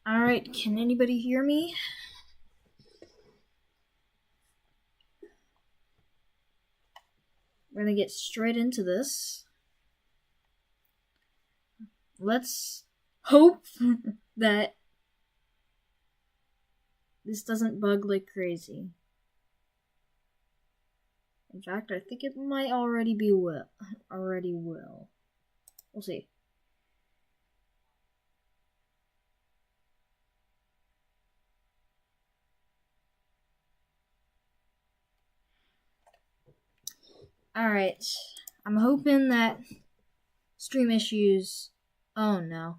Alright, can anybody hear me? We're gonna get straight into this. Let's hope that this doesn't bug like crazy. In fact, I think it might already will. We'll see. Alright. I'm hoping that stream issues... Oh no.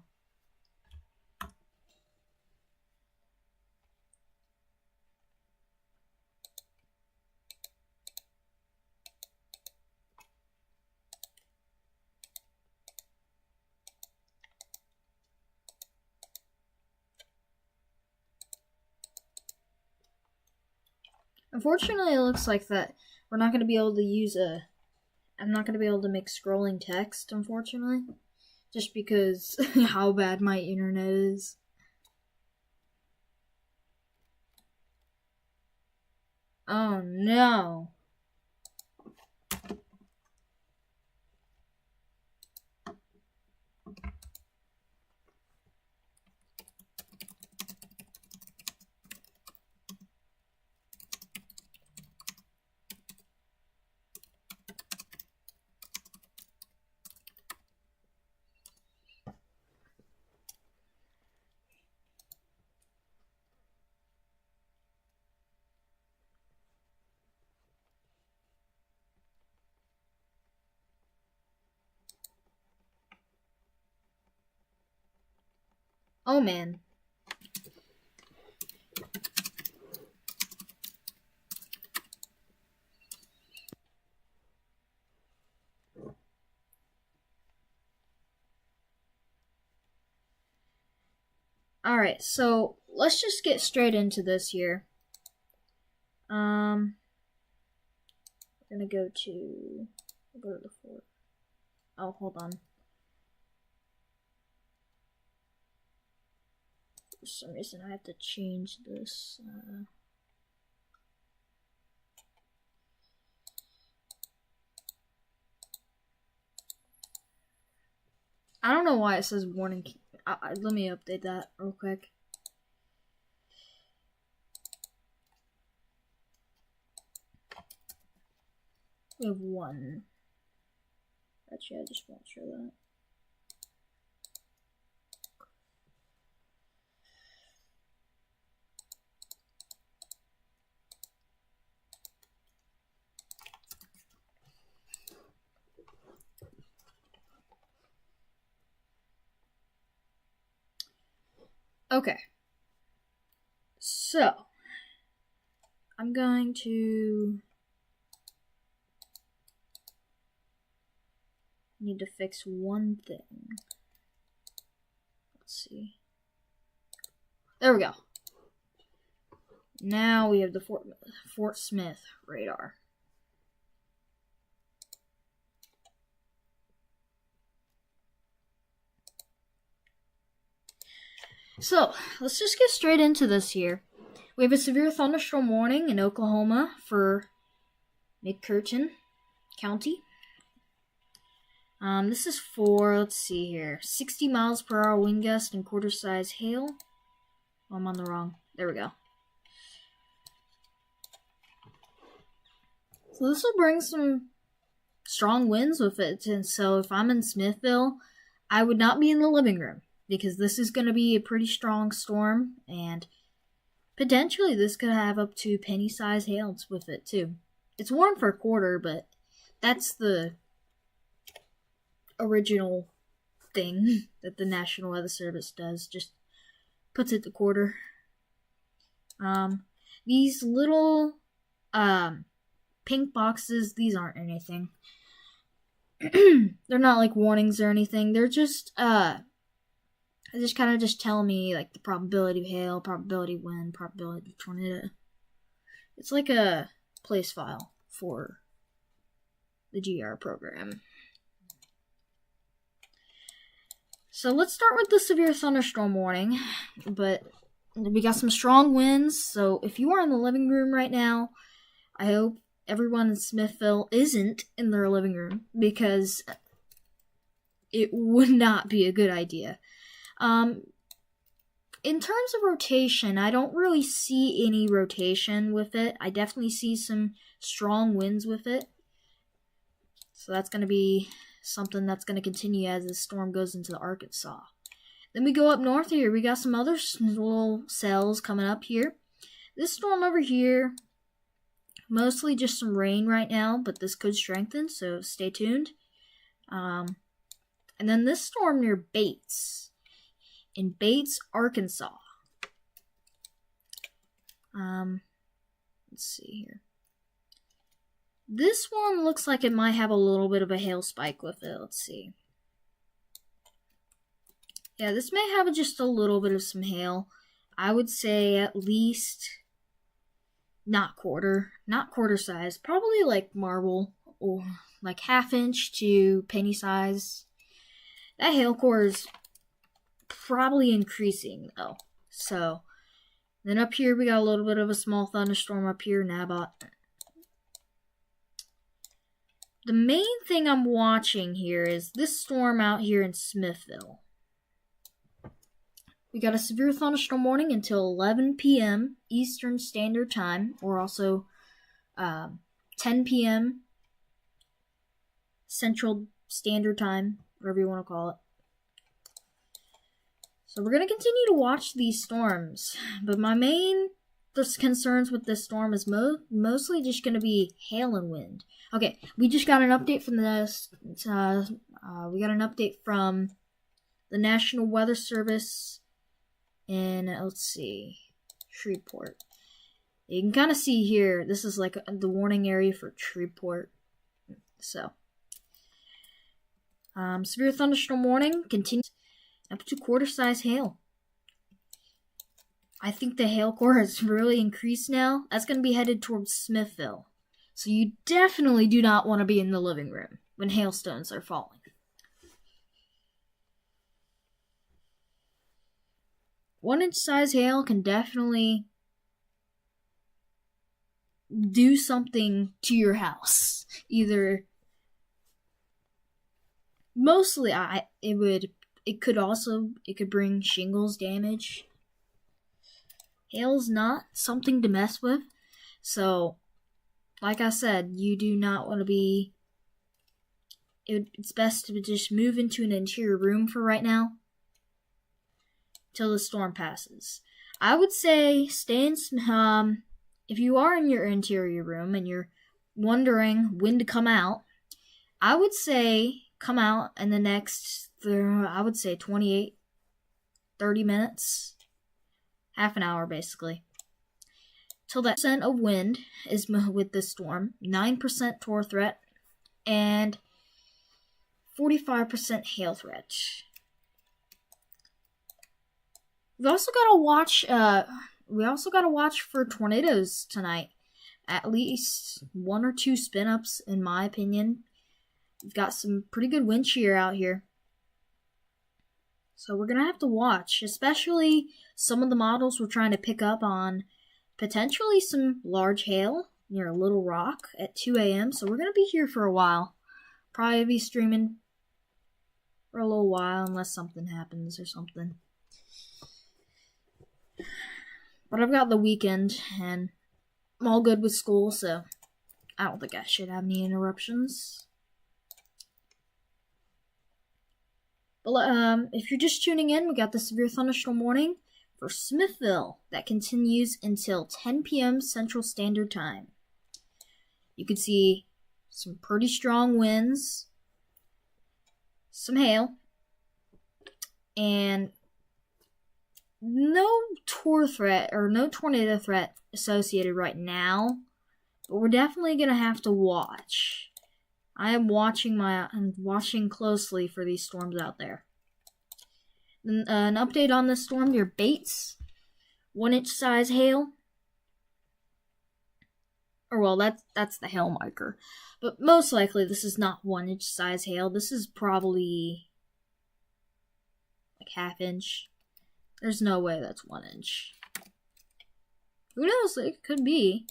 Unfortunately, it looks like that we're not going to be able to use I'm not going to be able to make scrolling text, unfortunately. Just because how bad my internet is. Oh no. Oh man. Alright, so let's just get straight into this here. We're gonna go to the fort. Oh, hold on. For some reason, I have to change this. I don't know why it says warning. Let me update that real quick. We have one. Actually, I just won't show that. Okay. So, I'm going to need to fix one thing. Let's see. There we go. Now we have the Fort Smith radar. So, let's just get straight into this here. We have a severe thunderstorm warning in Oklahoma for McCurtain County. This is for, let's see here, 60 miles per hour wind gust and quarter-size hail. Oh, I'm on the wrong. There we go. So this will bring some strong winds with it. And so if I'm in Smithville, I would not be in the living room because this is going to be a pretty strong storm. And potentially this could have up to penny-size hails with it too. It's warned for a quarter, but that's the original thing that the National Weather Service does. Just puts it to quarter. These little pink boxes, these aren't anything. They're not like warnings or anything. They're just they just kind of just tell me like the probability of hail, probability of wind, probability of tornado. It's like a place file for the GR program. So let's start with the severe thunderstorm warning. But we got some strong winds, so if you are in the living room right now, I hope everyone in Smithville isn't in their living room, because it would not be a good idea. In terms of rotation, I don't really see any rotation with it. I definitely see some strong winds with it. So that's going to be something that's going to continue as the storm goes into the Arkansas. Then we go up north here. We got some other little cells coming up here. This storm over here, mostly just some rain right now, but this could strengthen, so stay tuned. And then this storm near Bates, in Bates, Arkansas. Let's see here. This one looks like it might have a little bit of a hail spike with it. Let's see. Yeah, this may have just a little bit of some hail. I would say at least not quarter size. Probably like marble, or like 1/2 inch to penny size. That hail core is probably increasing though. So then up here we got a little bit of a small thunderstorm up here, Naboth. The main thing I'm watching here is this storm out here in Smithville. We got a severe thunderstorm warning until 11 p.m. Eastern Standard Time, or also 10 p.m. Central Standard Time, whatever you want to call it. So we're going to continue to watch these storms, but my main concerns with this storm is mostly just going to be hail and wind. Okay, we just got an update from this. We got an update from the National Weather Service in, let's see, Shreveport. You can kind of see here, this is like the warning area for Shreveport. So, severe thunderstorm warning continues up to quarter-size hail. I think the hail core has really increased now. That's going to be headed towards Smithville. So you definitely do not want to be in the living room when hailstones are falling. 1-inch size hail can definitely do something to your house. Either, mostly, it could bring shingles damage. Hail's not something to mess with. So, like I said, you do not want to be... It's best to just move into an interior room for right now, till the storm passes. I would say stay in... if you are in your interior room and you're wondering when to come out, I would say come out in the next, 28, 30 minutes. Half an hour, basically. Till that percent of wind is with this storm. 9% torr threat. And 45% hail threat. We also gotta watch for tornadoes tonight. At least 1 or 2 spin-ups, in my opinion. We've got some pretty good wind shear out here. So we're going to have to watch, especially some of the models we're trying to pick up on potentially some large hail near Little Rock at 2 a.m. So we're going to be here for a while. Probably be streaming for a little while unless something happens or something. But I've got the weekend and I'm all good with school, so I don't think I should have any interruptions. But if you're just tuning in, we got the severe thunderstorm warning for Smithville that continues until 10 p.m. Central Standard Time. You can see some pretty strong winds, some hail, and no tornado threat associated right now, but we're definitely going to have to watch. I'm watching closely for these storms out there. An update on this storm near Bates. 1-inch size hail. Or well, that's the hail marker. But most likely this is not 1-inch size hail. This is probably like ½ inch. There's no way that's 1 inch. Who knows? It could be.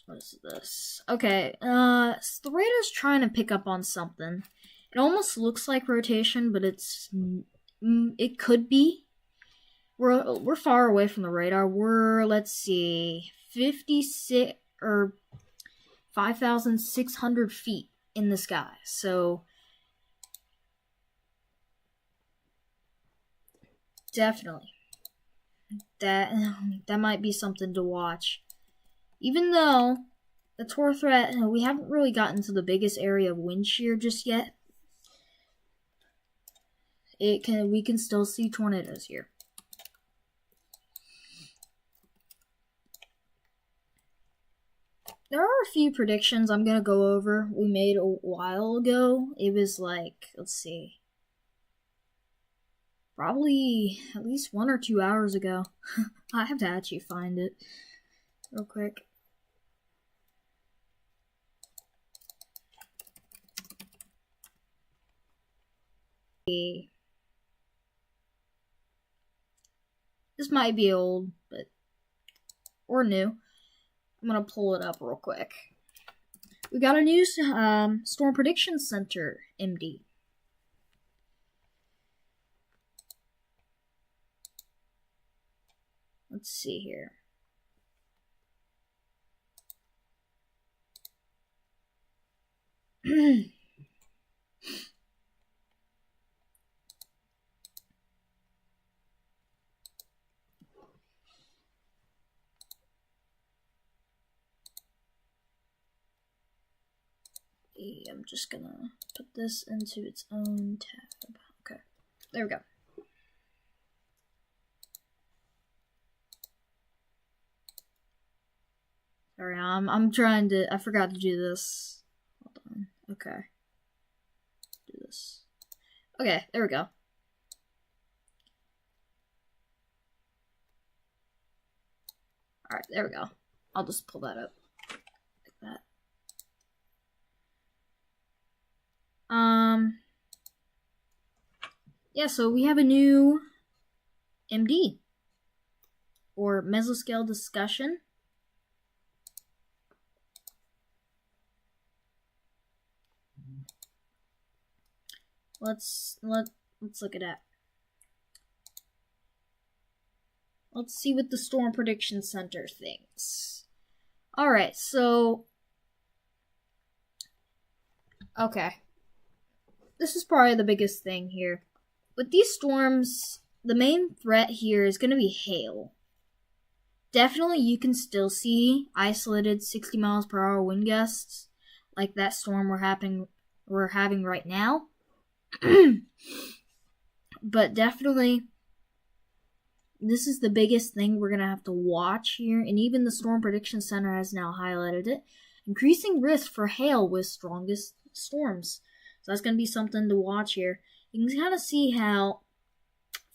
What is this? Okay, the radar's trying to pick up on something. It almost looks like rotation, but it could be. We're far away from the radar. We're, let's see, 56 or 5,600 feet in the sky. So definitely that might be something to watch. Even though the Tor threat, we haven't really gotten to the biggest area of wind shear just yet. We can still see tornadoes here. There are a few predictions I'm gonna go over we made a while ago. It was like, let's see, probably at least 1 or 2 hours ago. I have to actually find it real quick. This might be old, or new. I'm gonna pull it up real quick. We got a new Storm Prediction Center MD. Let's see here. I'm just gonna put this into its own tab. Okay, there we go. Sorry, I'm trying to. I forgot to do this. Hold on. Okay. Do this. Okay, there we go. Alright, there we go. I'll just pull that up. Like that. Yeah, so we have a new MD. Or mesoscale discussion. Let's look at that. Let's see what the Storm Prediction Center thinks. Alright, so okay. This is probably the biggest thing here. With these storms, the main threat here is going to be hail. Definitely you can still see isolated 60 miles per hour wind gusts like that storm we're having right now. But definitely this is the biggest thing we're going to have to watch here, and even the Storm Prediction Center has now highlighted it. Increasing risk for hail with strongest storms. So that's going to be something to watch here. You can kind of see how,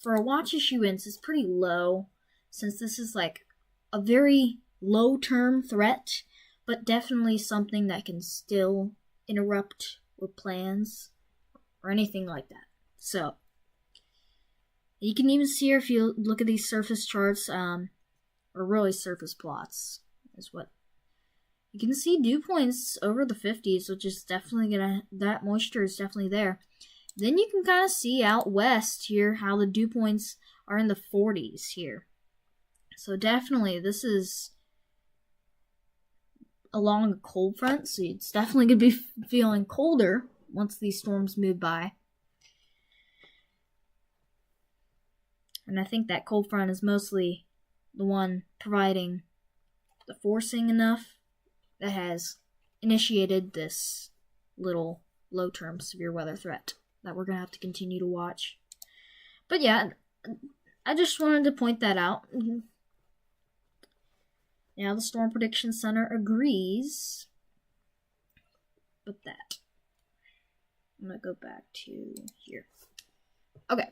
for a watch issuance, it's pretty low, since this is like a very low-term threat, but definitely something that can still interrupt with plans or anything like that. So you can even see here if you look at these surface charts, or really surface plots, is what you can see. Dew points over the 50s, which is definitely that moisture is definitely there. Then you can kind of see out west here how the dew points are in the 40s here. So definitely this is along a cold front, so it's definitely going to be feeling colder once these storms move by. And I think that cold front is mostly the one providing the forcing enough that has initiated this little low-term severe weather threat that we're going to have to continue to watch. But yeah, I just wanted to point that out. Now the Storm Prediction Center agrees with that. I'm going to go back to here. Okay.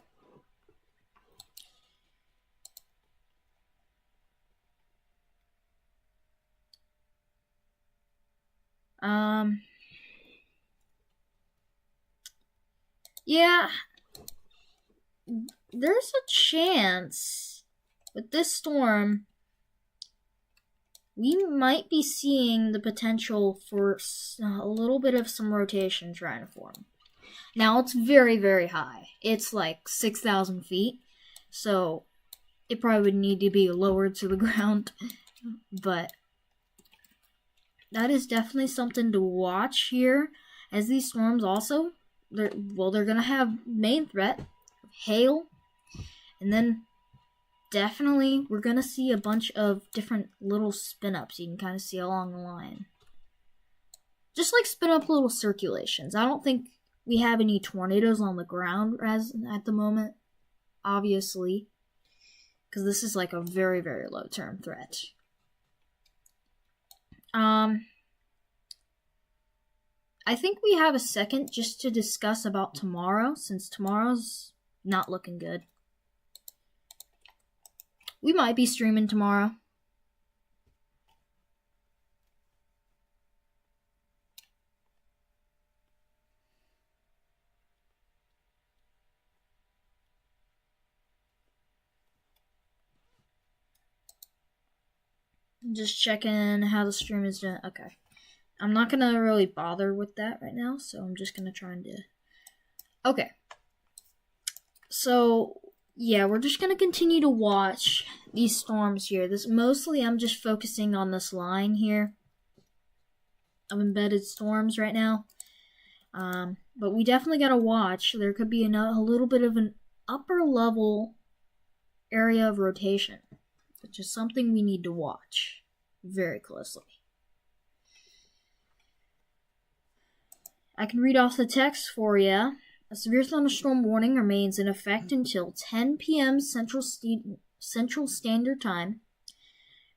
Yeah, there's a chance with this storm we might be seeing the potential for a little bit of some rotation trying to form. Now, it's very, very high. It's like 6,000 feet, so it probably would need to be lowered to the ground. But that is definitely something to watch here, as these storms also, they're going to have main threat, hail, and then definitely we're going to see a bunch of different little spin-ups you can kind of see along the line. Just like spin-up little circulations. I don't think we have any tornadoes on the ground as at the moment, obviously, because this is like a very, very low-term threat. I think we have a second just to discuss about tomorrow, since tomorrow's not looking good. We might be streaming tomorrow. Just checking how the stream is doing. Okay. I'm not going to really bother with that right now, so I'm just going to try and do... Okay. So, yeah, we're just going to continue to watch these storms here. Mostly I'm just focusing on this line here of embedded storms right now. But we definitely got to watch. There could be a little bit of an upper level area of rotation, which is something we need to watch very closely. I can read off the text for you. A severe thunderstorm warning remains in effect until 10 p.m. Central Standard Time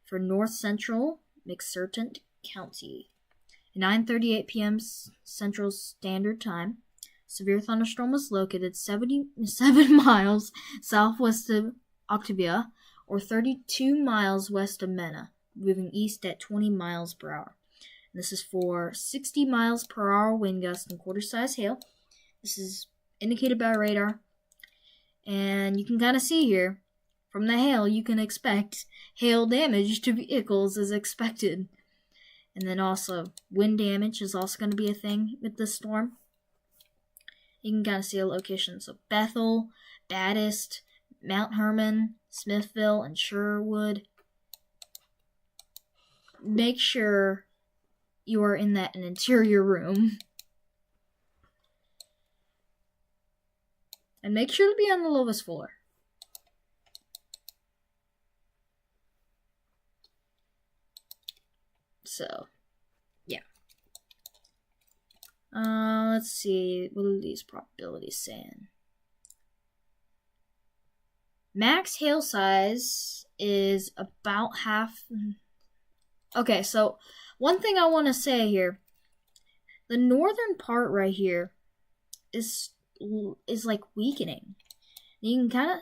for north central McCurtain County. At 9:38 p.m. Central Standard Time, severe thunderstorm was located 77 miles southwest of Octavia, or 32 miles west of Mena, moving east at 20 miles per hour. This is for 60 miles per hour wind gust and quarter-size hail. This is indicated by radar. And you can kind of see here, from the hail, you can expect hail damage to vehicles as expected. And then also, wind damage is also going to be a thing with this storm. You can kind of see a location. So Bethel, Baptist, Mount Hermon, Smithville, and Sherwood. Make sure you are in an interior room. And make sure to be on the lowest floor. So, yeah. Let's see. What are these probabilities saying? Max hail size is about half. Okay, so one thing I want to say here. The northern part right here is like weakening. You can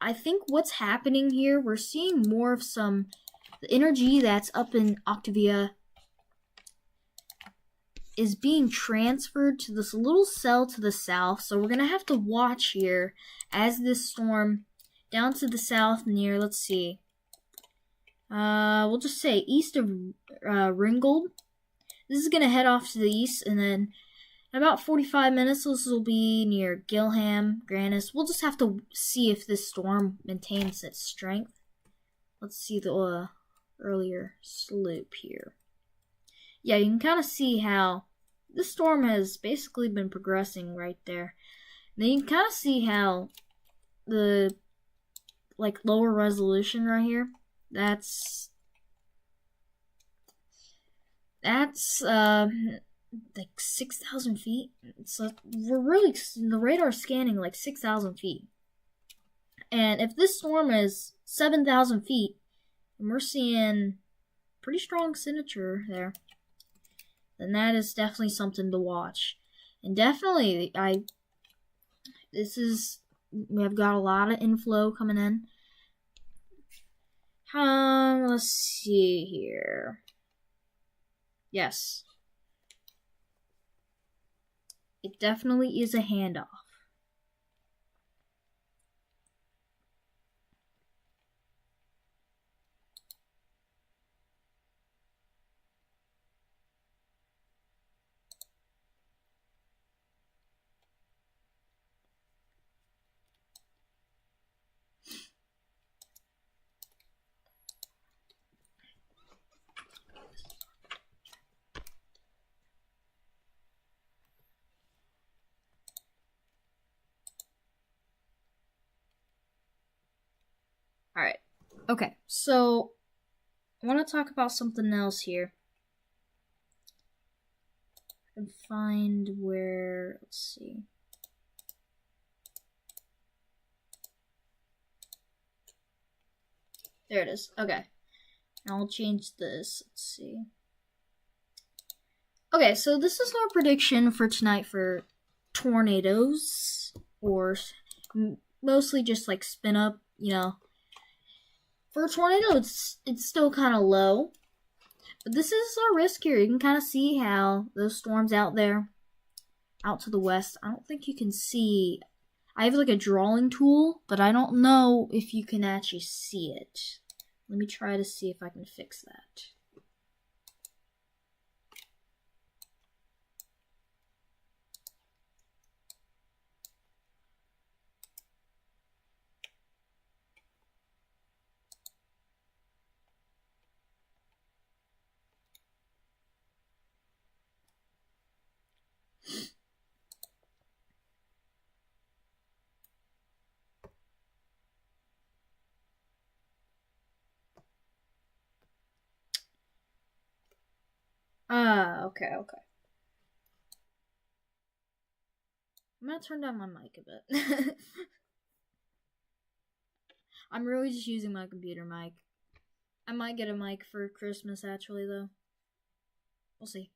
I think what's happening here, we're seeing more of the energy that's up in Octavia is being transferred to this little cell to the south. So we're going to have to watch here as this storm down to the south near, let's see. We'll just say east of Ringgold. This is going to head off to the east, and then in about 45 minutes, this will be near Gilham, Grannis. We'll just have to see if this storm maintains its strength. Let's see the earlier slope here. Yeah, you can kind of see how this storm has basically been progressing right there. And then you can kind of see how the lower resolution right here, that's like 6,000 feet. So the radar scanning like 6,000 feet. And if this storm is 7,000 feet, and we're seeing pretty strong signature there, then that is definitely something to watch. And definitely, we have got a lot of inflow coming in. Let's see here. Yes. It definitely is a handoff. Alright. Okay, so I want to talk about something else here. And find where. Let's see. There it is. Okay. I'll change this. Let's see. Okay, so this is our prediction for tonight for tornadoes, or mostly just like spin up, you know. For a tornado, it's still kind of low. But this is our risk here. You can kind of see how those storms out there, out to the west, I don't think you can see. I have like a drawing tool, but I don't know if you can actually see it. Let me try to see if I can fix that. Okay. I'm gonna turn down my mic a bit. I'm really just using my computer mic. I might get a mic for Christmas, actually, though. We'll see.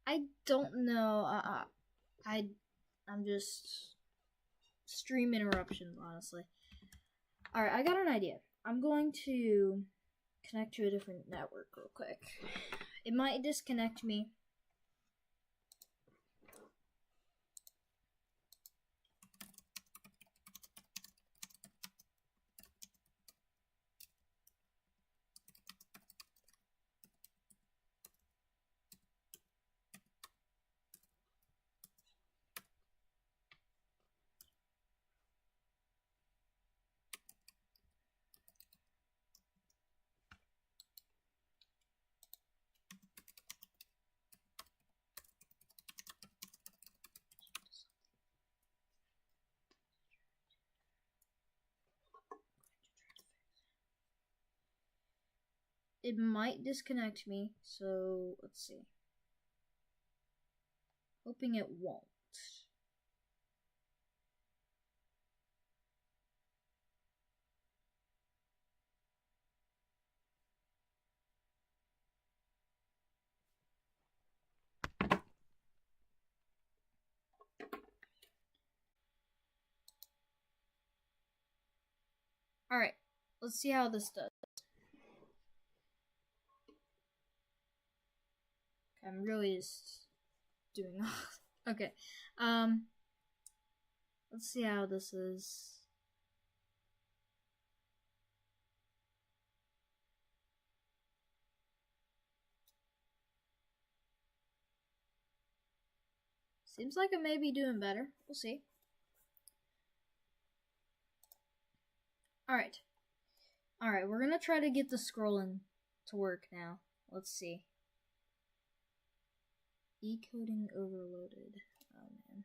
I don't know. I'm just stream interruptions, honestly. All right, I got an idea. I'm going to connect to a different network real quick. It might disconnect me. It might disconnect me, so let's see. Hoping it won't. Alright, let's see how this does. I'm really just doing okay. Let's see how this is. Seems like it may be doing better. We'll see. Alright. Alright, we're gonna try to get the scrolling to work now. Let's see. E-coding overloaded. Oh, man.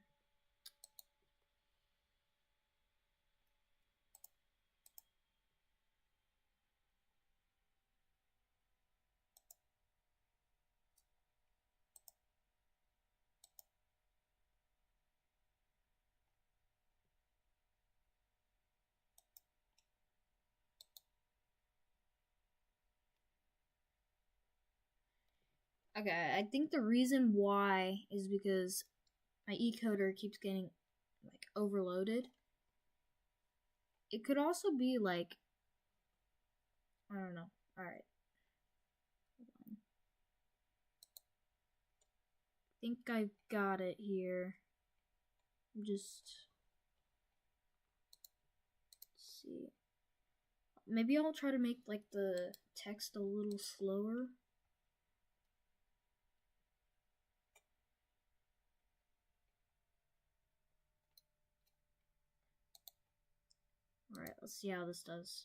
Okay, I think the reason why is because my e-coder keeps getting, like, overloaded. It could also be, like, I don't know. Alright. Hold on. I think I've got it here. Just... Let's see. Maybe I'll try to make, like, the text a little slower. Alright, let's see how this does.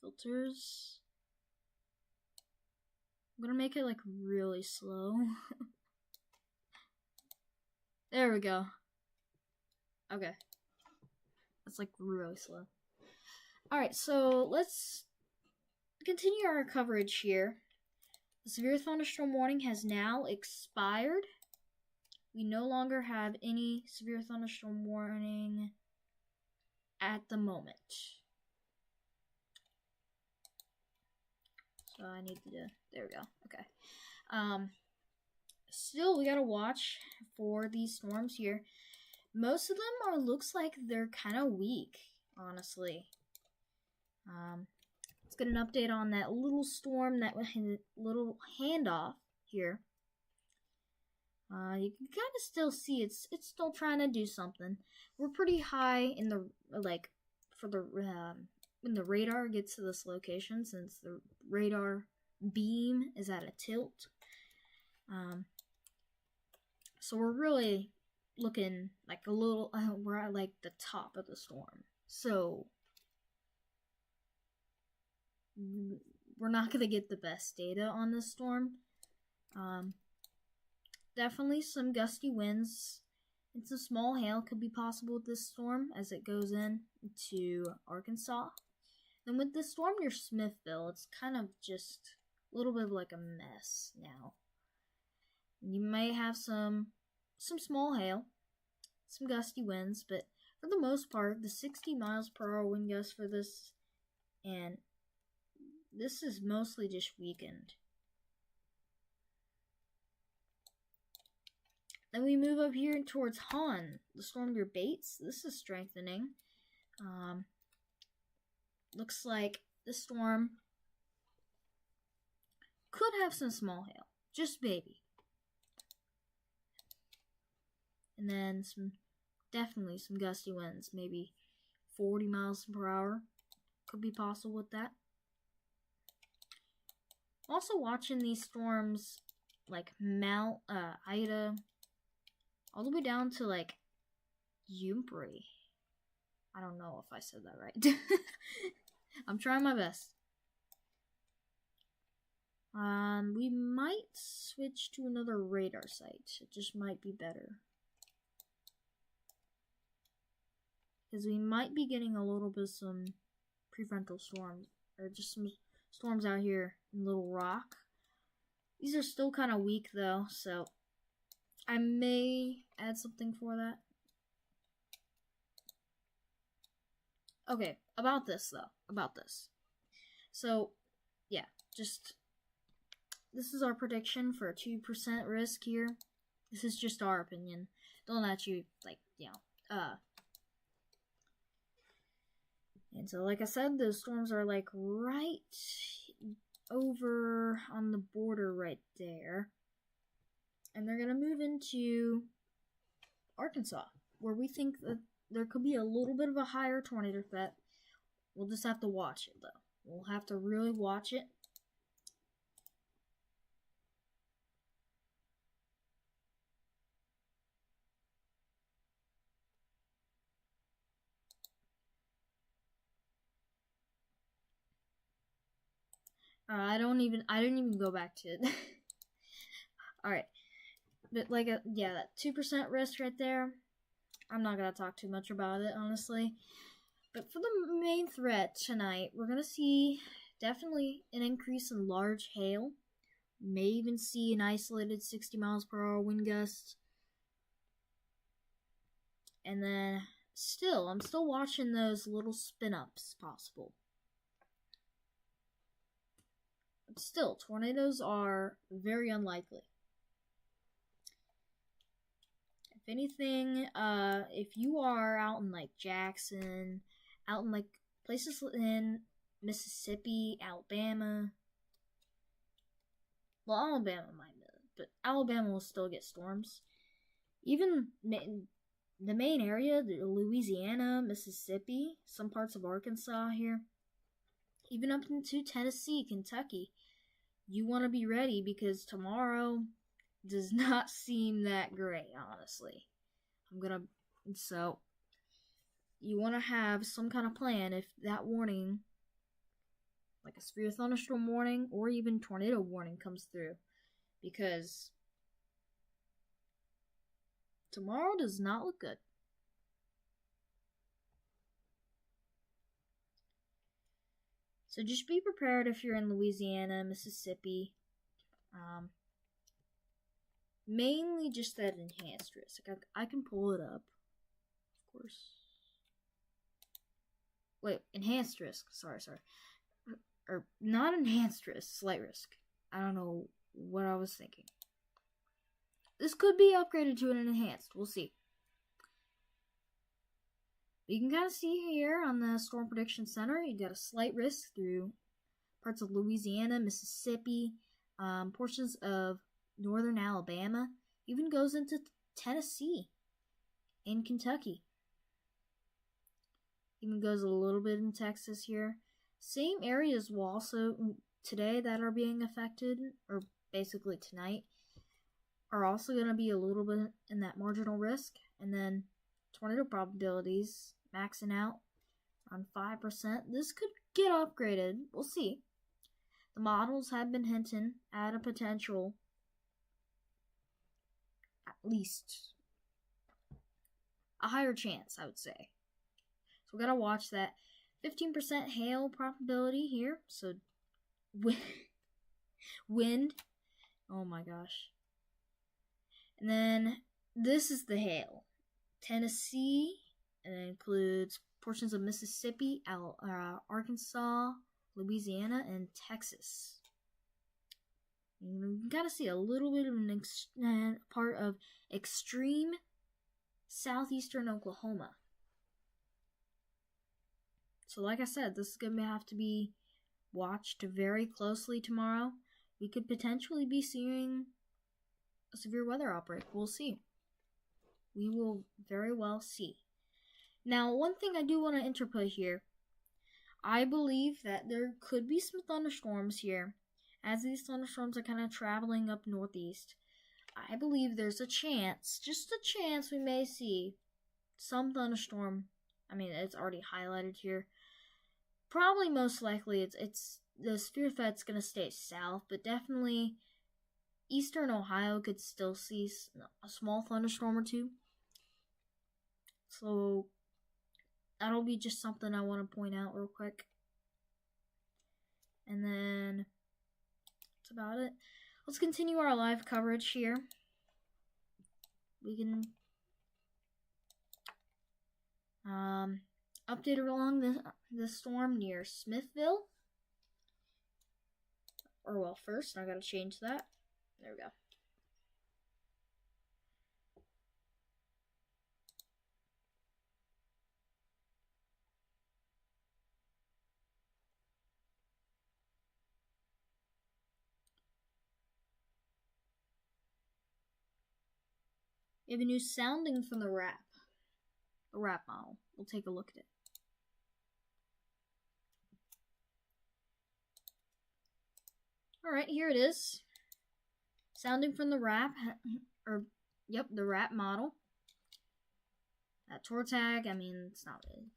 Filters. I'm gonna make it like really slow. There we go. Okay. That's like really slow. Alright, so let's continue our coverage here. The severe thunderstorm warning has now expired. We no longer have any severe thunderstorm warning at the moment. So I need to, there we go, okay. Still, we gotta watch for these storms here. Most of them looks like they're kind of weak, honestly. Let's get an update on that little storm, that little handoff here. You can kind of still see it's still trying to do something. We're pretty high in the, like, for the, when the radar gets to this location, since the radar beam is at a tilt. So we're really looking like a little, we're at like the top of the storm. So we're not going to get the best data on this storm. Definitely some gusty winds and some small hail could be possible with this storm as it goes into Arkansas. Then with this storm near Smithville, it's kind of just a little bit of like a mess now. You may have some small hail, some gusty winds, but for the most part, the 60 miles per hour wind gust for this, and this is mostly just weakened. Then we move up here towards Hahn, the storm near Bates. This is strengthening. Looks like the storm could have some small hail, just maybe. And then definitely some gusty winds, maybe 40 miles per hour could be possible with that. Also watching these storms like Ida, all the way down to like Outbreak. I don't know if I said that right. I'm trying my best. We might switch to another radar site. It just might be better. Because we might be getting a little bit of some prefrontal storms, or just some storms out here in Little Rock. These are still kind of weak though, so I may add something for that. Okay, about this though. About this. So, yeah, just this is our prediction for a 2% risk here. This is just our opinion. Don't actually, like, you know, and so, like I said, those storms are, like, right over on the border right there. And they're going to move into Arkansas, where we think that there could be a little bit of a higher tornado threat. We'll just have to watch it, though. We'll have to really watch it. I didn't even go back to it. All right, but yeah, that 2% risk right there. I'm not gonna talk too much about it, honestly. But for the main threat tonight, we're gonna see definitely an increase in large hail. May even see an isolated 60 miles per hour wind gust. And then I'm still watching those little spin ups possible. But still, tornadoes are very unlikely. If anything, if you are out in like Jackson, out in like places in Mississippi, Alabama, well, Alabama might not, but Alabama will still get storms. Even the main area, Louisiana, Mississippi, some parts of Arkansas here, even up into Tennessee, Kentucky, you want to be ready because tomorrow does not seem that great, honestly. So you want to have some kind of plan if that warning, like a severe thunderstorm warning or even tornado warning, comes through, because tomorrow does not look good. So just be prepared if you're in Louisiana, Mississippi. Mainly just that enhanced risk. I can pull it up, of course. Wait, enhanced risk. Sorry. Or not enhanced risk, slight risk. I don't know what I was thinking. This could be upgraded to an enhanced. We'll see. You can kind of see here on the Storm Prediction Center, you got a slight risk through parts of Louisiana, Mississippi, portions of northern Alabama, even goes into Tennessee and Kentucky. Even goes a little bit in Texas here. Same areas will also today that are being affected, or basically tonight, are also going to be a little bit in that marginal risk. And then tornado probabilities maxing out on 5%. This could get upgraded. We'll see. The models have been hinting at a potential, at least a higher chance, I would say. So we gotta watch that. 15% hail probability here. So wind. Oh my gosh. And then this is the hail. Tennessee, and it includes portions of Mississippi, Arkansas, Louisiana, and Texas. You gotta see a little bit of an part of extreme southeastern Oklahoma. So like I said, this is going to have to be watched very closely tomorrow. We could potentially be seeing a severe weather outbreak. We'll see. We will very well see. Now, one thing I do want to interpret here. I believe that there could be some thunderstorms here. As these thunderstorms are kind of traveling up northeast, I believe there's a chance, just a chance, we may see some thunderstorm. I mean, it's already highlighted here. Probably most likely it's the severe threat's going to stay south, but definitely eastern Ohio could still see a small thunderstorm or two. So that'll be just something I want to point out real quick. And then that's about it. Let's continue our live coverage here. We can update along the storm near Smithville. Or well, first I gotta change that. There we go. We have a new sounding from the RAP model. We'll take a look at it. Alright, here it is. Sounding from the RAP, the RAP model. That tour tag, I mean, it's not really.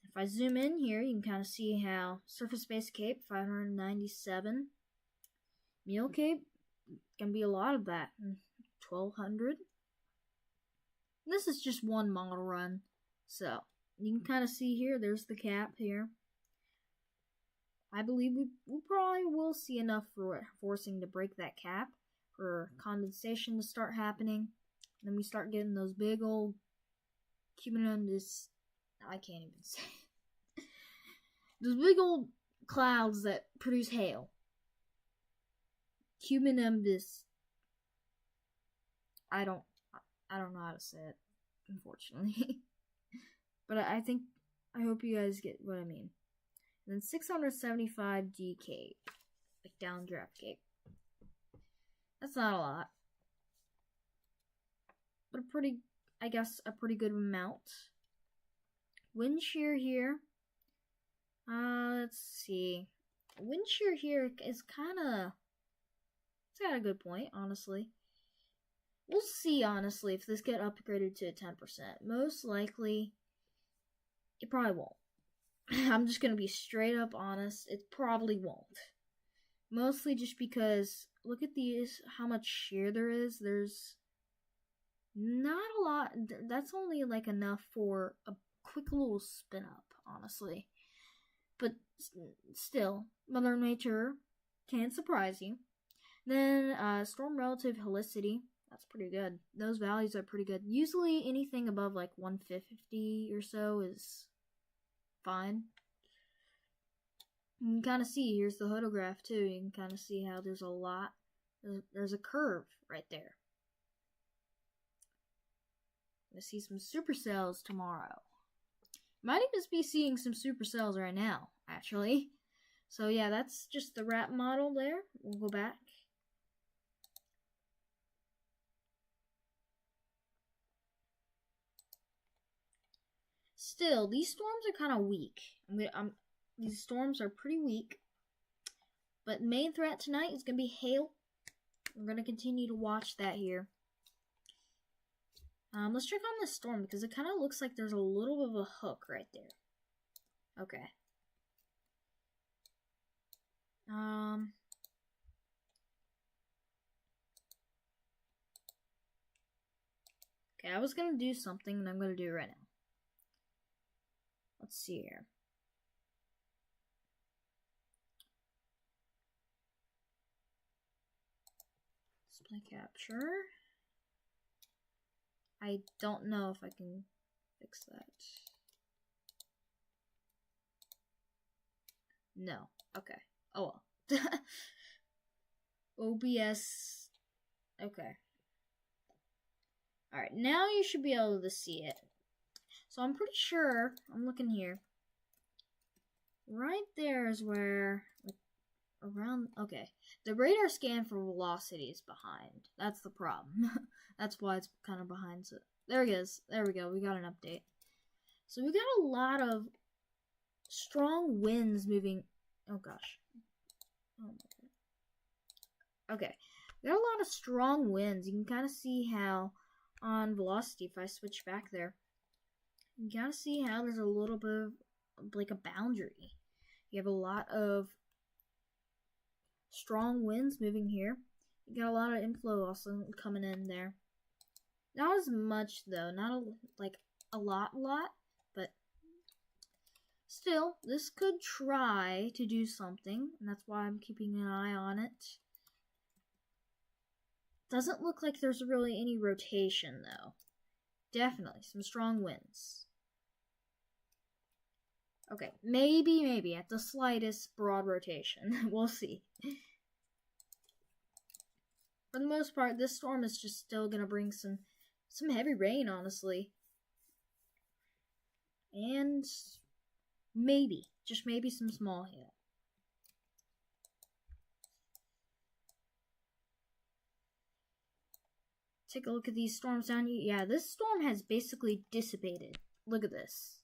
If I zoom in here, you can kind of see how Surface Base Cape, 597. Mule Cape, can be a lot of that, 1200. This is just one model run, so you can kind of see here, there's the cap here. I believe we probably will see enough for forcing to break that cap for condensation to start happening. And then we start getting those big old cumulonimbus, I can't even say it. Those big old clouds that produce hail. Cumulonimbus. I don't know how to say it, unfortunately. But I hope you guys get what I mean. And then 675 DK, like downdraft cape. That's not a lot, but a pretty good amount. Wind shear here. Let's see. Wind shear here is it's got a good point, honestly. We'll see, honestly, if this get upgraded to 10%. Most likely, it probably won't. I'm just going to be straight up honest. It probably won't. Mostly just because, look at these, how much shear there is. There's not a lot. That's only like enough for a quick little spin up, honestly. But still, Mother Nature can surprise you. Then storm relative helicity. That's pretty good. Those values are pretty good. Usually anything above like 150 or so is fine. You can kind of see, here's the photograph too. You can kind of see how there's a curve right there. I'm gonna see some supercells tomorrow. Might even be seeing some supercells right now, actually. So yeah, that's just the wrap model there. We'll go back. Still, these storms are kind of weak. These storms are pretty weak. But main threat tonight is going to be hail. We're going to continue to watch that here. Let's check on this storm because it kind of looks like there's a little bit of a hook right there. Okay. Okay, I was going to do something and I'm going to do it right now. Let's see here. Display capture. I don't know if I can fix that. No. Okay. Oh well. OBS. Okay. Alright, now you should be able to see it. So I'm pretty sure, I'm looking here. Right there is where, like, around, okay. The radar scan for velocity is behind. That's the problem. That's why it's kind of behind. So there it is. There we go. We got an update. So we got a lot of strong winds moving. Oh gosh. Oh my god. Okay. We got a lot of strong winds. You can kind of see how on velocity, if I switch back there, you gotta see how there's a little bit of like a boundary. You have a lot of strong winds moving here. You got a lot of inflow also coming in there. Not as much though, not a lot, but still, this could try to do something, and that's why I'm keeping an eye on it. Doesn't look like there's really any rotation though. Definitely some strong winds. Okay, maybe at the slightest broad rotation. We'll see. For the most part, this storm is just still gonna bring some heavy rain, honestly. And maybe, just maybe some small hail. Take a look at these storms down here. Yeah, this storm has basically dissipated. Look at this.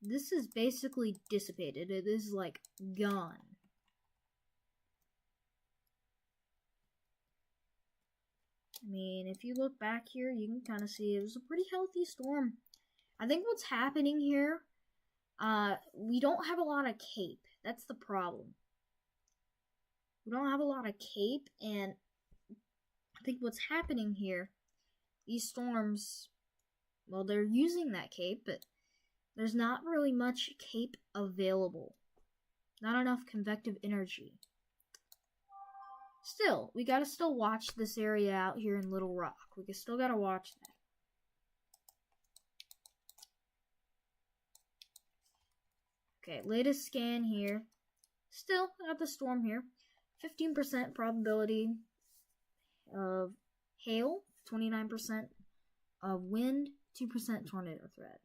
This is basically dissipated. It is like gone. I mean, if you look back here, you can kind of see it was a pretty healthy storm. I think what's happening here, we don't have a lot of cape. That's the problem. We don't have a lot of cape, and I think what's happening here, these storms, well, they're using that cape, but there's not really much cape available. Not enough convective energy. Still, we gotta still watch this area out here in Little Rock. We still gotta watch that. Okay, latest scan here. Still got the storm here. 15% probability of hail, 29% of wind, 2% tornado threat.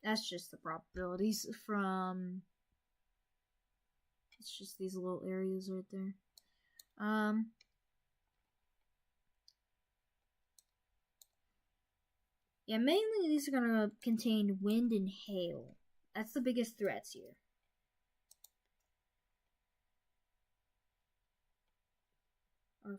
That's just the probabilities from... It's just these little areas right there. Yeah, mainly these are gonna contain wind and hail. That's the biggest threats here. Oh.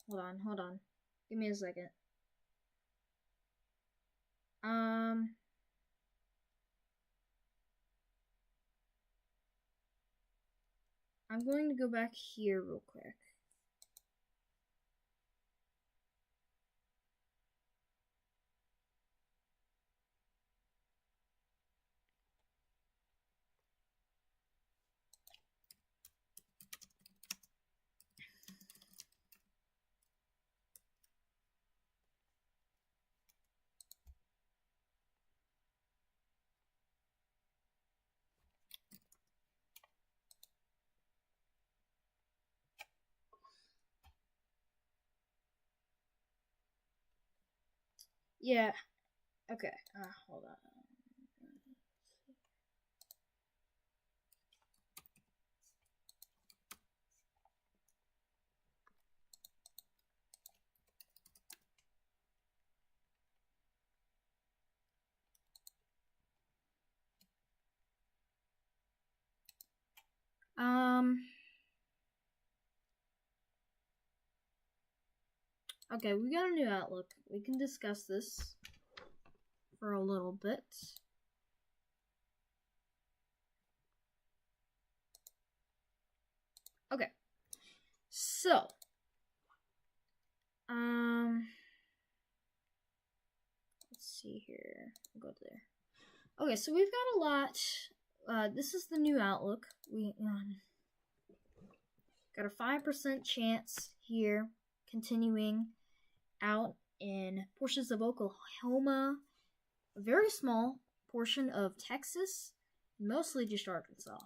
Hold on. Give me a second. I'm going to go back here real quick. Yeah. Okay. Hold on. Okay, we got a new outlook. We can discuss this for a little bit. Okay. So, let's see here. I'll go there. Okay, so we've got a lot. This is the new outlook. We got a 5% chance here, continuing out in portions of Oklahoma, a very small portion of Texas, mostly just Arkansas.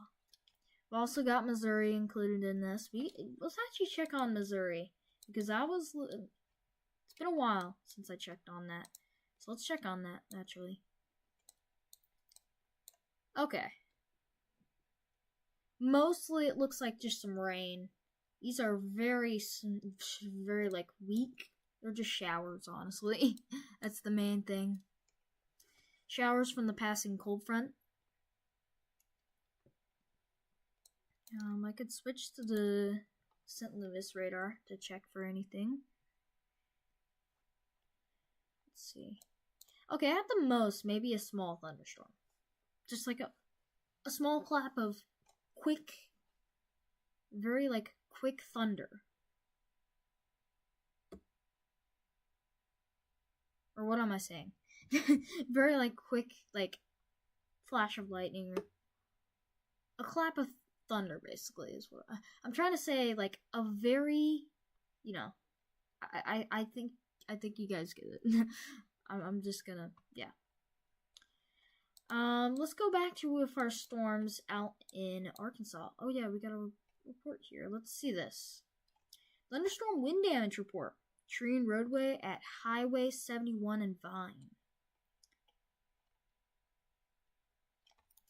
We've also got Missouri included in this. Let's actually check on Missouri, because it's been a while since I checked on that. So let's check on that, naturally. Okay. Mostly it looks like just some rain. These are very, like, weak. They're just showers, honestly. That's the main thing. Showers from the passing cold front. I could switch to the St. Louis radar to check for anything. Let's see. Okay, at the most, maybe a small thunderstorm. Just like a small clap of quick, very, like, quick thunder. Or what am I saying? Very, like, quick, like, flash of lightning. Or a clap of thunder, basically, is what I'm trying to say. Like, a very, I think you guys get it. I'm just gonna, yeah. Let's go back to with our storms out in Arkansas. Oh yeah, we got a report here. Let's see this. Thunderstorm wind damage report. Tree and roadway at Highway 71 and Vine.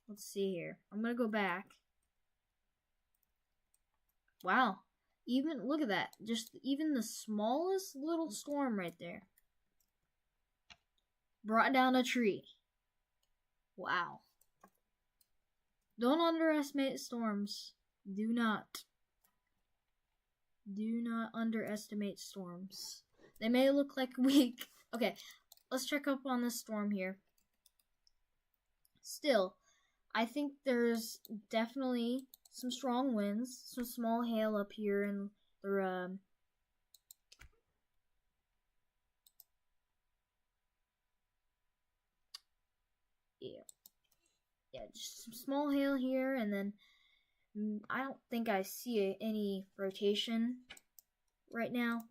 Let's see here. I'm gonna go back. Wow. Even, look at that. Just even the smallest little storm right there brought down a tree. Wow. Don't underestimate storms. Do not. Do not underestimate storms. They may look like weak. Okay, let's check up on this storm here. Still, I think there's definitely some strong winds, some small hail up here in the yeah, just some small hail here, and then I don't think I see any rotation right now.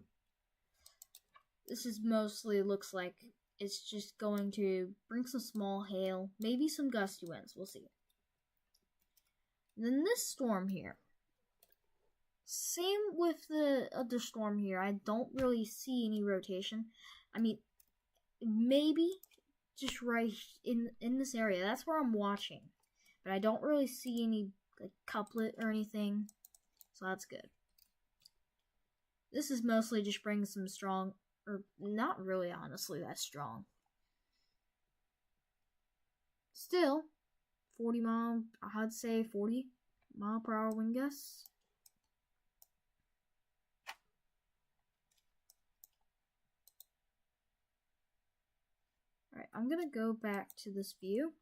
This is mostly looks like it's just going to bring some small hail, maybe some gusty winds. We'll see. And then this storm here. Same with the other storm here. I don't really see any rotation. I mean, maybe just right in this area. That's where I'm watching. But I don't really see any like couplet or anything. So that's good. This is mostly just bringing some strong, or not really honestly that strong. Still, 40 mile, I'd say 40 mile per hour wind gusts. Alright, I'm gonna go back to this view.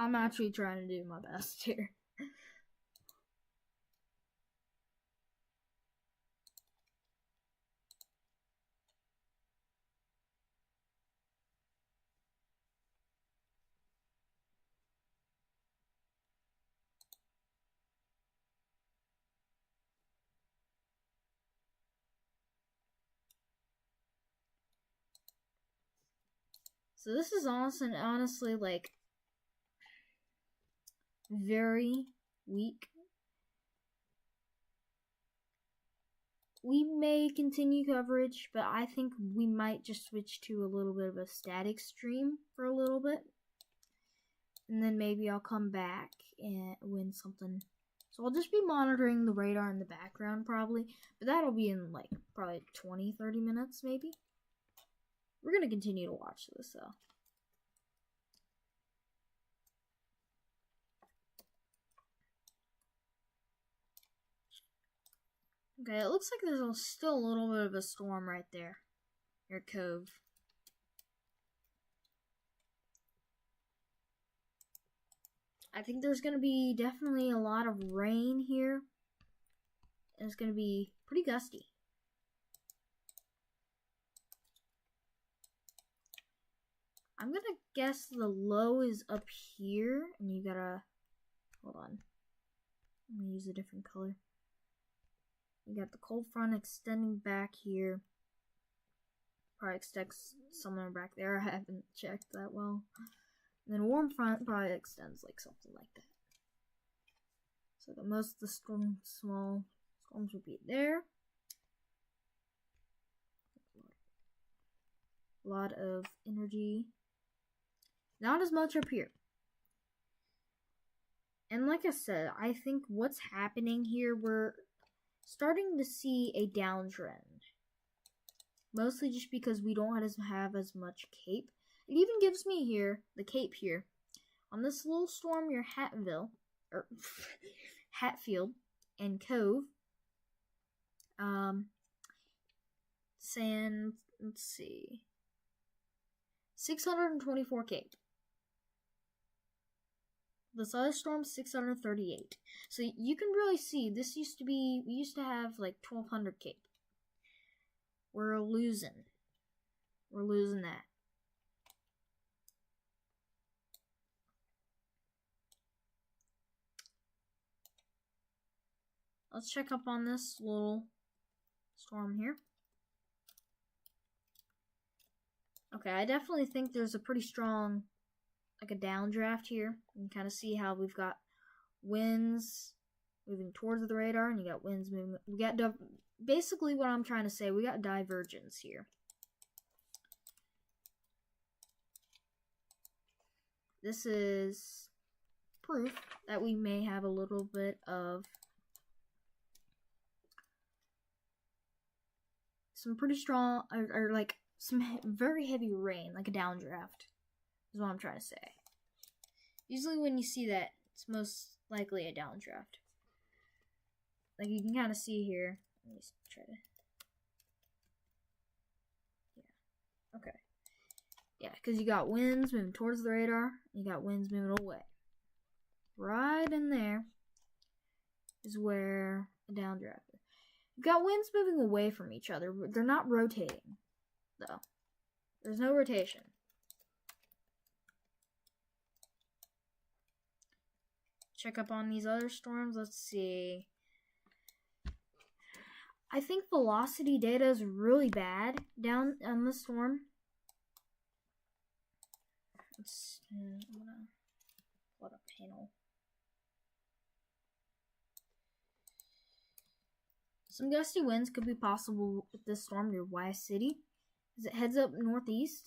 I'm actually trying to do my best here. So this is honestly like very weak. We may continue coverage, but I think we might just switch to a little bit of a static stream for a little bit. And then maybe I'll come back and when something. So I'll just be monitoring the radar in the background probably. But that'll be in like probably 20-30 minutes maybe. We're going to continue to watch this though. Okay, it looks like there's still a little bit of a storm right there. Your cove. I think there's going to be definitely a lot of rain here. And it's going to be pretty gusty. I'm going to guess the low is up here. And you gotta... Hold on. I'm going to use a different color. We got the cold front extending back here. Probably extends somewhere back there. I haven't checked that well. And then warm front probably extends like something like that. So the most of the small storms will be there. A lot of energy. Not as much up here. And like I said, I think what's happening here, we're starting to see a downtrend. Mostly just because we don't have as much cape. It even gives me here, the cape here. On this little storm near Hatfield and Cove. Saying, let's see. 624 cape. This other storm, 638. So you can really see, this used to be, we used to have like 1200 cape. We're losing. We're losing that. Let's check up on this little storm here. Okay, I definitely think there's a pretty strong, like a downdraft here. You can kind of see how we've got winds moving towards the radar, and you got winds moving. We got basically what I'm trying to say. We got divergence here. This is proof that we may have a little bit of some pretty strong, or like some very heavy rain, like a downdraft, is what I'm trying to say. Usually when you see that, it's most likely a downdraft. Like you can kind of see here. Let me try to. Yeah. Okay. Yeah, because you got winds moving towards the radar. You got winds moving away. Right in there is where a downdraft is. You've got winds moving away from each other. They're not rotating, though. There's no rotation. Check up on these other storms. Let's see. I think velocity data is really bad down on the storm. I'm gonna pull out a panel. Some gusty winds could be possible with this storm near Wise City as it heads up northeast.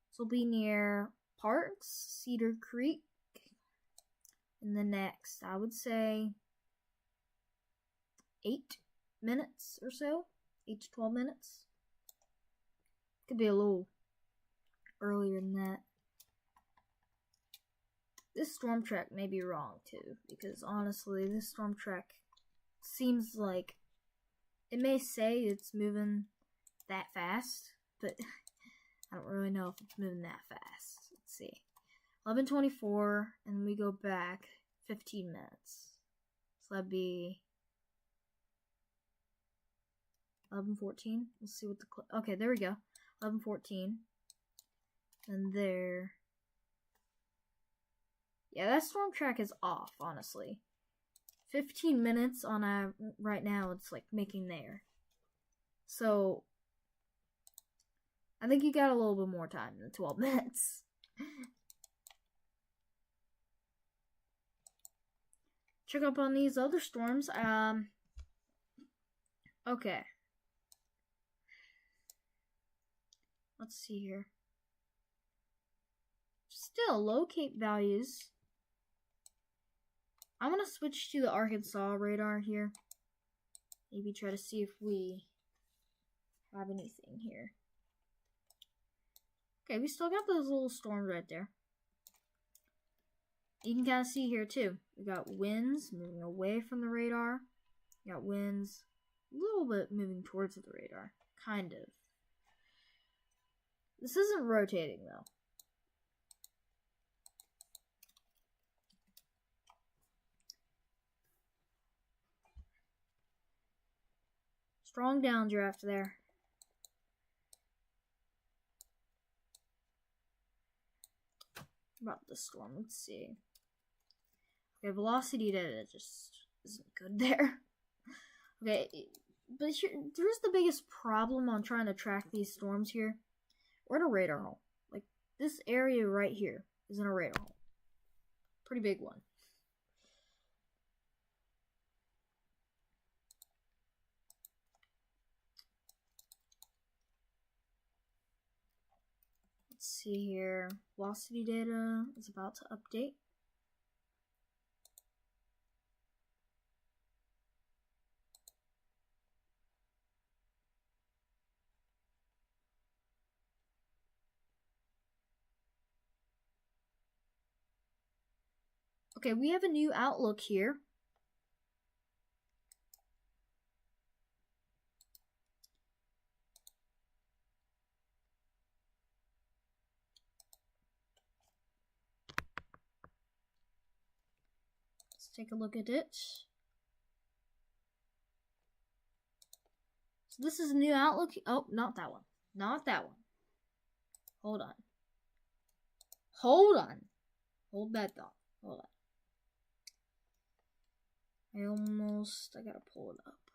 This will be near Parks, Cedar Creek in the next, I would say, 8 minutes or so. 8 to 12 minutes. Could be a little earlier than that. This storm track may be wrong too, because honestly, this storm track seems like it may say it's moving that fast, but I don't really know if it's moving that fast. Let's see. 11:24, and we go back 15 minutes. So that'd be 11:14. Let's see what the okay, there we go. 11:14, and there. Yeah, that storm track is off. Honestly, 15 minutes on a right now. It's like making there. So I think you got a little bit more time than 12 minutes. Check up on these other storms. Okay. Let's see here. Still, locate values. I'm going to switch to the Arkansas radar here. Maybe try to see if we have anything here. Okay, we still got those little storms right there. You can kind of see here too. We got winds moving away from the radar. We got winds a little bit moving towards the radar. Kind of. This isn't rotating though. Strong downdraft there. About the storm, let's see. Okay, velocity data just isn't good there. Okay, but here's the biggest problem on trying to track these storms here. We're in a radar hole. Like, this area right here is in a radar hole. Pretty big one. Let's see here. Velocity data is about to update. Okay, we have a new outlook here. Let's take a look at it. So this is a new outlook. Oh, not that one. Not that one. Hold on. Hold on. Hold that thought. Hold on. I gotta pull it up.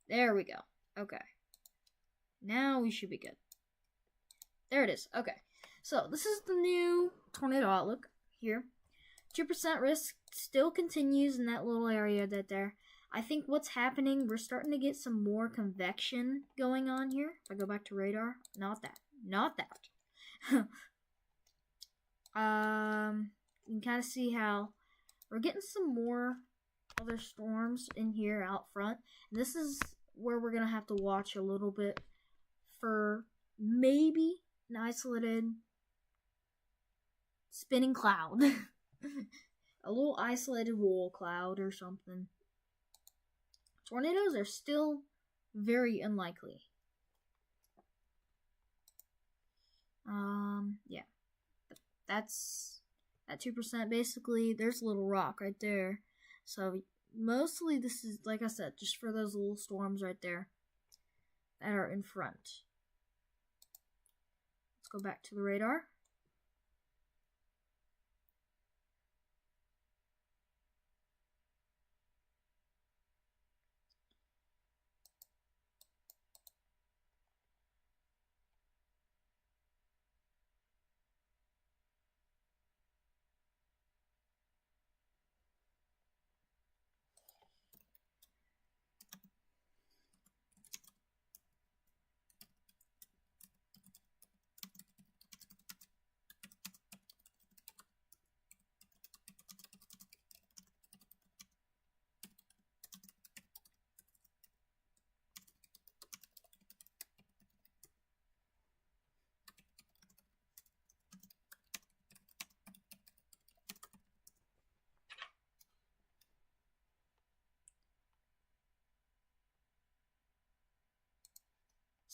There we go. Okay. Now we should be good. There it is. Okay. So this is the new tornado outlook here. 2% risk still continues in that little area there. I think what's happening, we're starting to get some more convection going on here. If I go back to radar, not that. Not that. you can kind of see how we're getting some more other storms in here out front. And this is where we're going to have to watch a little bit for maybe an isolated spinning cloud. A little isolated wall cloud or something. Tornadoes are still very unlikely. Yeah. That's at 2%. Basically, there's a little rock right there. So mostly this is, like I said, just for those little storms right there that are in front. Let's go back to the radar.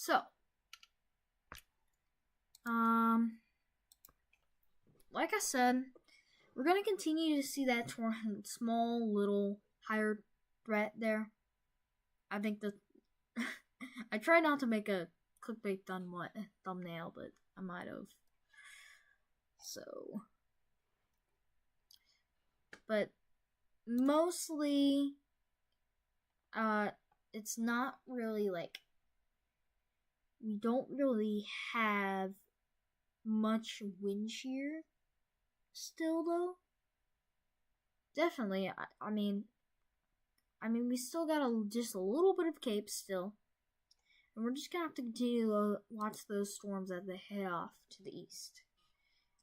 So, like I said, we're going to continue to see that small, little, higher threat there. I think that I tried not to make a clickbait thumbnail, but I might have. So, but mostly, it's not really like, we don't really have much wind shear still, though. Definitely, I mean, we still got just a little bit of cape still. And we're just going to have to continue to watch those storms as they head off to the east.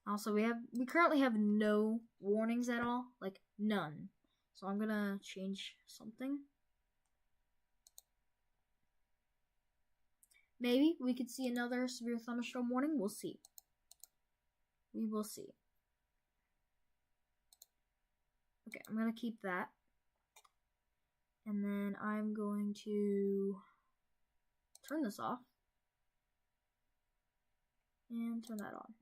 Also, we currently have no warnings at all. Like, none. So I'm going to change something. Maybe we could see another severe thunderstorm warning. We'll see. We will see. Okay, I'm going to keep that. And then I'm going to turn this off. And turn that on.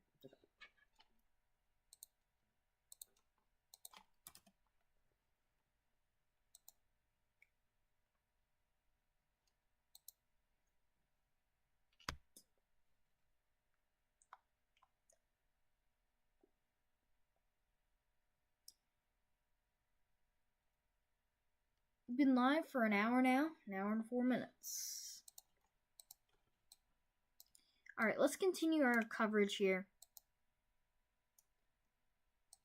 We've been live for an hour now, an hour and 4 minutes. Alright, let's continue our coverage here.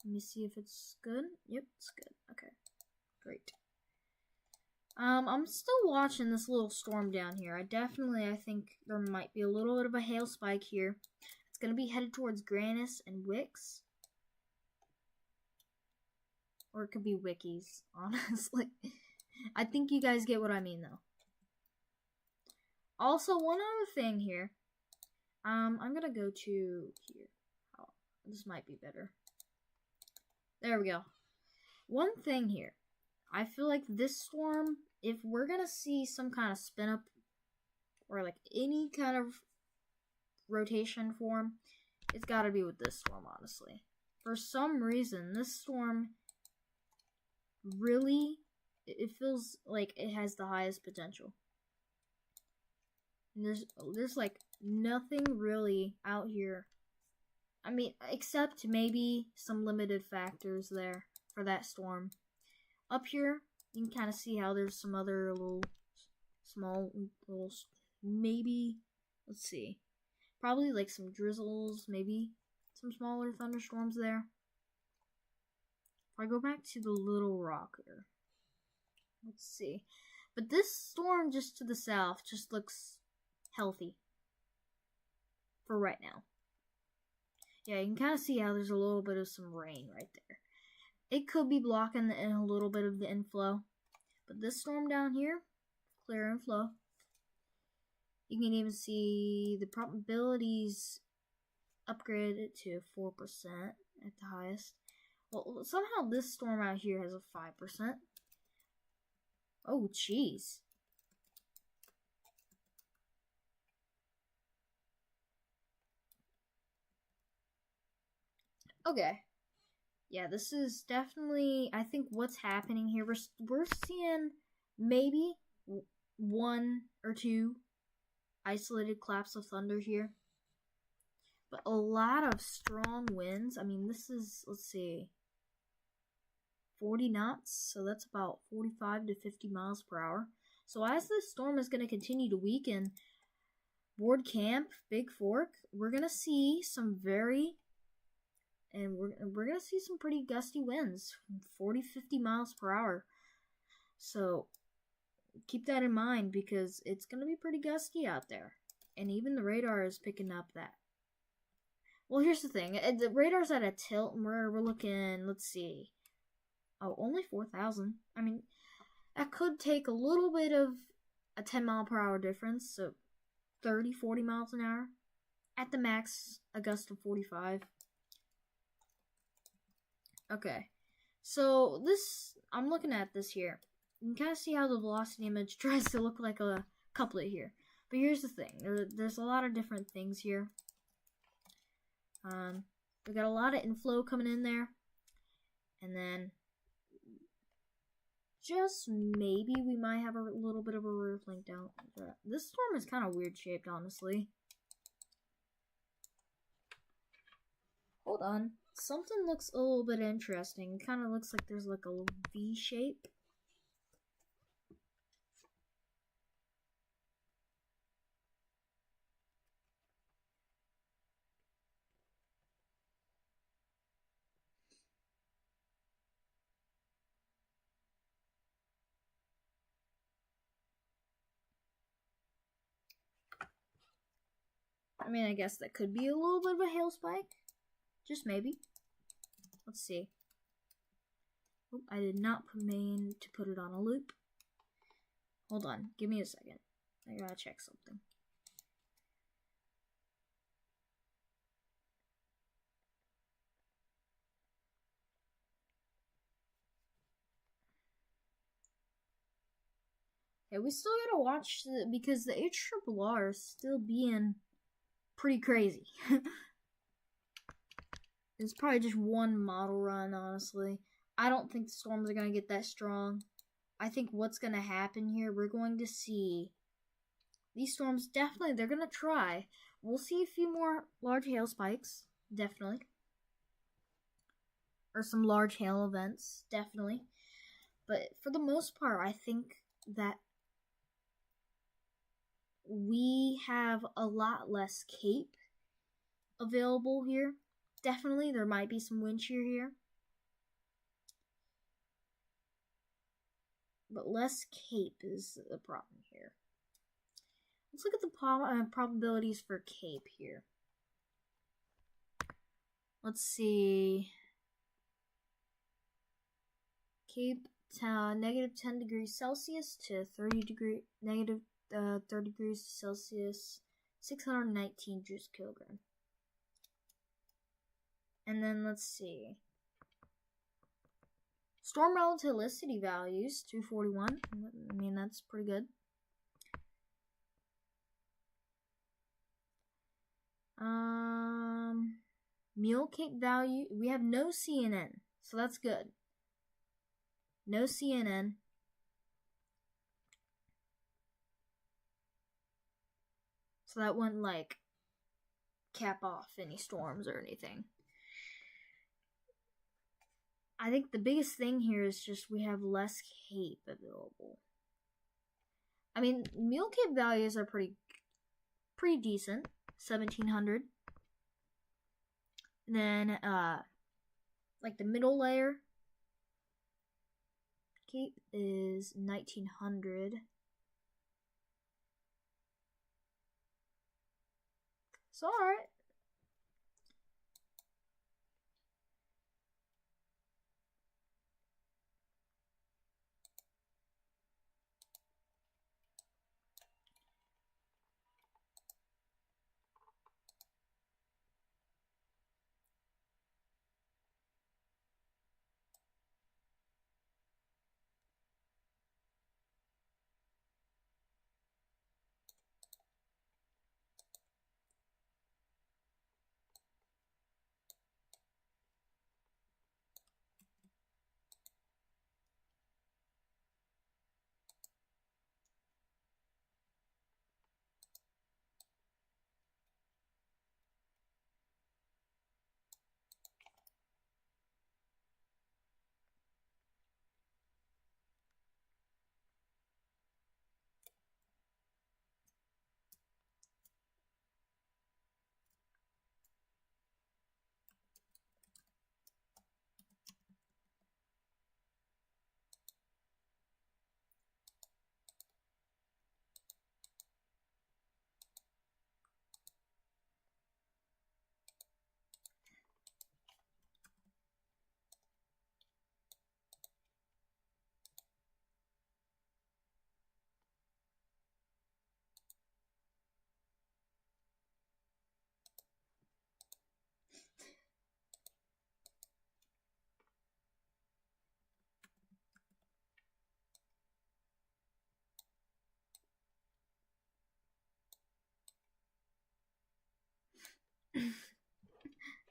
Let me see if it's good. Yep, it's good. Okay, great. I'm still watching this little storm down here. I think there might be a little bit of a hail spike here. It's going to be headed towards Grannis and Wicks. Or it could be Wickies, honestly. I think you guys get what I mean, though. Also, one other thing here. I'm going to go to here. Oh, this might be better. There we go. One thing here. I feel like this storm, if we're going to see some kind of spin up or like any kind of rotation form, it's got to be with this storm, honestly. For some reason, this storm really, it feels like it has the highest potential. And there's like nothing really out here. I mean, except maybe some limited factors there for that storm. Up here, you can kind of see how there's some other maybe, let's see. Probably like some drizzles, maybe some smaller thunderstorms there. If I go back to the little rock here, let's see. But this storm just to the south just looks healthy for right now. Yeah, you can kind of see how there's a little bit of some rain right there. It could be blocking a little bit of the inflow. But this storm down here, clear inflow. You can even see the probabilities upgraded to 4% at the highest. Well, somehow this storm out here has a 5%. Oh, jeez. Okay. Yeah, this is definitely, I think what's happening here, we're seeing maybe one or two isolated claps of thunder here. But a lot of strong winds. I mean, this is, let's see, 40 knots, so that's about 45 to 50 miles per hour. So as this storm is going to continue to weaken, Board Camp, Big Fork, we're going to see some very, and we're going to see some pretty gusty winds, 40, 50 miles per hour. So keep that in mind because it's going to be pretty gusty out there. And even the radar is picking up that. Well, here's the thing. The radar's at a tilt, and we're looking, let's see. Oh, only 4,000. I mean, that could take a little bit of a 10 mile per hour difference, so 30, 40 miles an hour. At the max, a gust of 45. Okay, so this, I'm looking at this here. You can kind of see how the velocity image tries to look like a couplet here. But here's the thing. There's a lot of different things here. We got a lot of inflow coming in there. And then just maybe we might have a little bit of a roof link down. This storm is kind of weird shaped, honestly. Hold on. Something looks a little bit interesting. It kind of looks like there's like a little V shape. I mean, I guess that could be a little bit of a hail spike. Just maybe. Let's see. Oop, I did not mean to put it on a loop. Hold on. Give me a second. I gotta check something. Yeah, we still gotta watch because the HRRR is still being pretty crazy. It's probably just one model run, honestly. I don't think the storms are going to get that strong. I think what's going to happen here, we're going to see these storms definitely, they're going to try. We'll see a few more large hail spikes, definitely. Or some large hail events, definitely. But for the most part, I think that we have a lot less cape available here. Definitely, there might be some wind shear here. But less cape is the problem here. Let's look at the probabilities for cape here. Let's see. Cape negative 10 degrees Celsius to negative 30 degrees Celsius, 619 joules kilogram. And then let's see. Storm relativisticity values, 241. I mean, that's pretty good. Mule cape value, we have no CNN, so that's good. No CNN. So that wouldn't, like, cap off any storms or anything. I think the biggest thing here is just we have less cape available. I mean, mule cape values are pretty decent, 1700. And then, like the middle layer cape is 1900. So, alright.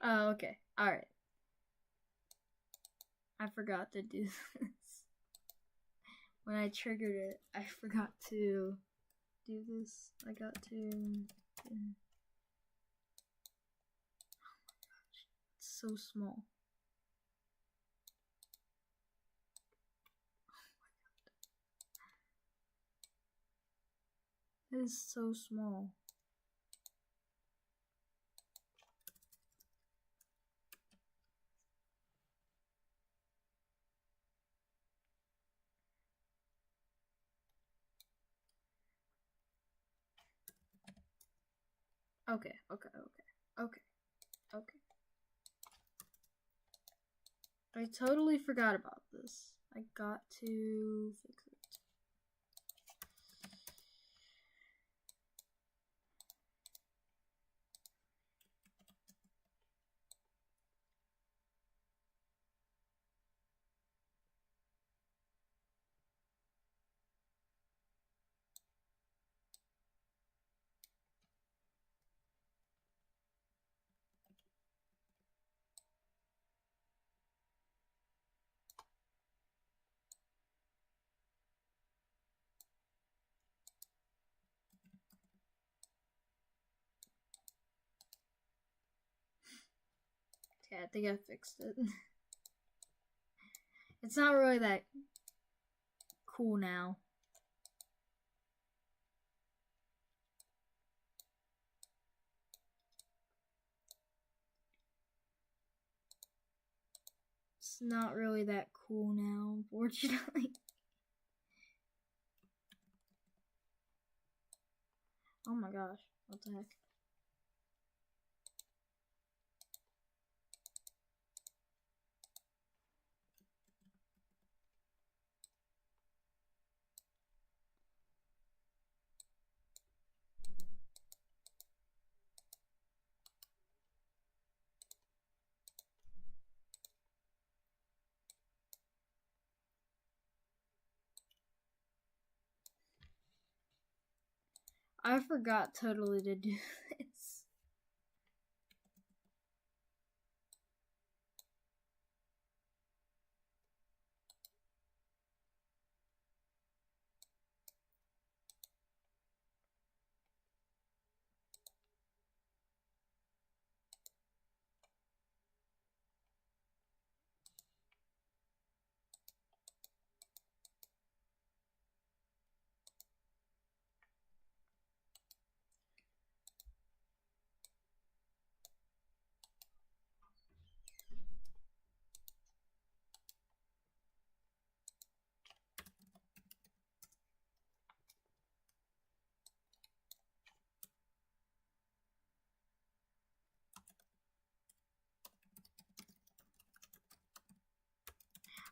Oh, okay. Alright. I forgot to do this. When I triggered it, I forgot to do this. I got to... Oh my gosh. It's so small. It is so small. Okay. I totally forgot about this. I got to fix it. Okay, I think I fixed it. It's not really that cool now. It's not really that cool now, unfortunately. Oh my gosh, what the heck? I forgot totally to do this.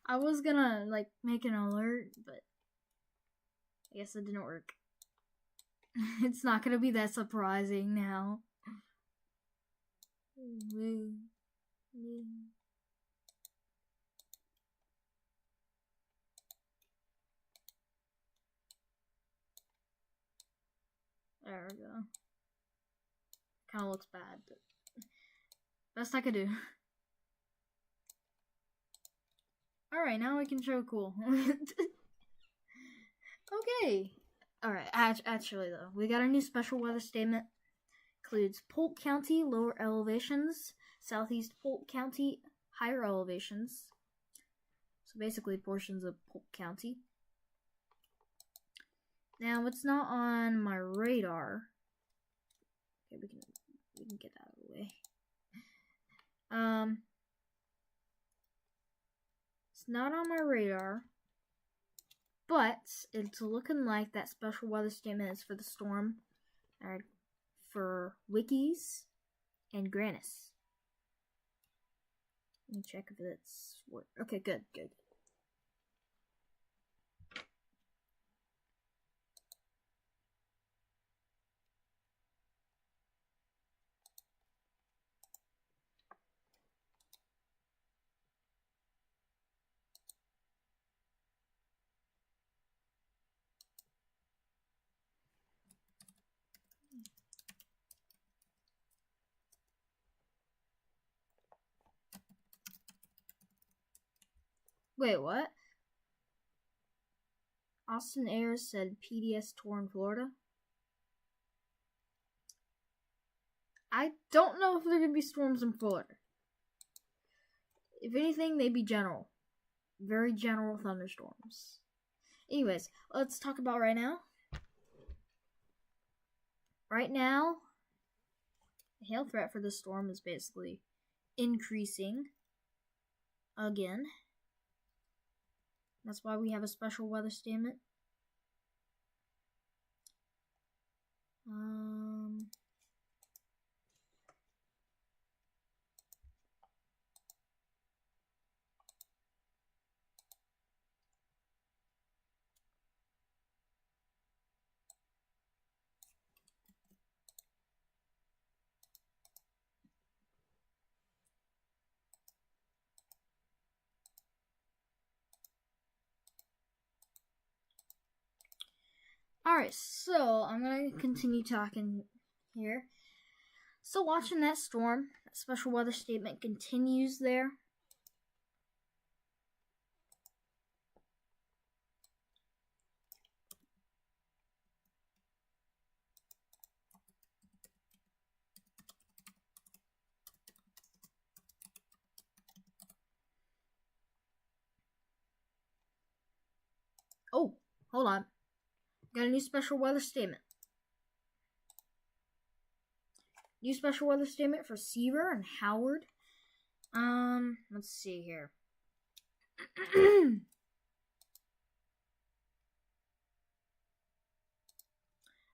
I was gonna like make an alert, but I guess it didn't work. It's not gonna be that surprising now. There we go. Kind of looks bad, but best I could do. Alright, now we can show cool. Okay. Alright, actually though, we got a new special weather statement. Includes Polk County, lower elevations, southeast Polk County, higher elevations. So basically portions of Polk County. Now, what's not on my radar... Okay, we can get that out of the way. It's not on my radar, but it's looking like that special weather statement is for the storm, for Wikis and Granis. Let me check if it's okay. Good. Wait, what? Austin Ayers said PDS tour in Florida. I don't know if there are going to be storms in Florida. If anything, they'd be general. Very general thunderstorms. Anyways, let's talk about right now. Right now, the hail threat for this storm is basically increasing again. That's why we have a special weather statement. Alright, so I'm going to continue talking here. So watching that storm, that special weather statement continues there. Oh, hold on. Got a new special weather statement. New special weather statement for Seaver and Howard. Let's see here.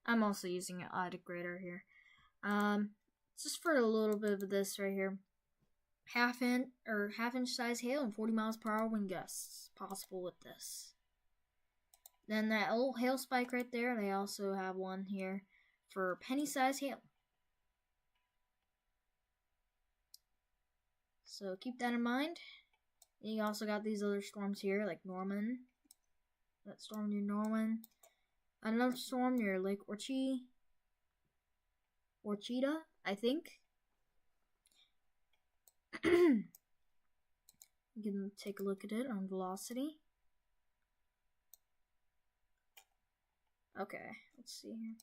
I'm also using an autograder here. Just for a little bit of this right here. Half-inch size hail and 40 miles per hour wind gusts possible with this. Then that little hail spike right there, they also have one here for penny-sized hail. So keep that in mind. And you also got these other storms here, like Norman. That storm near Norman. Another storm near Lake Orchida, I think. You can take a look at it on velocity. Okay, let's see here.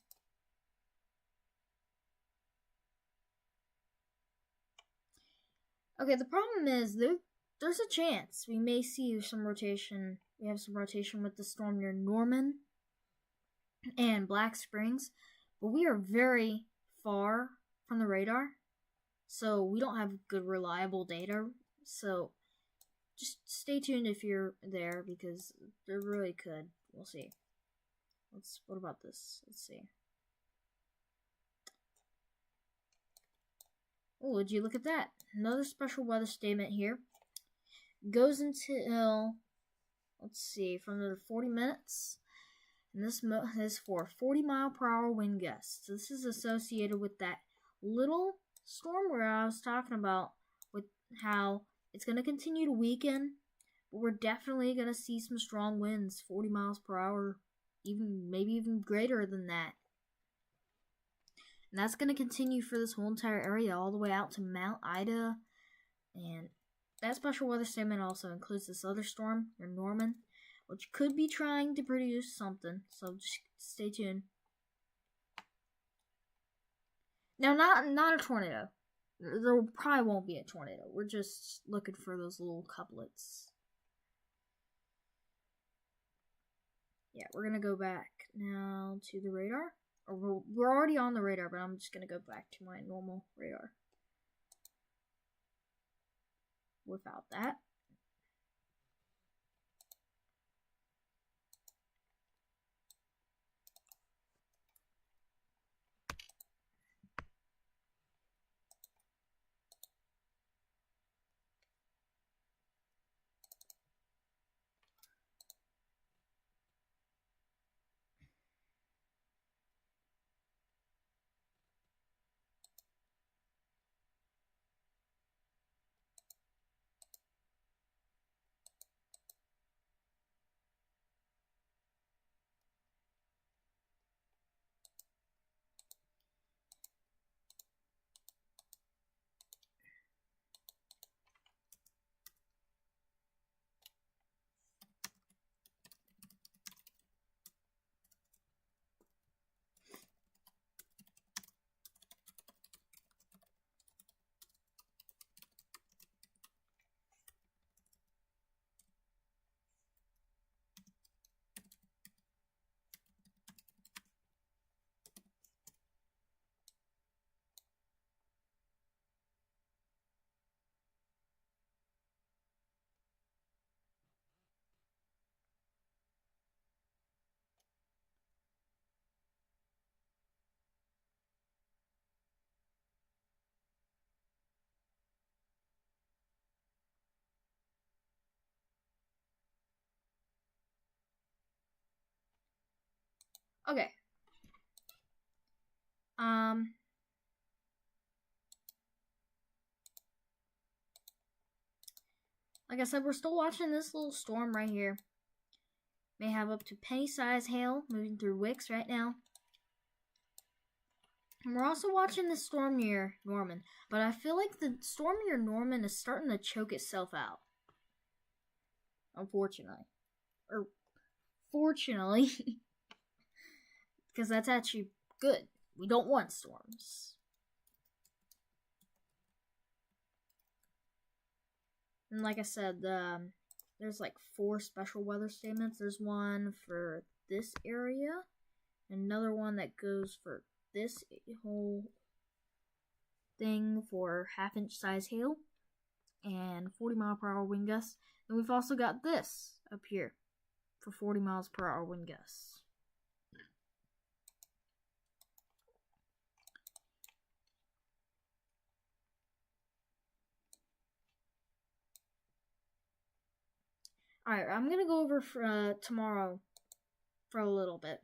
Okay, the problem is there's a chance we may see some rotation. We have some rotation with the storm near Norman and Black Springs, but we are very far from the radar, so we don't have good reliable data. So just stay tuned if you're there, because there really could. We'll see. What about this? Let's see. Oh, would you look at that? Another special weather statement here. Goes until, let's see, for another 40 minutes. And this is for 40 mile per hour wind gusts. So this is associated with that little storm where I was talking about, with how it's going to continue to weaken, but we're definitely going to see some strong winds, 40 miles per hour, maybe even greater than that. And that's going to continue for this whole entire area all the way out to Mount Ida. And that special weather statement also includes this other storm near Norman, which could be trying to produce something. So just stay tuned. Now, not a tornado. There probably won't be a tornado. We're just looking for those little couplets. Yeah, we're going to go back now to the radar. We're already on the radar, but I'm just going to go back to my normal radar without that. Okay. Like I said, we're still watching this little storm right here. May have up to penny-sized hail moving through Wicks right now. And we're also watching the storm near Norman. But I feel like the storm near Norman is starting to choke itself out. Unfortunately. Or fortunately. Because that's actually good. We don't want storms. And like I said, there's like 4 special weather statements. There's one for this area. Another one that goes for this whole thing for half-inch size hail. And 40-mile-per-hour wind gusts. And we've also got this up here for 40 miles per hour wind gusts. Alright, I'm going to go over for, tomorrow for a little bit.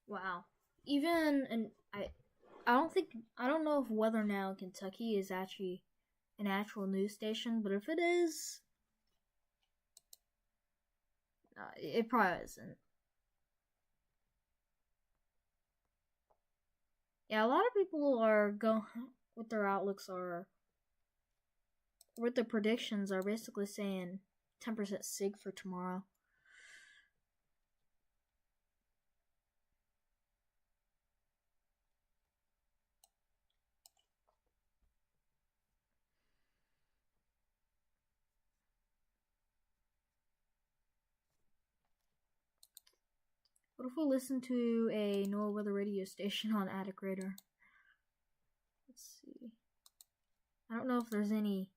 Wow. And I don't know if Weather Now in Kentucky is actually an actual news station, but if it is, it probably isn't. Yeah, a lot of people are going, what their outlooks are, what their predictions are basically saying 10% SIG for tomorrow. What if we listen to a NOAA weather radio station on Attic Radar? Let's see. I don't know if there's any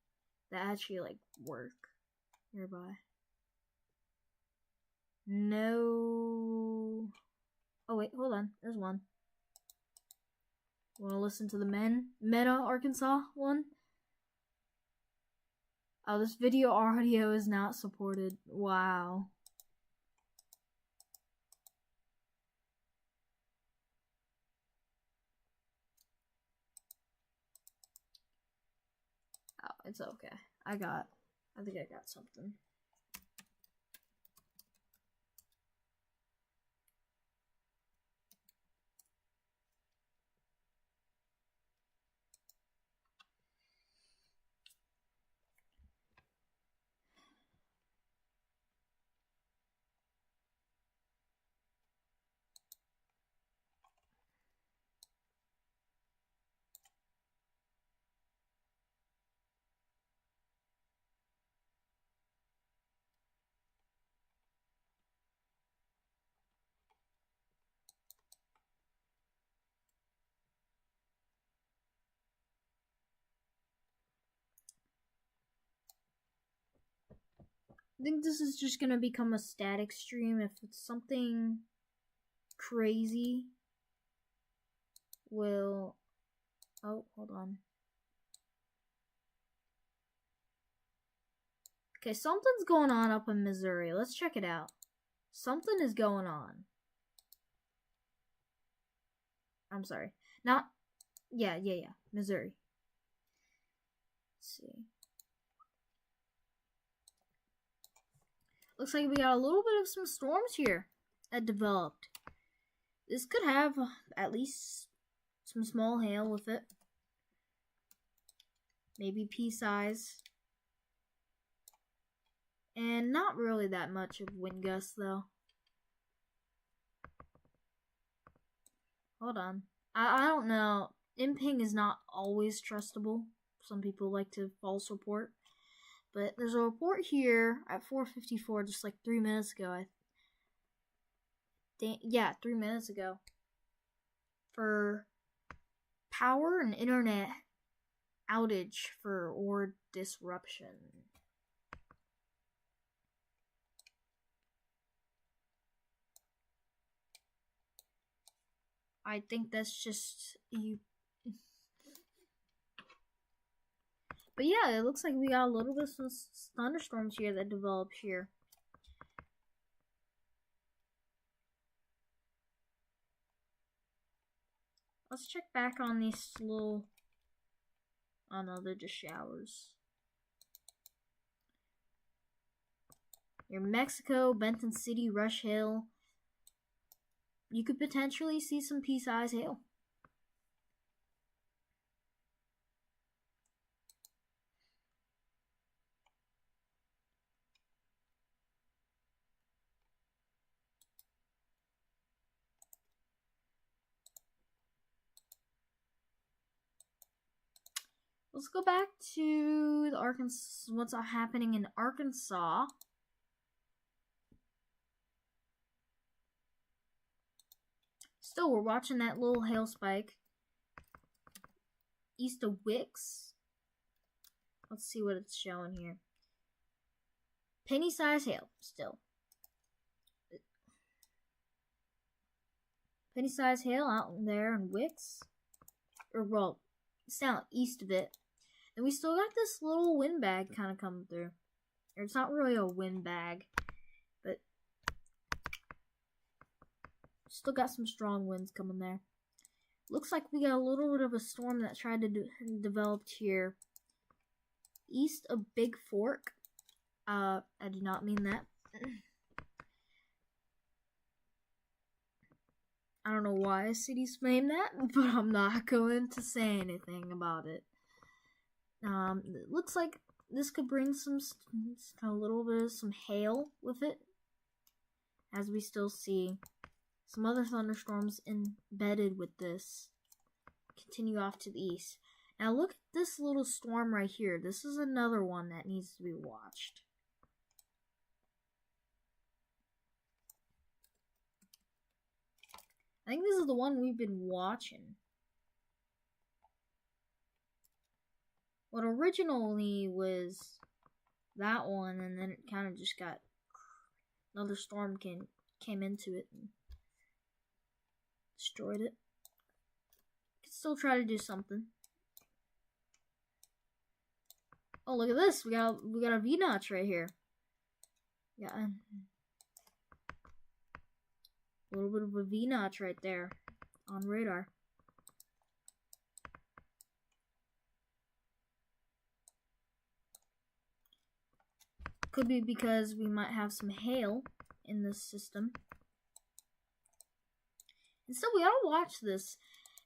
that actually like work nearby. No. Oh wait, hold on. There's one. Want to listen to the Meta, Arkansas one? Oh, this video audio is not supported. Wow. Oh, it's okay. I think I got something. I think this is just gonna become a static stream. If it's something crazy, will... Oh, hold on. Okay, something's going on up in Missouri. Let's check it out. Something is going on. I'm sorry. Not... Yeah. Missouri. see. Looks like we got a little bit of some storms here that developed. This could have at least some small hail with it. Maybe pea size. And not really that much of wind gusts though. Hold on. I don't know. Imping is not always trustable. Some people like to false report. But there's a report here at 4:54, just like 3 minutes ago. 3 minutes ago. For power and internet outage or disruption. I think that's just you. But yeah, it looks like we got a little bit of some thunderstorms here that developed here. Let's check back on these little... Oh no, they're just showers. Near Mexico, Benton City, Rush Hill. You could potentially see some pea-sized hail. Let's go back to the Arkansas. What's happening in Arkansas? Still, we're watching that little hail spike. East of Wicks. Let's see what it's showing here. Penny-sized hail, still. Penny-sized hail out there in Wicks. Or, well, it's down east of it. And we still got this little wind bag kind of coming through. Or it's not really a wind bag, but still got some strong winds coming there. Looks like we got a little bit of a storm that tried to develop here. East of Big Fork. I do not mean that. I don't know why a city's named that, but I'm not going to say anything about it. It looks like this could bring a little bit of some hail with it, as we still see some other thunderstorms embedded with this. Continue off to the east. Now look at this little storm right here. This is another one that needs to be watched. I think this is the one we've been watching. What originally was that one, and then it kind of just got... Another storm came into it and destroyed it. Could still try to do something. Oh, look at this. We got a V-notch right here. Yeah. A little bit of a V-notch right there on radar. Could be because we might have some hail in this system. And still, we gotta watch this.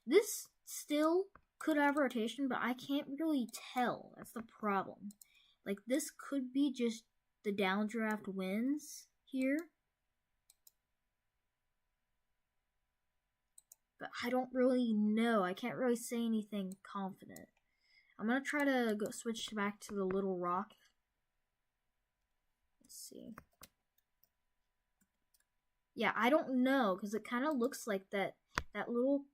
This still could have rotation, but I can't really tell. That's the problem. Like, this could be just the downdraft winds here. But I don't really know. I can't really say anything confident. I'm gonna try to go switch back to the little rock. Let's see. Yeah, I don't know, because it kind of looks like that little...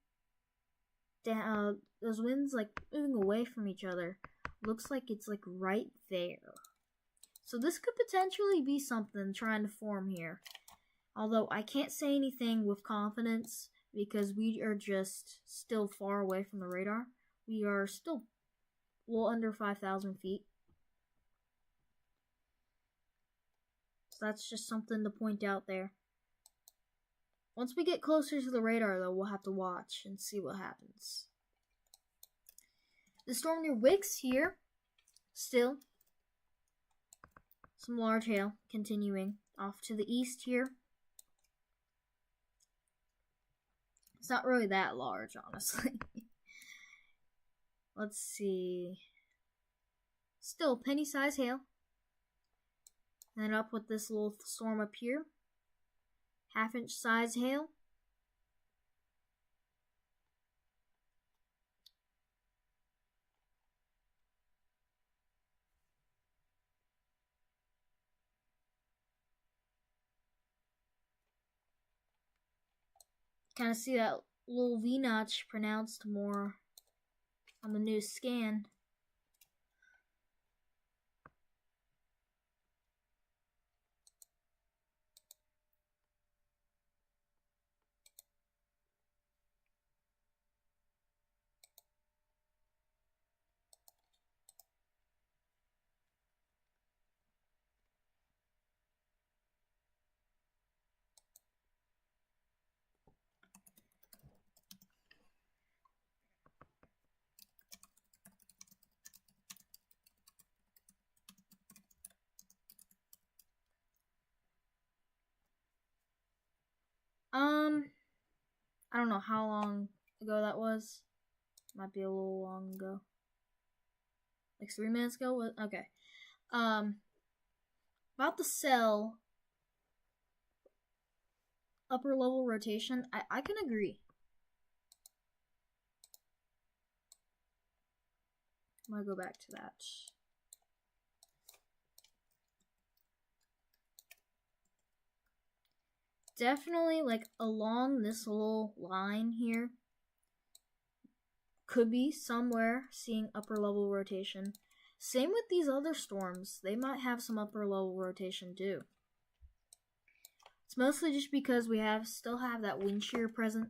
those winds, like, moving away from each other. Looks like it's, like, right there. So this could potentially be something trying to form here. Although, I can't say anything with confidence, because we are just still far away from the radar. We are still well under 5,000 feet. So that's just something to point out there. Once we get closer to the radar, though, we'll have to watch and see what happens. The storm near Wicks here Still, some large hail continuing off to the east here. It's not really that large, honestly. Let's see. Still penny-sized hail. And then up with this little storm up here. Half-inch size hail. Kind of see that little V-notch pronounced more on the new scan. I don't know how long ago that was. Might be a little long ago. Like 3 minutes ago? Okay. About the cell upper level rotation, I can agree. I'm gonna go back to that. Definitely, like, along this little line here, could be somewhere seeing upper level rotation. Same with these other storms. They might have some upper level rotation too. It's mostly just because we still have that wind shear present.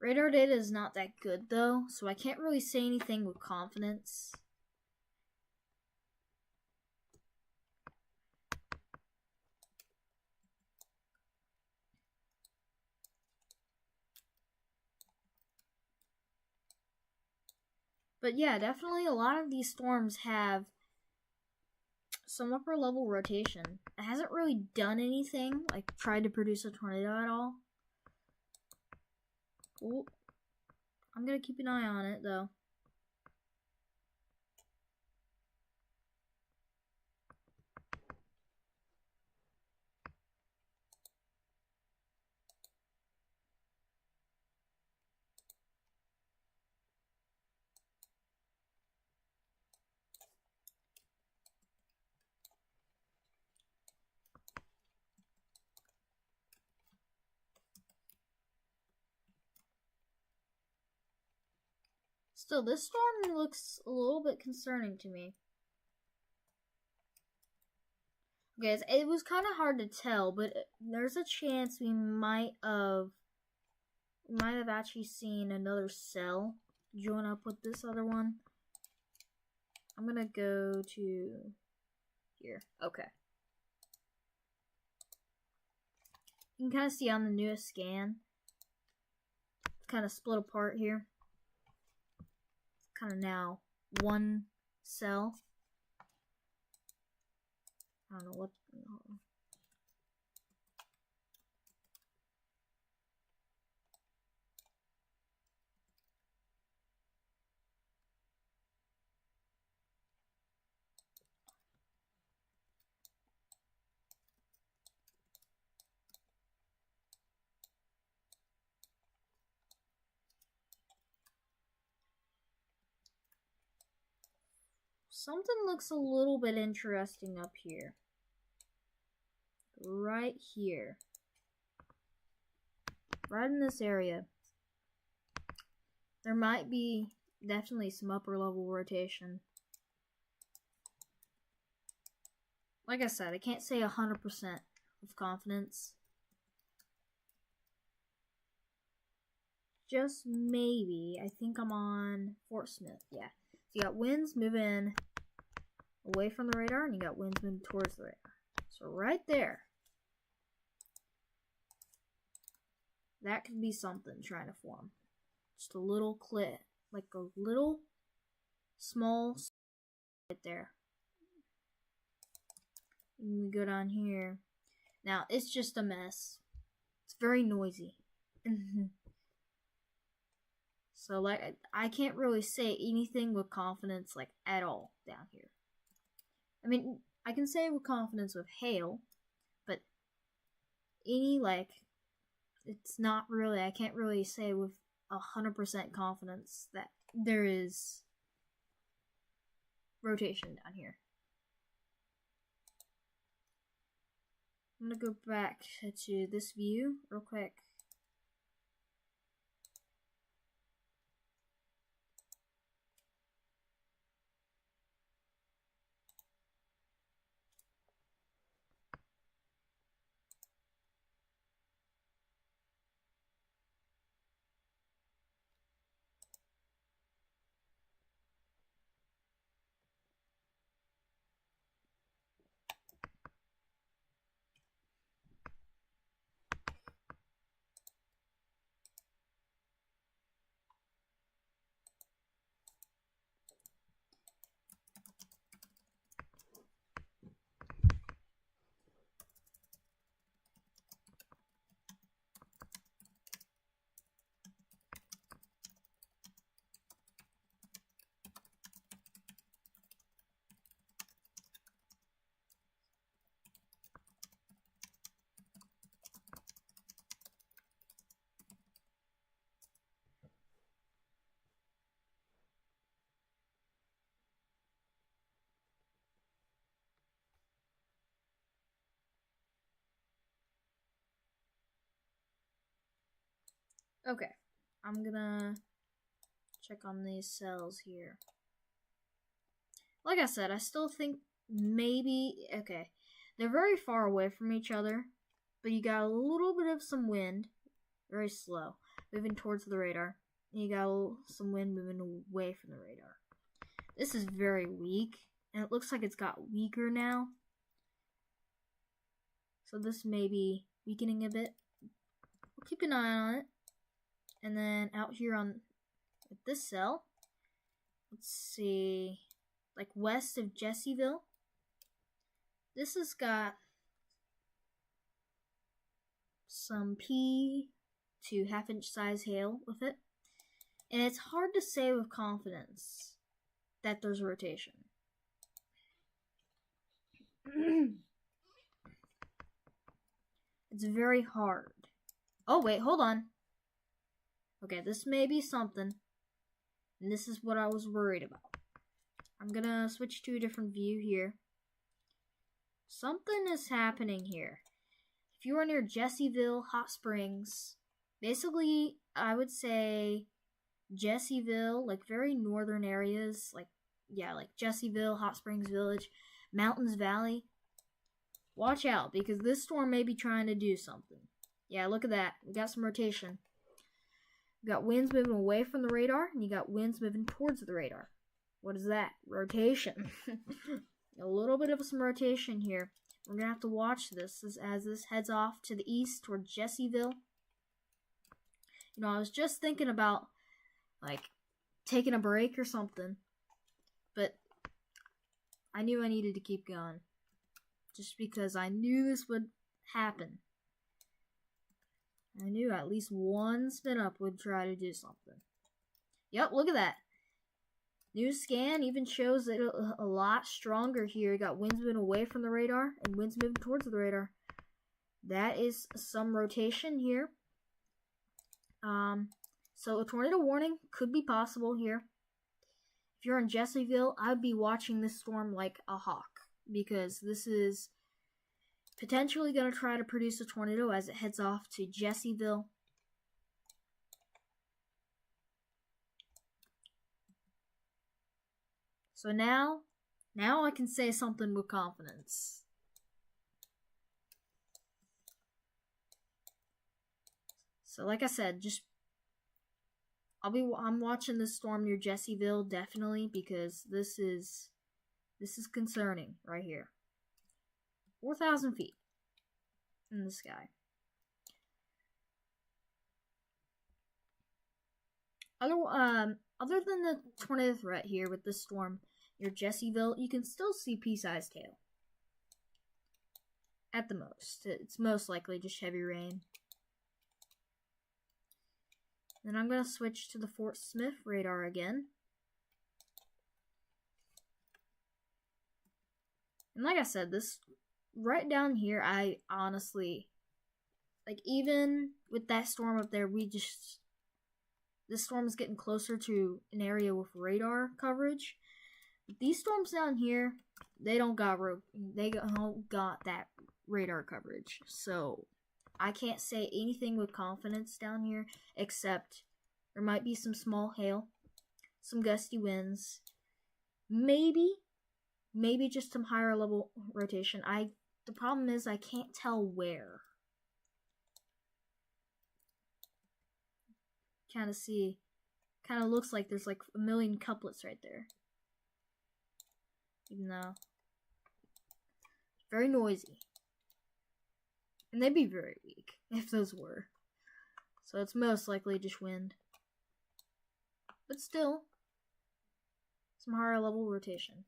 Radar data is not that good though, so I can't really say anything with confidence. But yeah, definitely a lot of these storms have some upper level rotation. It hasn't really done anything, like tried to produce a tornado at all. Ooh. I'm gonna keep an eye on it though. Still, this storm looks a little bit concerning to me. Okay, it was kind of hard to tell, but there's a chance we might have actually seen another cell join up with this other one. I'm gonna go to here. Okay. You can kind of see on the newest scan, it's kind of split apart here. It's kind of now one cell. I don't know what. No. Something looks a little bit interesting up here. Right here. Right in this area. There might be definitely some upper level rotation. Like I said, I can't say 100% with confidence. just maybe, I think I'm on Fort Smith. Yeah. So you got winds moving away from the radar, and you got winds moving towards the radar. So right there, that could be something trying to form. Just a little clit, like a little small right there. And we go down here. Now, it's just a mess. It's very noisy. So, like, I can't really say anything with confidence, like, at all down here. I mean, I can say with confidence with hail, but any, like, it's not really, I can't really say with 100% confidence that there is rotation down here. I'm gonna go back to this view real quick. Okay, I'm gonna check on these cells here. Like I said, I still think maybe, okay, they're very far away from each other, but you got a little bit of some wind, very slow, moving towards the radar, and you got some wind moving away from the radar. This is very weak, and it looks like it's got weaker now. So this may be weakening a bit. We'll keep an eye on it. And then out here on this cell, let's see, like west of Jessieville, this has got some pea to half-inch size hail with it. And it's hard to say with confidence that there's rotation. It's very hard. Oh, wait, hold on. Okay, this may be something. And this is what I was worried about. I'm gonna switch to a different view here. Something is happening here. If you are near Jessieville, Hot Springs, basically, I would say Jessieville, like very northern areas, like Jessieville, Hot Springs Village, Mountains Valley. Watch out, because this storm may be trying to do something. Yeah, look at that. We got some rotation. You got winds moving away from the radar, and you got winds moving towards the radar. What is that? Rotation. A little bit of some rotation here. We're going to have to watch this as this heads off to the east toward Jessieville. You know, I was just thinking about, like, taking a break or something. But I knew I needed to keep going. Just because I knew this would happen. I knew at least one spin up would try to do something. Yep, look at that. New scan even shows it a lot stronger here. You got winds moving away from the radar and winds moving towards the radar. That is some rotation here. So a tornado warning could be possible here. If you're in Jessieville, I would be watching this storm like a hawk, because this is potentially going to try to produce a tornado as it heads off to Jessieville. So now I can say something with confidence. So like I said, just I'm watching this storm near Jessieville definitely because this is concerning right here. 4,000 feet in the sky. Other than the tornado threat here with this storm near Jessieville, you can still see pea-sized hail. At the most. It's most likely just heavy rain. Then I'm going to switch to the Fort Smith radar again. And like I said, this right down here, I honestly, like, even with that storm up there, this storm is getting closer to an area with radar coverage. But these storms down here, they don't got that radar coverage. So I can't say anything with confidence down here, except there might be some small hail, some gusty winds, maybe just some higher level rotation. The problem is I can't tell where. Kind of looks like there's like a million couplets right there. Even though very noisy. And they'd be very weak if those were. So it's most likely just wind. But still, some higher level rotation.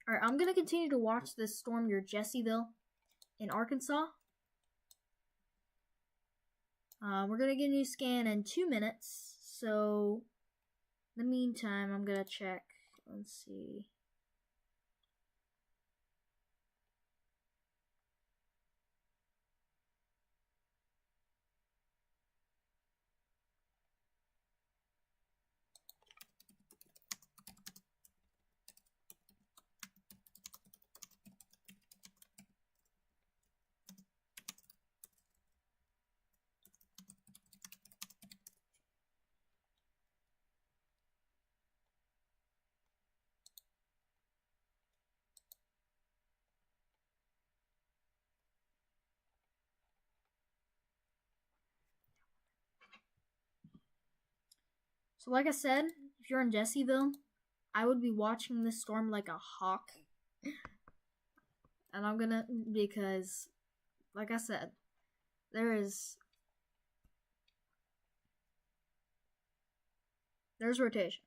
Alright, I'm going to continue to watch this storm near Jessieville in Arkansas. We're going to get a new scan in 2 minutes. So, in the meantime, I'm going to check. Let's see. So like I said, if you're in Jessieville, I would be watching this storm like a hawk. And because, like I said, there's rotation.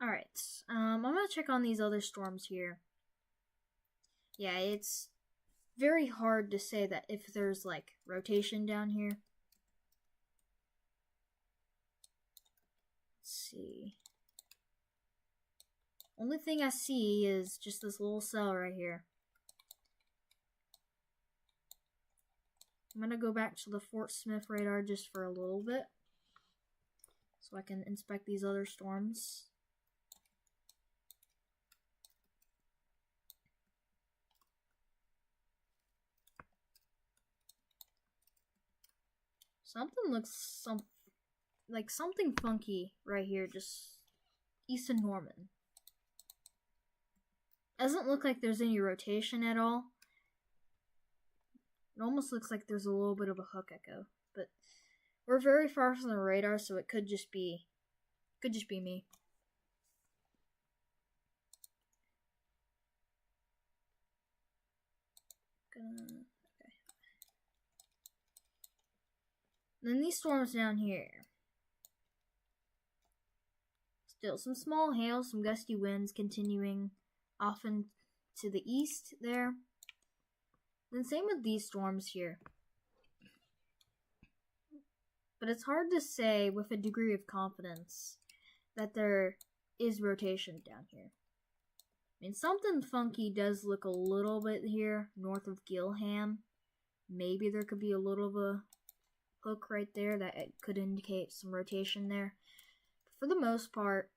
Alright, I'm gonna check on these other storms here. Yeah, it's very hard to say that if there's like rotation down here. Let's see. Only thing I see is just this little cell right here. I'm gonna go back to the Fort Smith radar just for a little bit, so I can inspect these other storms. Something looks like something funky right here, just east of Norman. Doesn't look like there's any rotation at all. It almost looks like there's a little bit of a hook echo, but we're very far from the radar, so it could just be me. Okay. Then these storms down here. Still some small hail, some gusty winds continuing often to the east there. Then same with these storms here. But it's hard to say with a degree of confidence that there is rotation down here. I mean, something funky does look a little bit here north of Gilham. Maybe there could be a little of a hook right there that could indicate some rotation there. But for the most part,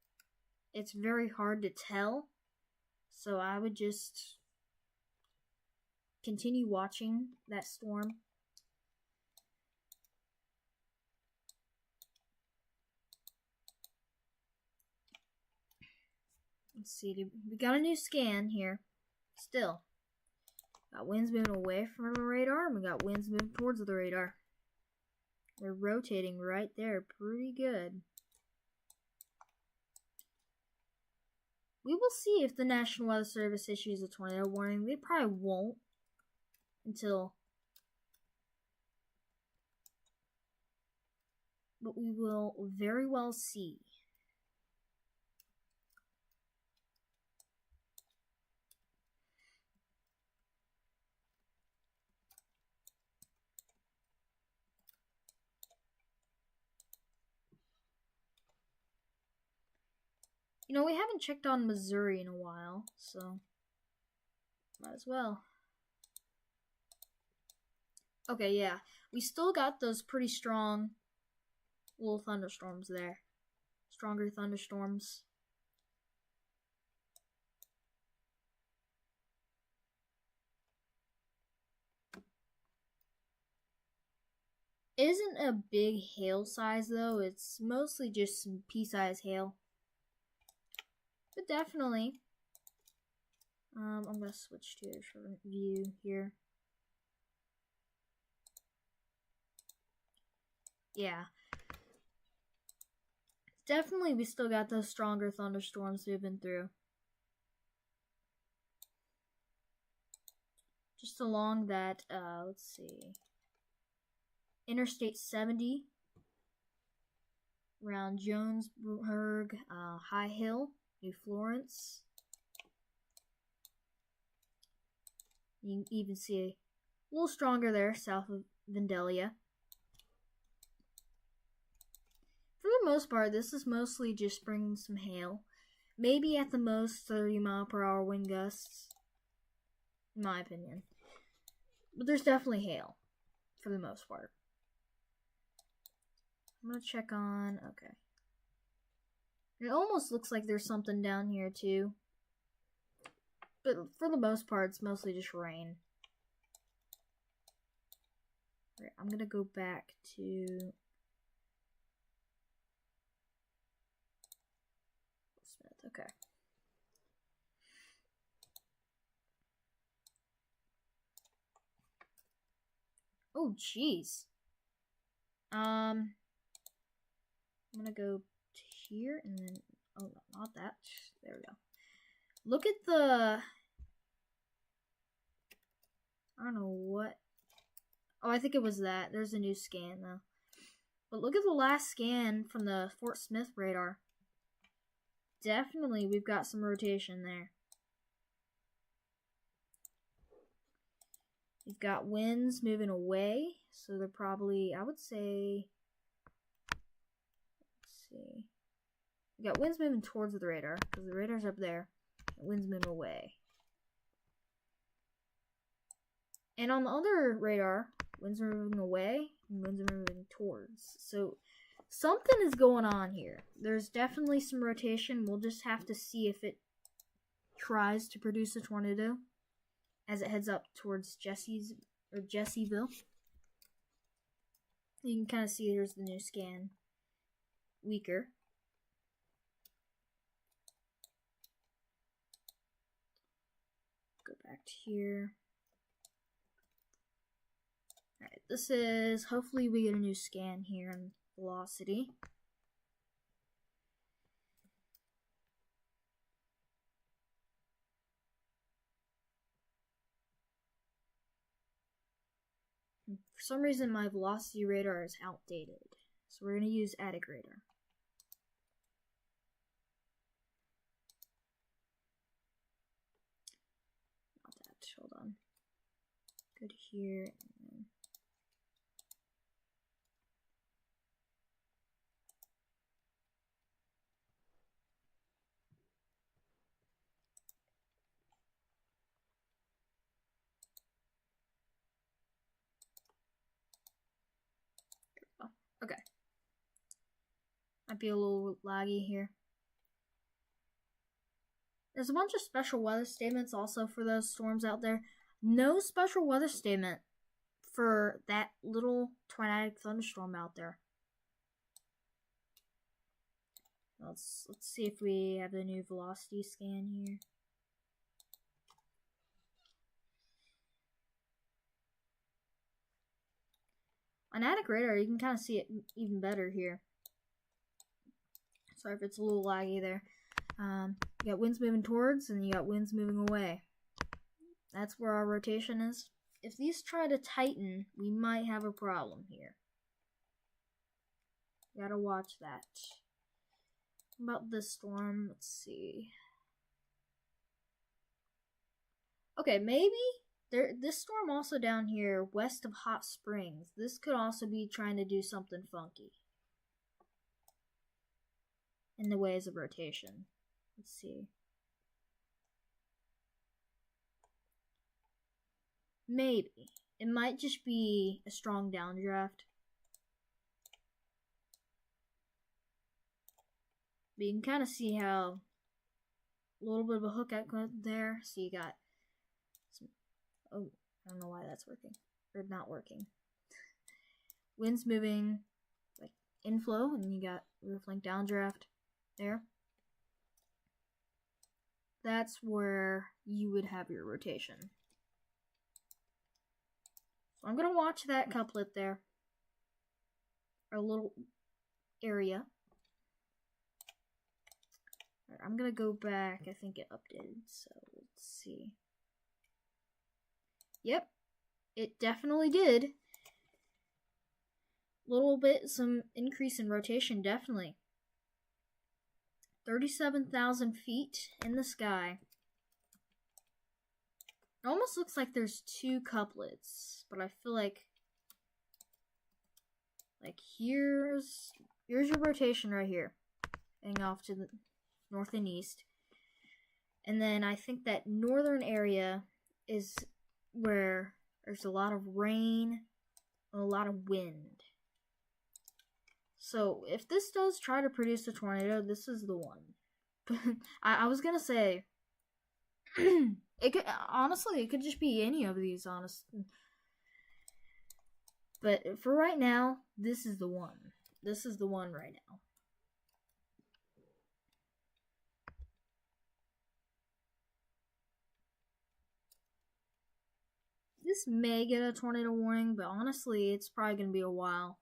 it's very hard to tell. So I would just continue watching that storm. Let's see, we got a new scan here. Still. Got winds moving away from the radar, and we got winds moving towards the radar. They're rotating right there pretty good. We will see if the National Weather Service issues a tornado warning. They probably won't until... But we will very well see. You know, we haven't checked on Missouri in a while, so might as well. Okay, yeah. We still got those pretty strong little thunderstorms there. Stronger thunderstorms. It isn't a big hail size, though. It's mostly just some pea-sized hail. But definitely. I'm going to switch to a different view here. Yeah. Definitely we still got those stronger thunderstorms moving through. Just along that, let's see. Interstate 70. Around Jonesburg, High Hill, New Florence. You can even see a little stronger there, south of Vandalia. For the most part, this is mostly just bringing some hail. Maybe at the most 30-mile-per-hour wind gusts, in my opinion. But there's definitely hail, for the most part. I'm going to check on... Okay. It almost looks like there's something down here, too. But for the most part, it's mostly just rain. Alright, I'm going to go back to... Smith, okay. Oh, jeez. I'm gonna go to here and then... Oh, not that. There we go. Look at the... I don't know what... Oh, I think it was that. There's a new scan, though. But look at the last scan from the Fort Smith radar. Definitely, we've got some rotation there. We've got winds moving away, so they're probably, I would say... Let's see. We got winds moving towards the radar, because the radar's up there. Winds moving away. And on the other radar, winds are moving away, and winds are moving towards. So, something is going on here. There's definitely some rotation. We'll just have to see if it tries to produce a tornado as it heads up towards Jesseville. You can kind of see here's the new scan. Weaker. Go back to here. Alright, this is, hopefully we get a new scan here in velocity. For some reason my velocity radar is outdated, so we're going to use attic radar. Not that, hold on. Go to here. Oh, okay. Might be a little laggy here. There's a bunch of special weather statements also for those storms out there. No special weather statement for that little tornadic thunderstorm out there. Let's see if we have the new velocity scan here. On Attic Radar, you can kind of see it even better here. Sorry if it's a little laggy there. You got winds moving towards, and you got winds moving away. That's where our rotation is. If these try to tighten, we might have a problem here. You gotta watch that. About this storm, let's see. Okay, maybe this storm also down here west of Hot Springs. This could also be trying to do something funky in the ways of rotation. Let's see. Maybe. It might just be a strong downdraft. But you can kind of see how a little bit of a hook out there. So you got some, oh, I don't know why that's working. Or not working. Winds moving like inflow, and you got roof link downdraft there. That's where you would have your rotation. So I'm going to watch that couplet there. A little area. Right, I'm going to go back. I think it updated. So let's see. Yep. It definitely did. A little bit, some increase in rotation, definitely. 37,000 feet in the sky. It almost looks like there's two couplets, but I feel like here's your rotation right here, heading off to the north and east, and then I think that northern area is where there's a lot of rain and a lot of wind. So if this does try to produce a tornado, this is the one. I was gonna say it could honestly, it could just be any of these, honestly. But for right now, this is the one. This is the one right now. This may get a tornado warning, but honestly, it's probably going to be a while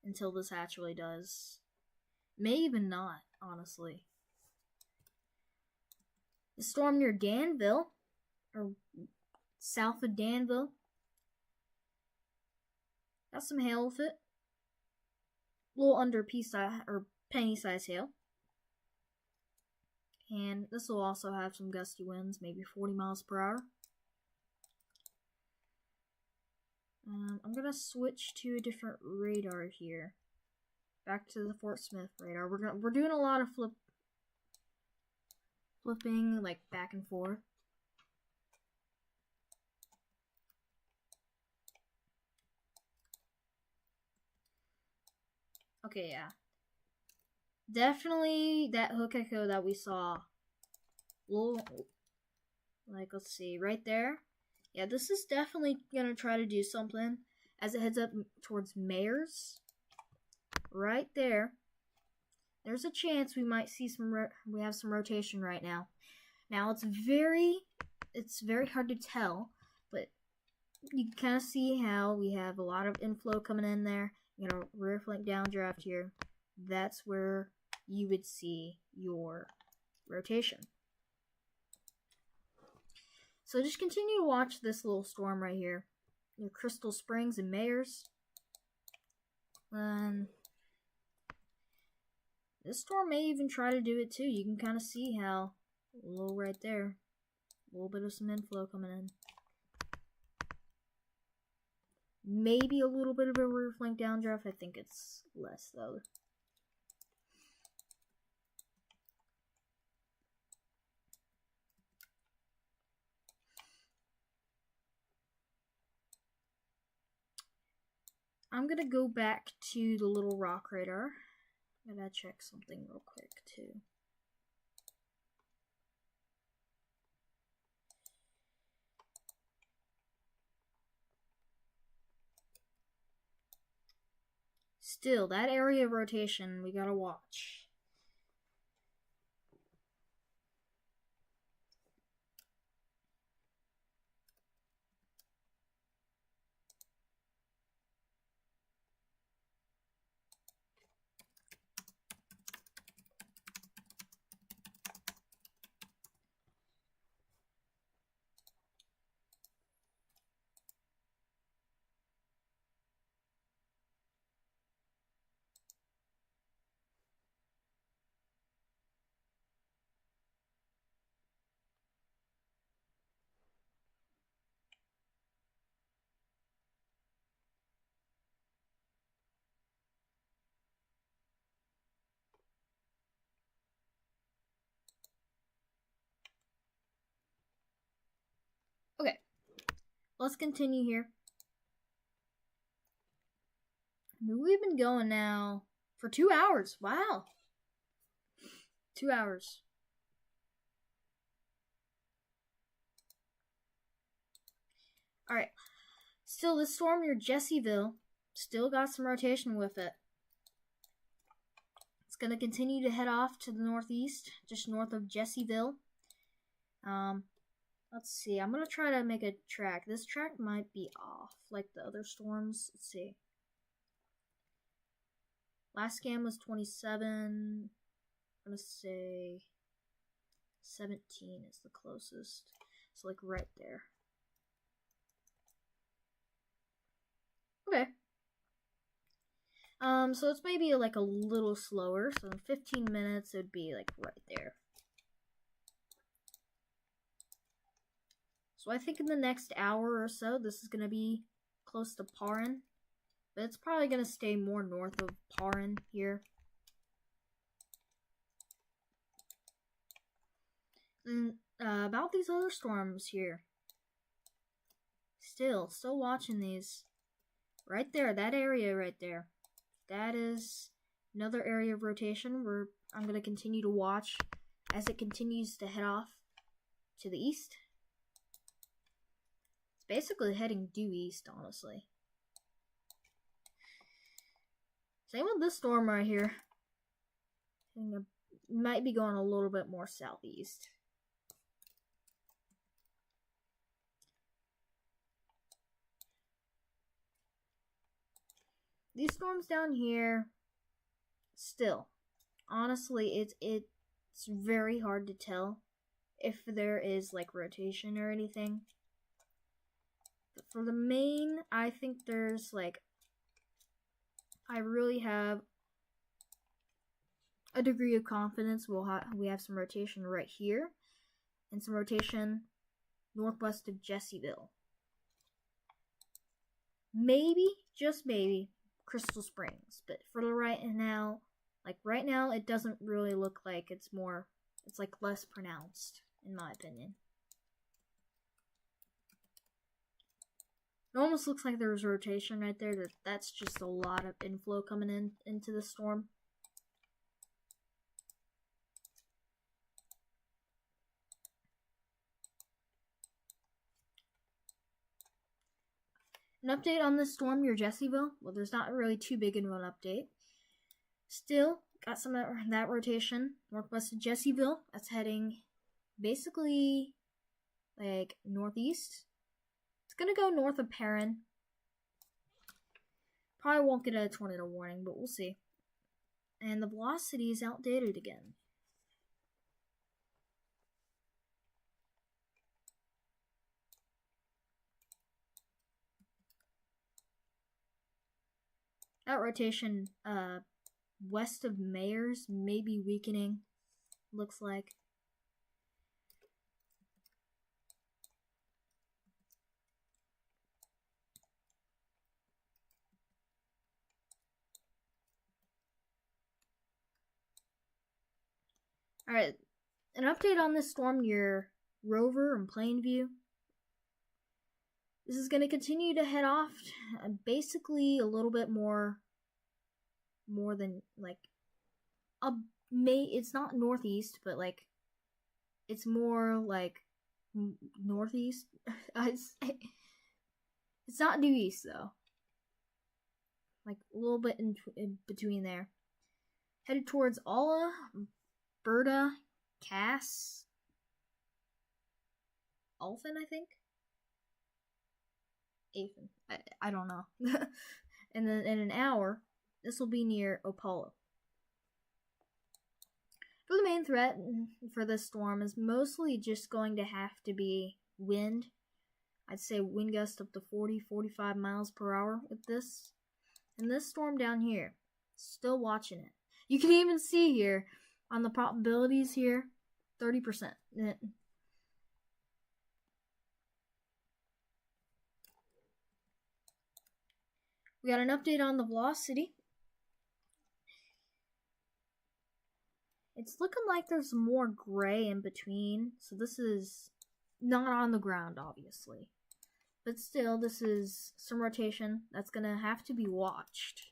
until this actually does. May even not, honestly. The storm near Danville, or south of Danville, got some hail with it. A little under pea-size or penny-size hail. And this will also have some gusty winds, maybe 40 miles per hour. I'm going to switch to a different radar here. Back to the Fort Smith radar. We're doing a lot of flipping, like back and forth. Okay, yeah. Definitely that hook echo that we saw. Let's see, right there. Yeah, this is definitely gonna try to do something as it heads up towards Mayors. Right there. There's a chance we might see we have some rotation right now. Now it's very hard to tell, but you can kind of see how we have a lot of inflow coming in there. You know, rear flank downdraft here. That's where you would see your rotation. So just continue to watch this little storm right here. Near Crystal Springs and Mayors. This storm may even try to do it too. You can kind of see how, a little right there, a little bit of some inflow coming in. Maybe a little bit of a rear flank downdraft. I think it's less, though. I'm going to go back to the little rock radar. I'm going to check something real quick, too. Still, that area of rotation we gotta watch. Okay, let's continue here. I mean, we've been going now for 2 hours. Wow. 2 hours. Alright. Still, this storm near Jessieville still got some rotation with it. It's going to continue to head off to the northeast, just north of Jessieville. Let's see. I'm going to try to make a track. This track might be off, like the other storms. Let's see. Last scan was 27. I'm going to say 17 is the closest. So, like, right there. Okay. So it's maybe like a little slower. So in 15 minutes, it would be like right there. So I think in the next hour or so, this is going to be close to Parin. But it's probably going to stay more north of Parin here. And about these other storms here. Still watching these. Right there, that area right there. That is another area of rotation where I'm going to continue to watch as it continues to head off to the east. It's basically heading due east, honestly. Same with this storm right here. It might be going a little bit more southeast. These storms down here, still, honestly, it's very hard to tell if there is like rotation or anything. But for the main, I think there's like, I really have a degree of confidence we have some rotation right here and some rotation northwest of Jessieville. Maybe, just maybe, Crystal Springs, but for the right now, it doesn't really look like it's like less pronounced, in my opinion. It almost looks like there's rotation right there. That's just a lot of inflow coming into the storm. An update on this storm near Jessieville. Well, there's not really too big of an update. Still, got some of that rotation northwest of Jessieville. That's heading basically like northeast. It's gonna go north of Perrin. Probably won't get a tornado warning, but we'll see. And the velocity is outdated again. That rotation west of Mayors may be weakening, looks like. Alright, an update on this storm near Rover and Plainview. This is going to continue to head off basically a little bit more than like it's not northeast, but like it's more like northeast. It's not due east though. Like a little bit in between there. Headed towards Alla, Berta, Cass, Alphen, I think. Aphen. I don't know. And then in an hour, this will be near Opala. For the main threat for this storm is mostly just going to have to be wind. I'd say wind gust up to 40-45 miles per hour with this. And this storm down here, still watching it. You can even see here on the probabilities here, 30%. We got an update on the velocity. It's looking like there's more gray in between, so this is not on the ground, obviously. But still, this is some rotation that's going to have to be watched.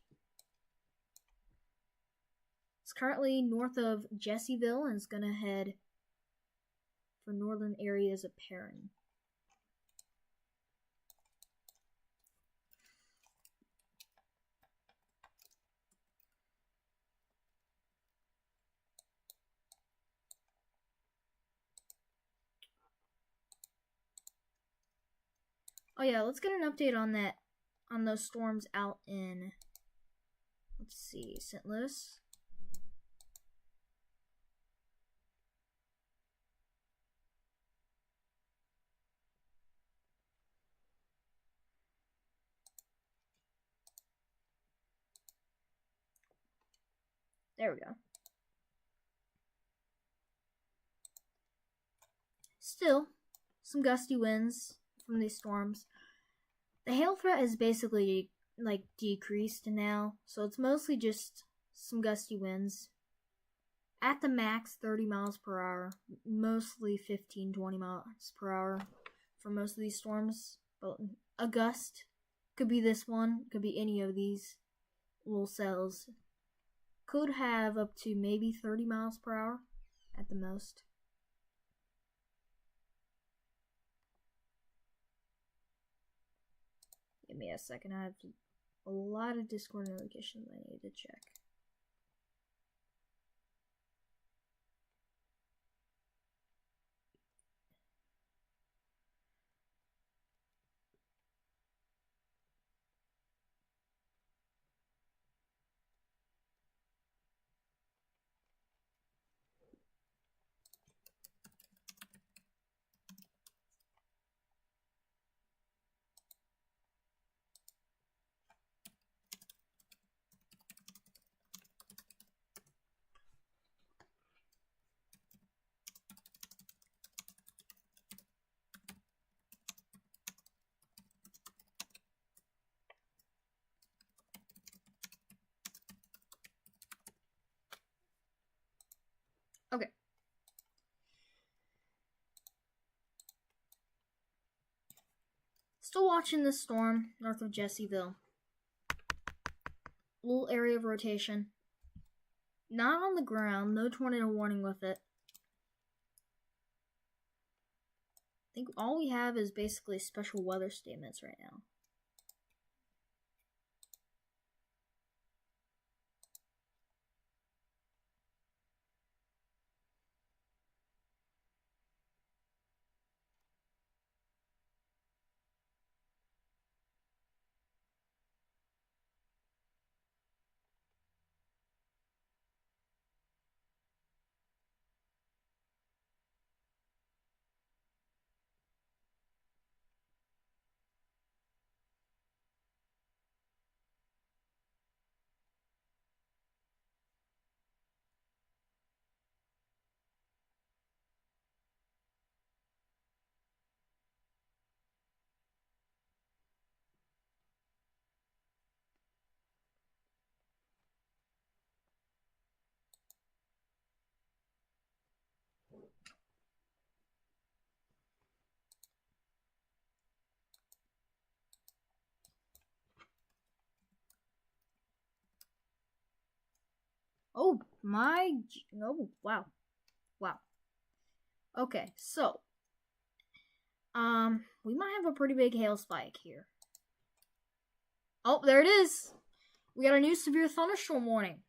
It's currently north of Jessieville and is going to head for northern areas of Perrin. Oh yeah, let's get an update on those storms out in, let's see, St. Louis. There we go. Still, some gusty winds from these storms. The hail threat has basically like decreased now, so it's mostly just some gusty winds. At the max, 30 miles per hour, mostly 15-20 miles per hour for most of these storms. But a gust could be this one, could be any of these little cells. Could have up to maybe 30 miles per hour at the most. Give me a second, I have a lot of Discord notifications I need to check. Okay. Still watching this storm north of Jessieville. Little area of rotation. Not on the ground, no tornado warning with it. I think all we have is basically special weather statements right now. Oh my, oh wow, wow. Okay, so we might have a pretty big hail spike here. Oh, there it is. We got a new severe thunderstorm warning.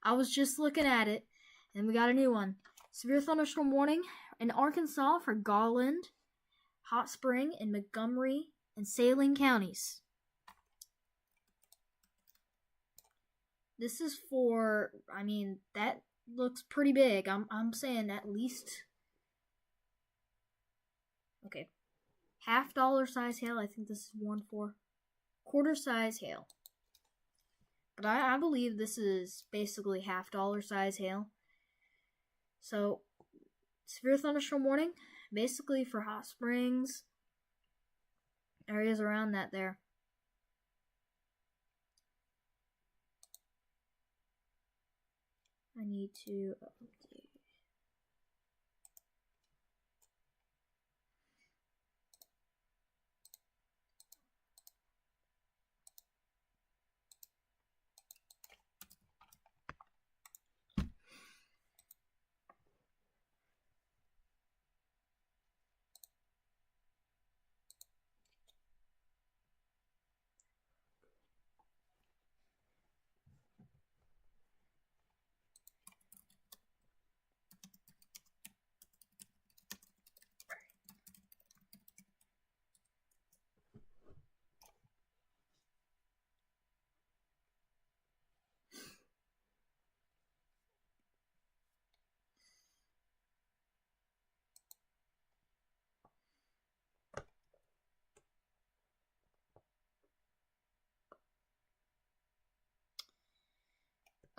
I was just looking at it, and we got a new one. Severe thunderstorm warning in Arkansas for Garland, Hot Spring, and Montgomery and Saline counties. This is for, I mean, that looks pretty big. I'm saying at least, okay, $half size hail. I think this is warned for. Quarter size hail. But I believe this is basically $half size hail. So, severe thunderstorm warning, basically for Hot Springs, areas around that there. I need to update.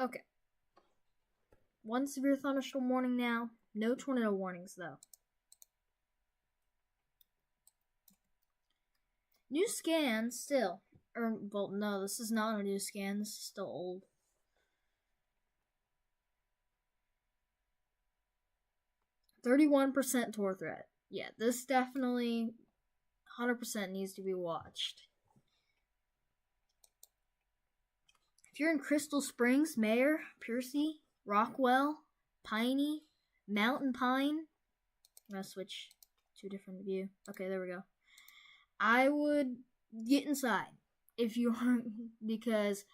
Okay. One severe thunderstorm warning now. No tornado warnings, though. New scan still. Well, no, this is not a new scan. This is still old. %31% torr threat. Yeah, this definitely 100% needs to be watched. If you're in Crystal Springs, Mayer, Piercy, Rockwell, Piney, Mountain Pine, I'm going to switch to a different view. Okay, there we go. I would get inside if you aren't, because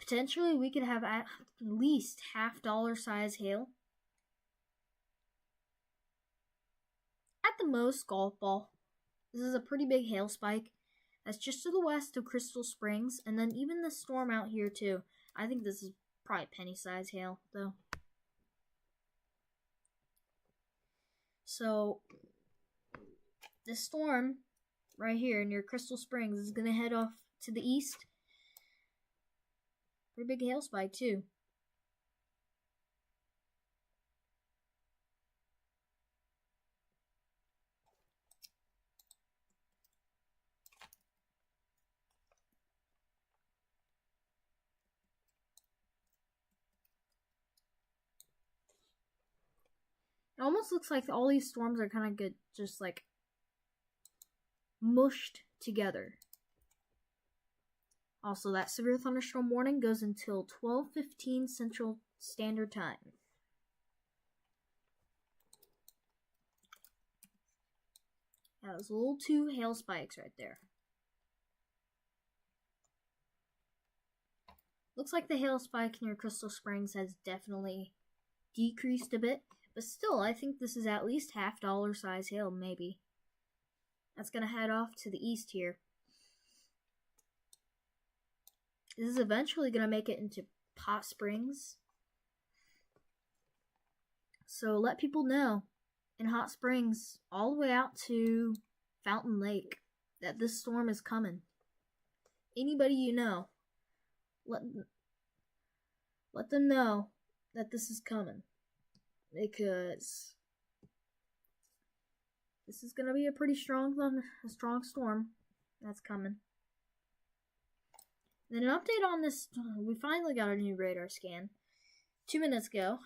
potentially we could have at least $half size hail. At the most, golf ball. This is a pretty big hail spike. That's just to the west of Crystal Springs, and then even the storm out here too. I think this is probably penny size hail, though. So, this storm right here near Crystal Springs is going to head off to the east. Pretty big hail spike too. It almost looks like all these storms are kind of good, just like mushed together. Also, that severe thunderstorm warning goes until 12:15 Central Standard Time. That was a little two hail spikes right there. Looks like the hail spike near Crystal Springs has definitely decreased a bit, but still, I think this is at least $half size hail, maybe. That's going to head off to the east here. This is eventually going to make it into Hot Springs. So let people know in Hot Springs, all the way out to Fountain Lake, that this storm is coming. Anybody you know, let them know that this is coming, because this is going to be a pretty strong storm that's coming. Then an update on this, we finally got a new radar scan 2 minutes ago.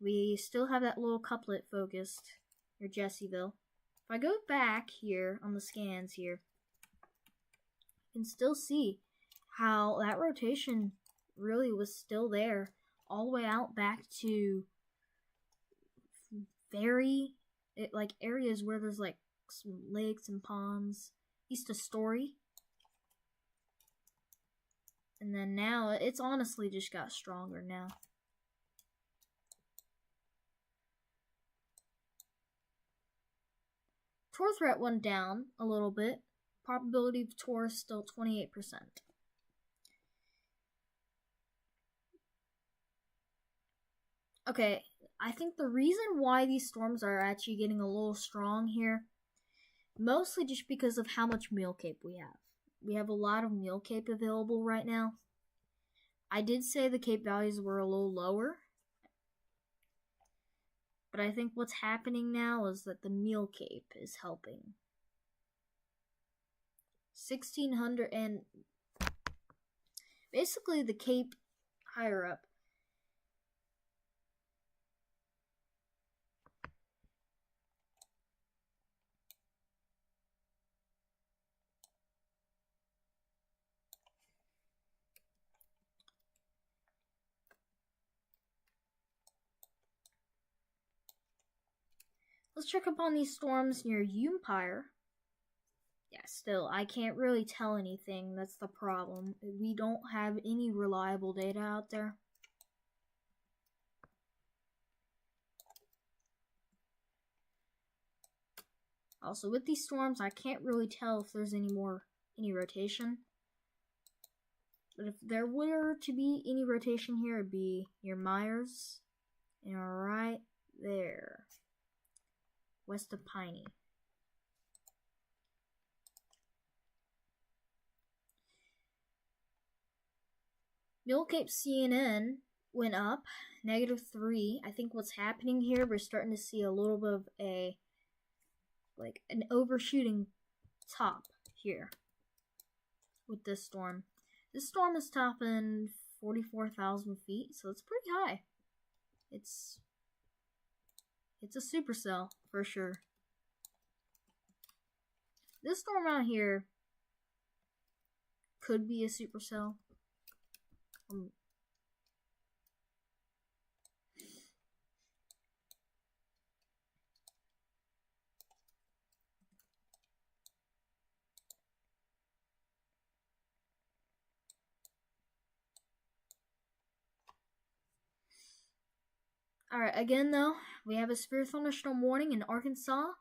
We still have that little couplet focused near Jessieville. If I go back here on the scans here, you can still see how that rotation really was still there all the way out back to like areas where there's like some lakes and ponds east of Story. And then now it's honestly just got stronger now. Tor threat went down a little bit. Probability of Tor is still 28%. Okay, I think the reason why these storms are actually getting a little strong here, mostly just because of how much meal cape we have. We have a lot of meal cape available right now. I did say the cape values were a little lower, but I think what's happening now is that the meal cape is helping. 1600, and basically the cape higher up. Let's check up on these storms near Umpire. Yeah, still, I can't really tell anything. That's the problem. We don't have any reliable data out there. Also, with these storms, I can't really tell if there's any rotation. But if there were to be any rotation here, it'd be near Myers and right there, west of Piney. Mill Cape CNN went up, -3. I think what's happening here, we're starting to see a little bit of an overshooting top here with this storm. This storm is topping 44,000 feet, so it's pretty high. It's a supercell for sure. This storm out here could be a supercell. Alright, again though, we have a severe thunderstorm warning in Arkansas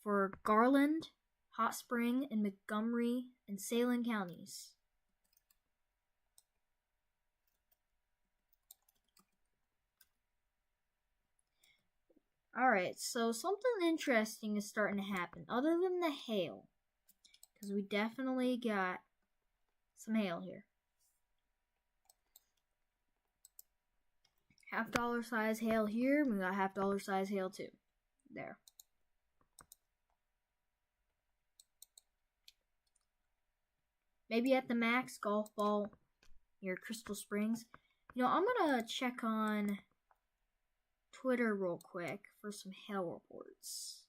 for Garland, Hot Spring, and Montgomery and Salem counties. Alright, so something interesting is starting to happen, other than the hail. Because we definitely got some hail here. $half size hail here, we got $half size hail too. There. Maybe at the max golf ball near Crystal Springs. You know, I'm gonna check on Twitter real quick for some hail reports.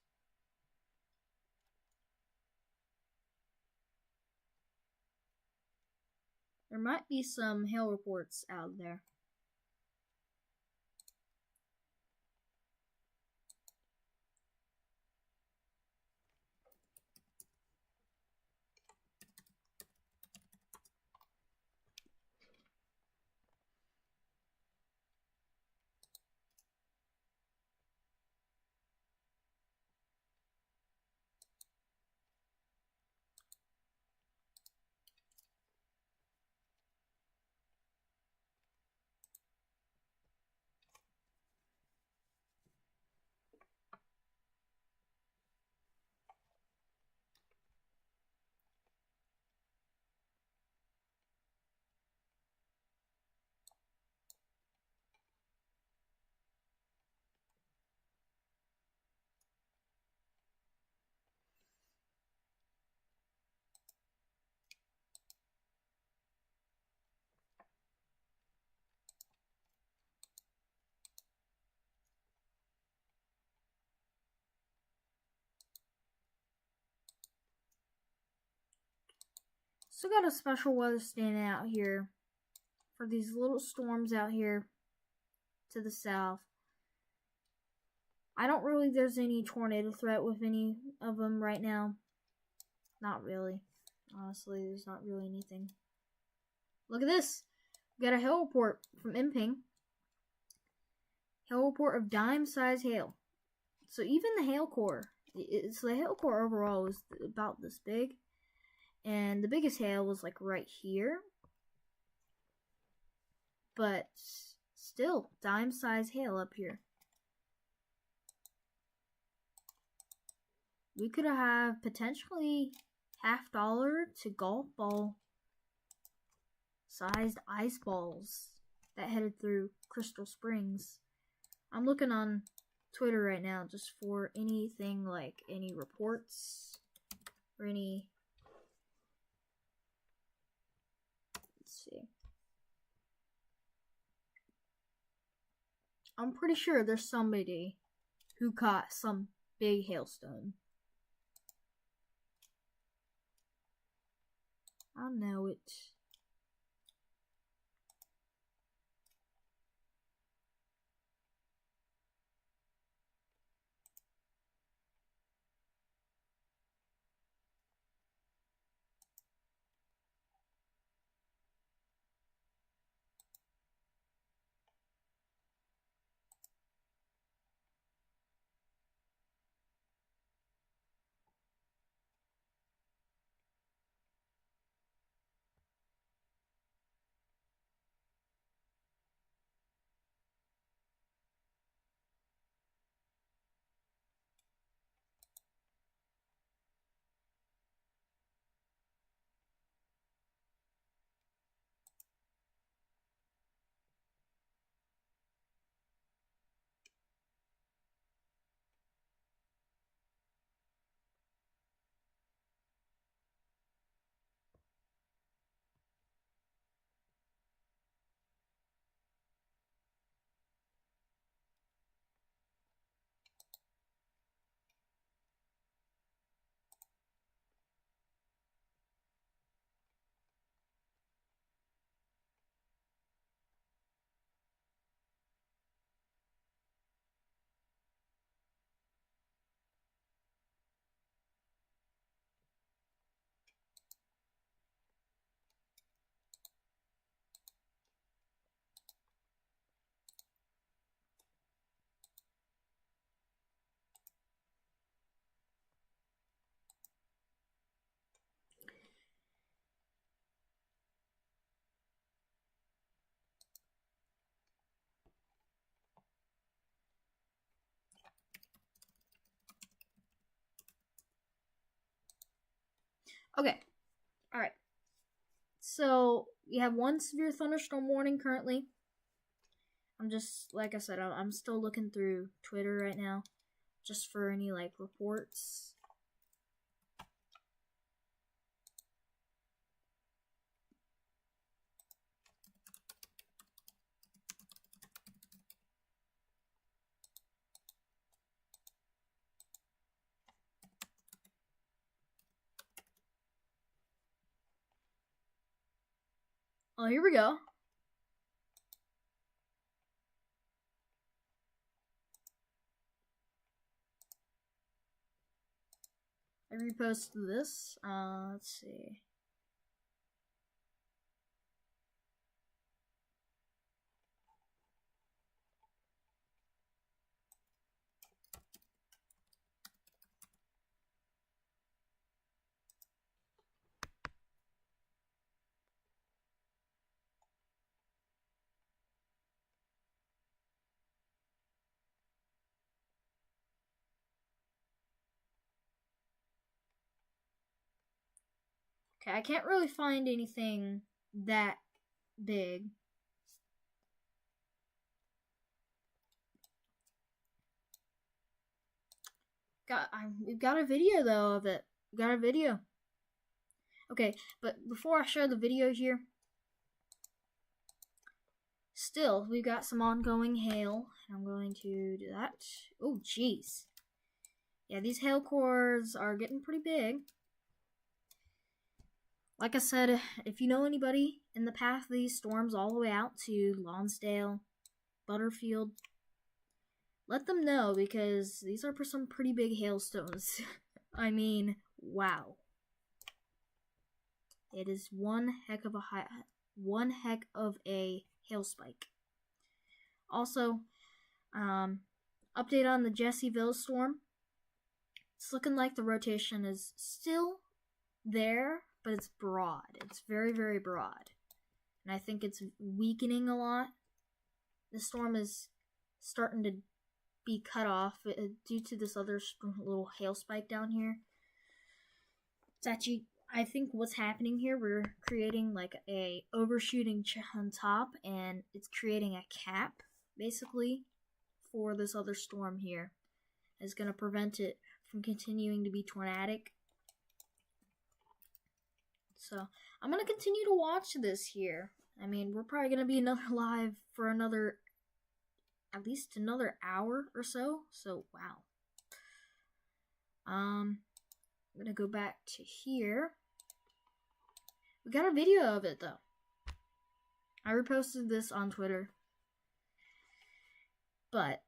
There might be some hail reports out there. So got a special weather stand out here for these little storms out here to the south. I don't really, there's any tornado threat with any of them right now. Not really. Honestly, there's not really anything. Look at this. We got a hail report from Imping. Hail report of dime-sized hail. So even the hail core, so the hail core overall was about this big. And the biggest hail was like right here. But still, dime-sized hail up here. We could have potentially $50 to golf ball sized ice balls that headed through Crystal Springs. I'm looking on Twitter right now just for anything like any reports or any. Let's see. I'm pretty sure there's somebody who caught some big hailstone. I know it. Okay. Alright. So, we have one severe thunderstorm warning currently. I'm just, like I said, I'm still looking through Twitter right now. Just for any, like, reports. Oh, here we go. I reposted this. Let's see. Okay, I can't really find anything that big. We've got a video though of it. We got a video. Okay, but before I show the video here, still we've got some ongoing hail. I'm going to do that. Oh, jeez. Yeah, these hail cores are getting pretty big. Like I said, if you know anybody in the path of these storms all the way out to Lonsdale, Butterfield. Let them know, because these are some pretty big hailstones. I mean, wow. It is one heck of a hail spike. Also, update on the Jessieville storm. It's looking like the rotation is still there, but it's broad. It's very, very broad. And I think it's weakening a lot. The storm is starting to be cut off due to this other little hail spike down here. It's actually, I think what's happening here, we're creating like a overshooting on top, and it's creating a cap, basically, for this other storm here. It's going to prevent it from continuing to be tornadic. So, I'm going to continue to watch this here. I mean, we're probably going to be live for at least another hour or so. So, wow. I'm going to go back to here. We got a video of it, though. I reposted this on Twitter. But,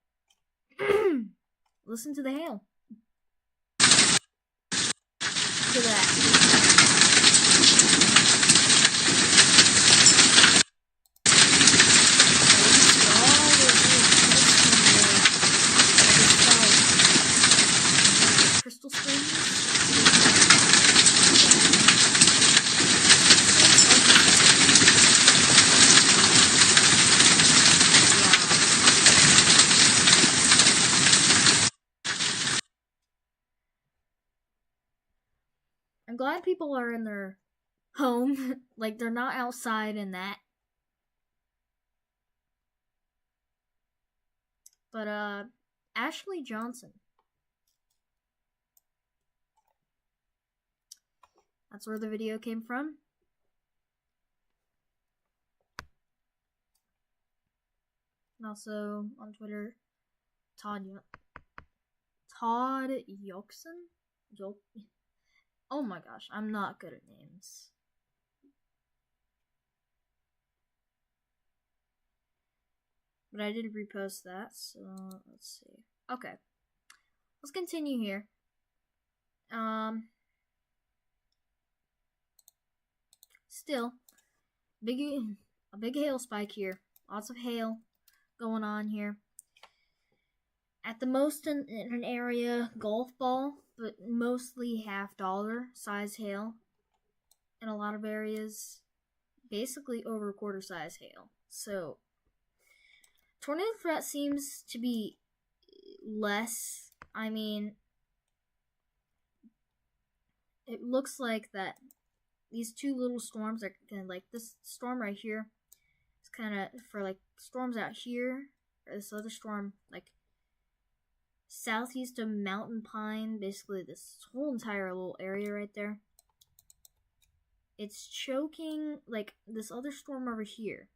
listen to the hail. Look at that. Crystal Springs. I'm glad people are in their home, like they're not outside in that. But Ashley Johnson. That's where the video came from. And also on Twitter, Todd Yokson? Oh my gosh, I'm not good at names. But I did repost that, so let's see. Okay. Let's continue here. Still, a big hail spike here. Lots of hail going on here. At the most in an area, golf ball, but mostly $50 size hail. In a lot of areas, basically over quarter size hail. So, tornado threat seems to be less. I mean, it looks like that these two little storms are kind of like this storm right here. It's kind of for like storms out here, or this other storm like southeast of Mountain Pine, basically this whole entire little area right there. It's choking like this other storm over here.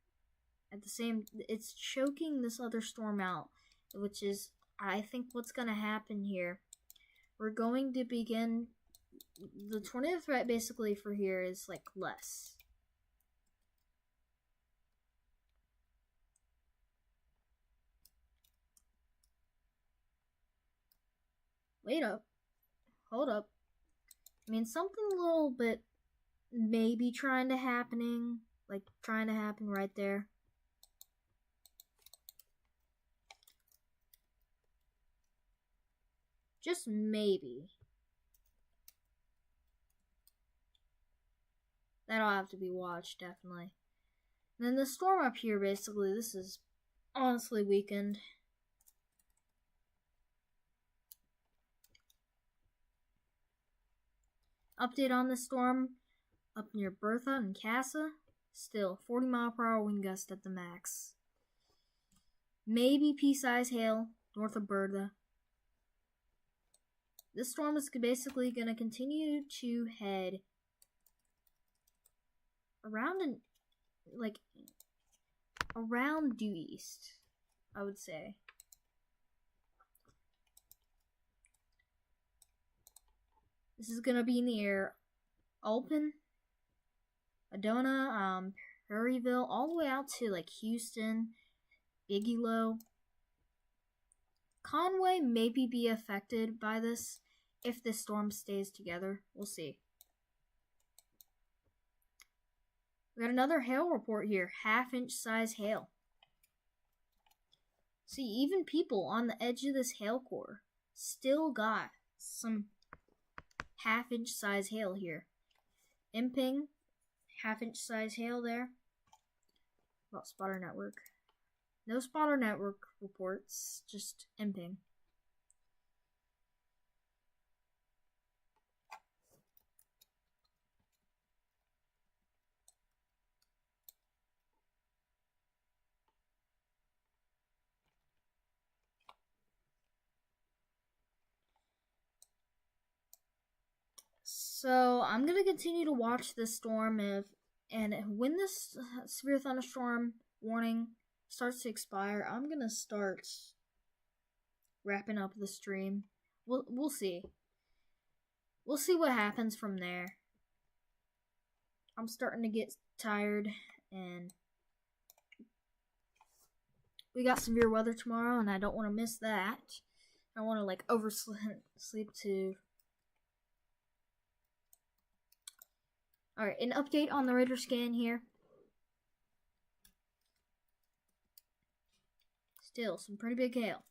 It's choking this other storm out, which is, I think, what's going to happen here. We're going to begin, the tornado threat basically for here is like less. Wait up. Hold up. I mean, something a little bit maybe trying to happen right there. Just maybe. That'll have to be watched, definitely. And then the storm up here, basically, this is honestly weakened. Update on the storm up near Bertha and Casa. Still, 40-mile-per-hour wind gust at the max. Maybe pea-size hail north of Bertha. This storm is basically going to continue to head around around due east, I would say. This is going to be near Alpin, Adona, Prairieville, all the way out to like Houston, Biggie low. Conway maybe be affected by this if the storm stays together. We'll see. We got another hail report here. 1/2-inch size hail. See, even people on the edge of this hail core still got some 1/2-inch size hail here. Imping, 1/2-inch size hail there. About spotter network. No spotter network reports, just imping. So I'm gonna continue to watch this storm and when this severe thunderstorm warning starts to expire, I'm gonna start wrapping up the stream. We'll see. We'll see what happens from there. I'm starting to get tired, and we got severe weather tomorrow, and I don't want to miss that. I want to like oversleep too. Alright, an update on the radar scan here. Still, some pretty big hail.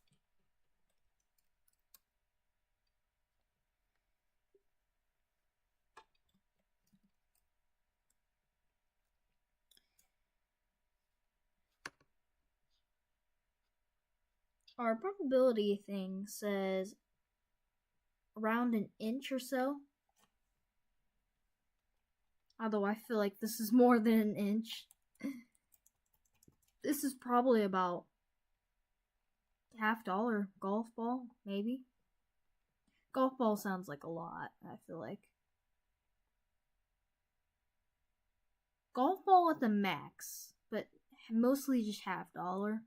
Our probability thing says around 1 inch or so. Although I feel like this is more than 1 inch. This is probably about $50 golf ball, maybe. Golf ball sounds like a lot, I feel like. Golf ball at the max, but mostly just $50.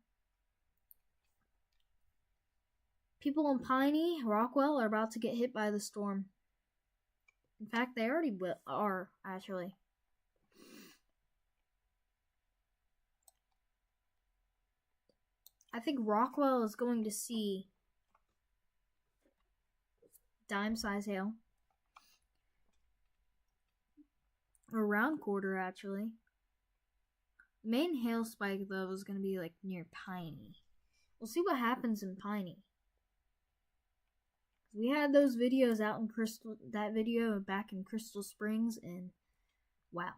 People in Piney, Rockwell are about to get hit by the storm. In fact, they already are, actually. I think Rockwell is going to see dime-size hail. Or round quarter, actually. The main hail spike, though, is going to be like near Piney. We'll see what happens in Piney. We had those videos out in that video back in Crystal Springs, and wow.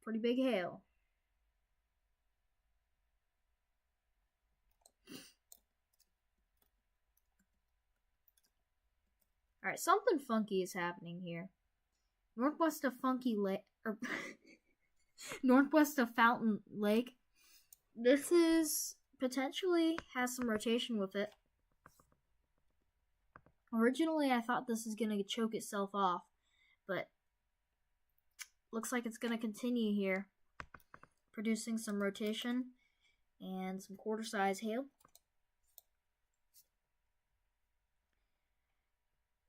Pretty big hail. Alright, something funky is happening here. Northwest of Funky Lake, or northwest of Fountain Lake. This is potentially has some rotation with it. Originally, I thought this was going to choke itself off, but looks like it's going to continue here, producing some rotation and some quarter-size hail.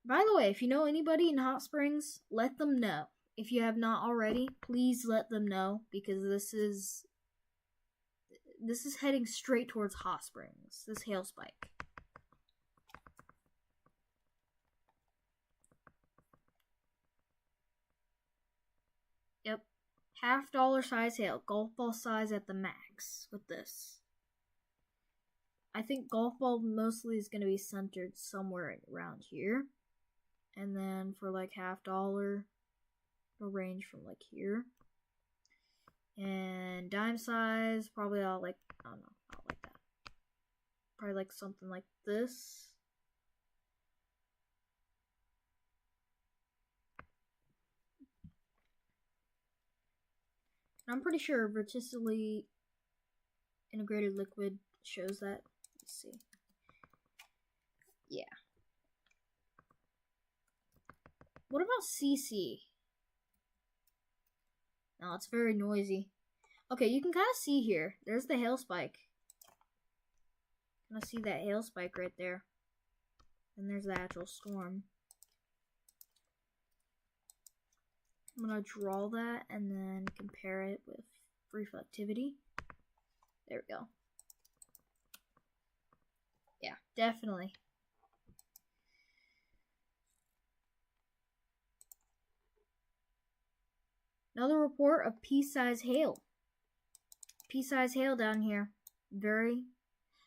By the way, if you know anybody in Hot Springs, let them know. If you have not already, please let them know, because this is heading straight towards Hot Springs, this hail spike. Yep. $50 size hail. Golf ball size at the max with this. I think golf ball mostly is going to be centered somewhere around here. And then for like $50, it'll range from like here. And dime size, probably I'll like, I don't know, not like that. Probably like something like this. I'm pretty sure vertically integrated liquid shows that. Let's see. Yeah. What about CC? No, it's very noisy. Okay, you can kind of see here. There's the hail spike. Kind of see that hail spike right there. And there's the actual storm. I'm going to draw that and then compare it with reflectivity. There we go. Yeah, definitely. Another report of pea-sized hail. Pea-sized hail down here.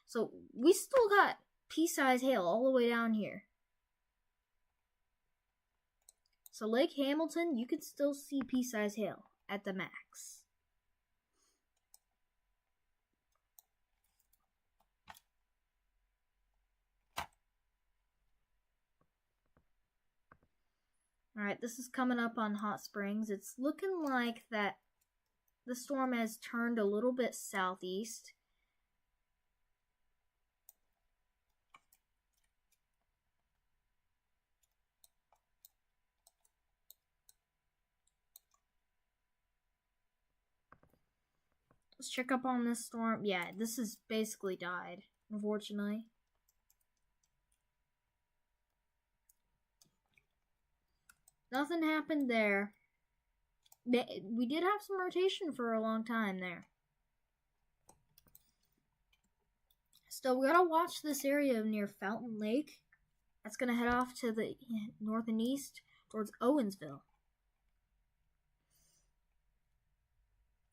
So we still got pea-sized hail all the way down here. So Lake Hamilton, you can still see pea-sized hail at the max. Alright, this is coming up on Hot Springs. It's looking like that the storm has turned a little bit southeast. Let's check up on this storm. Yeah, this has basically died, unfortunately. Nothing happened there. We did have some rotation for a long time there. Still, we gotta watch this area near Fountain Lake. That's gonna head off to the north and east towards Owensville.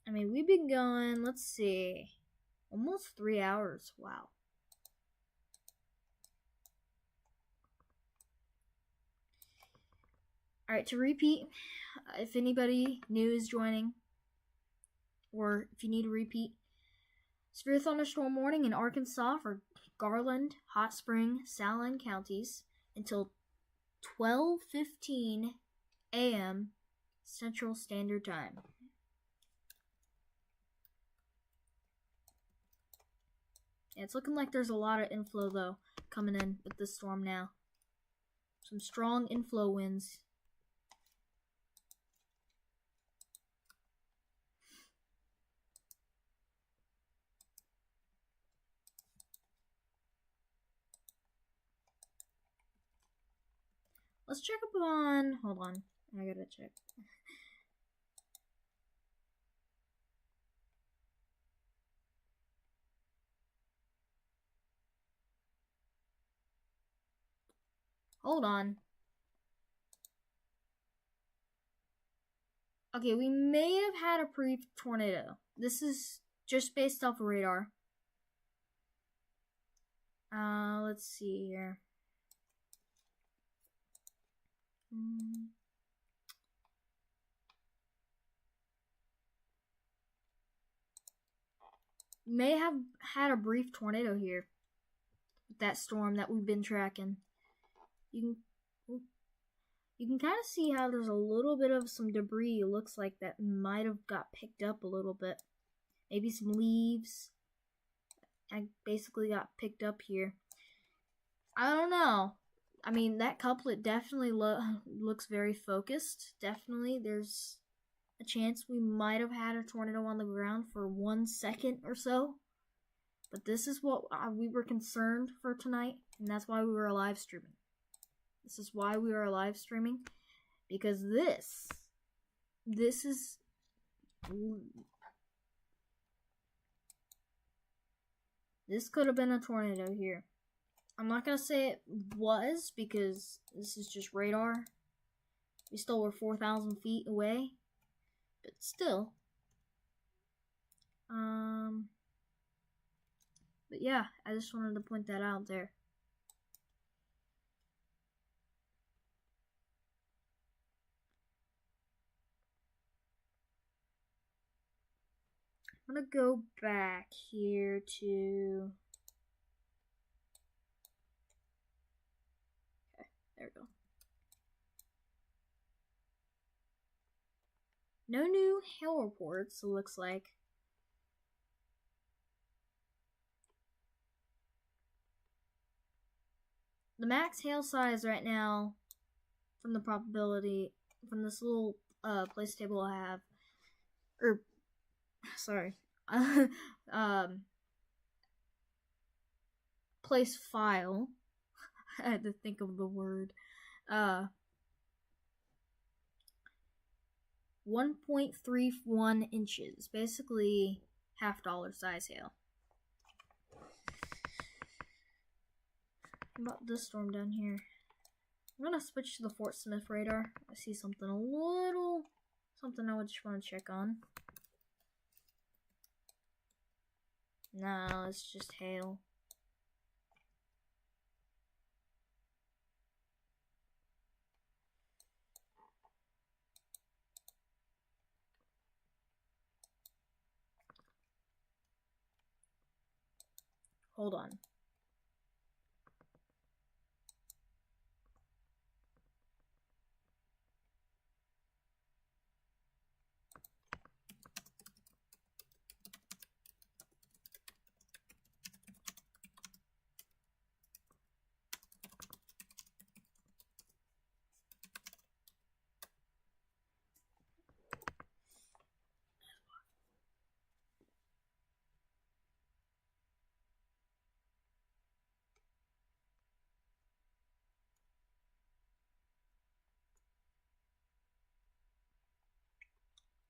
I mean, we've been going, let's see, almost 3 hours. Wow. Alright, to repeat, if anybody new is joining, or if you need a repeat, severe thunderstorm warning in Arkansas for Garland, Hot Spring, Saline counties until 12:15 a.m. Central Standard Time. Yeah, it's looking like there's a lot of inflow, though, coming in with this storm now. Some strong inflow winds. Let's check up on... Hold on. I gotta check. Hold on. Okay, we may have had a pre-tornado. This is just based off of radar. Let's see here. May have had a brief tornado here with that storm that we've been tracking. You can kind of see how there's a little bit of some debris. It looks like that might have got picked up a little bit. Maybe some leaves. I basically got picked up here. I don't know. I mean, that couplet definitely looks very focused. Definitely, there's a chance we might have had a tornado on the ground for 1 second or so. But this is what we were concerned for tonight, and that's why we were live streaming. This is why we are live streaming, because this is... This could have been a tornado here. I'm not going to say it was, because this is just radar. We still were 4,000 feet away. But still. But yeah, I just wanted to point that out there. I'm going to go back here to... There we go. No new hail reports, it looks like. The max hail size right now, from the probability, from this little place table I have, place file. I had to think of the word. 1.31 inches, basically $half size hail. How about this storm down here? I'm gonna switch to the Fort Smith radar. I see something I just want to check on. No, it's just hail. Hold on.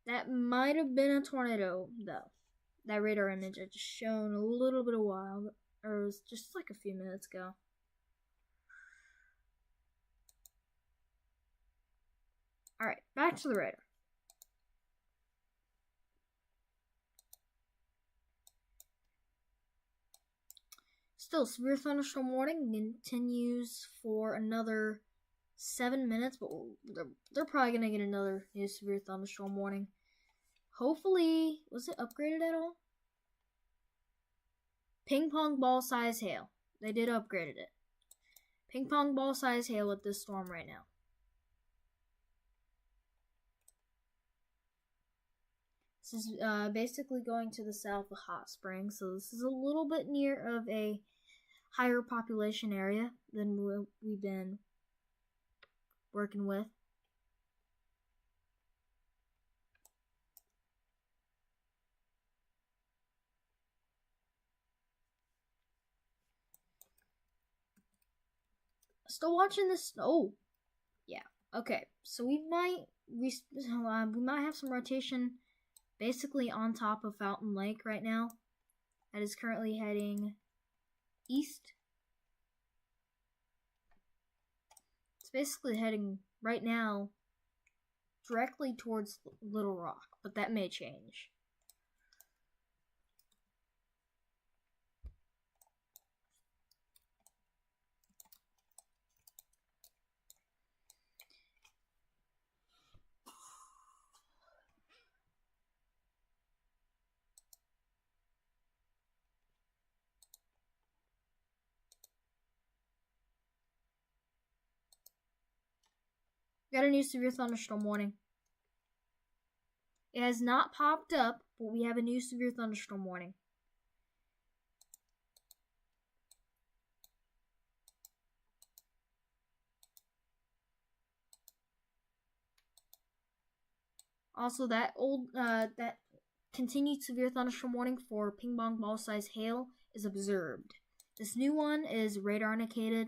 That might have been a tornado, though. That radar image I just shown a little bit of while, or it was just like a few minutes ago. Alright, back to the radar. Still, severe thunderstorm warning continues for another 7 minutes, but they're probably going to get another new severe thunderstorm warning. Hopefully, was it upgraded at all? Ping pong ball size hail. They did upgrade it. Ping pong ball size hail with this storm right now. This is basically going to the south of Hot Springs, so this is a little bit near of a higher population area than we've been working with. Still watching this. Oh, yeah. Okay, so we might have some rotation basically on top of Fountain Lake right now. That is currently heading east. It's basically heading right now directly towards Little Rock, but that may change. Got a new severe thunderstorm warning. It has not popped up, but we have a new severe thunderstorm warning. Also, that continued severe thunderstorm warning for ping pong ball size hail is observed. This new one is radar indicated.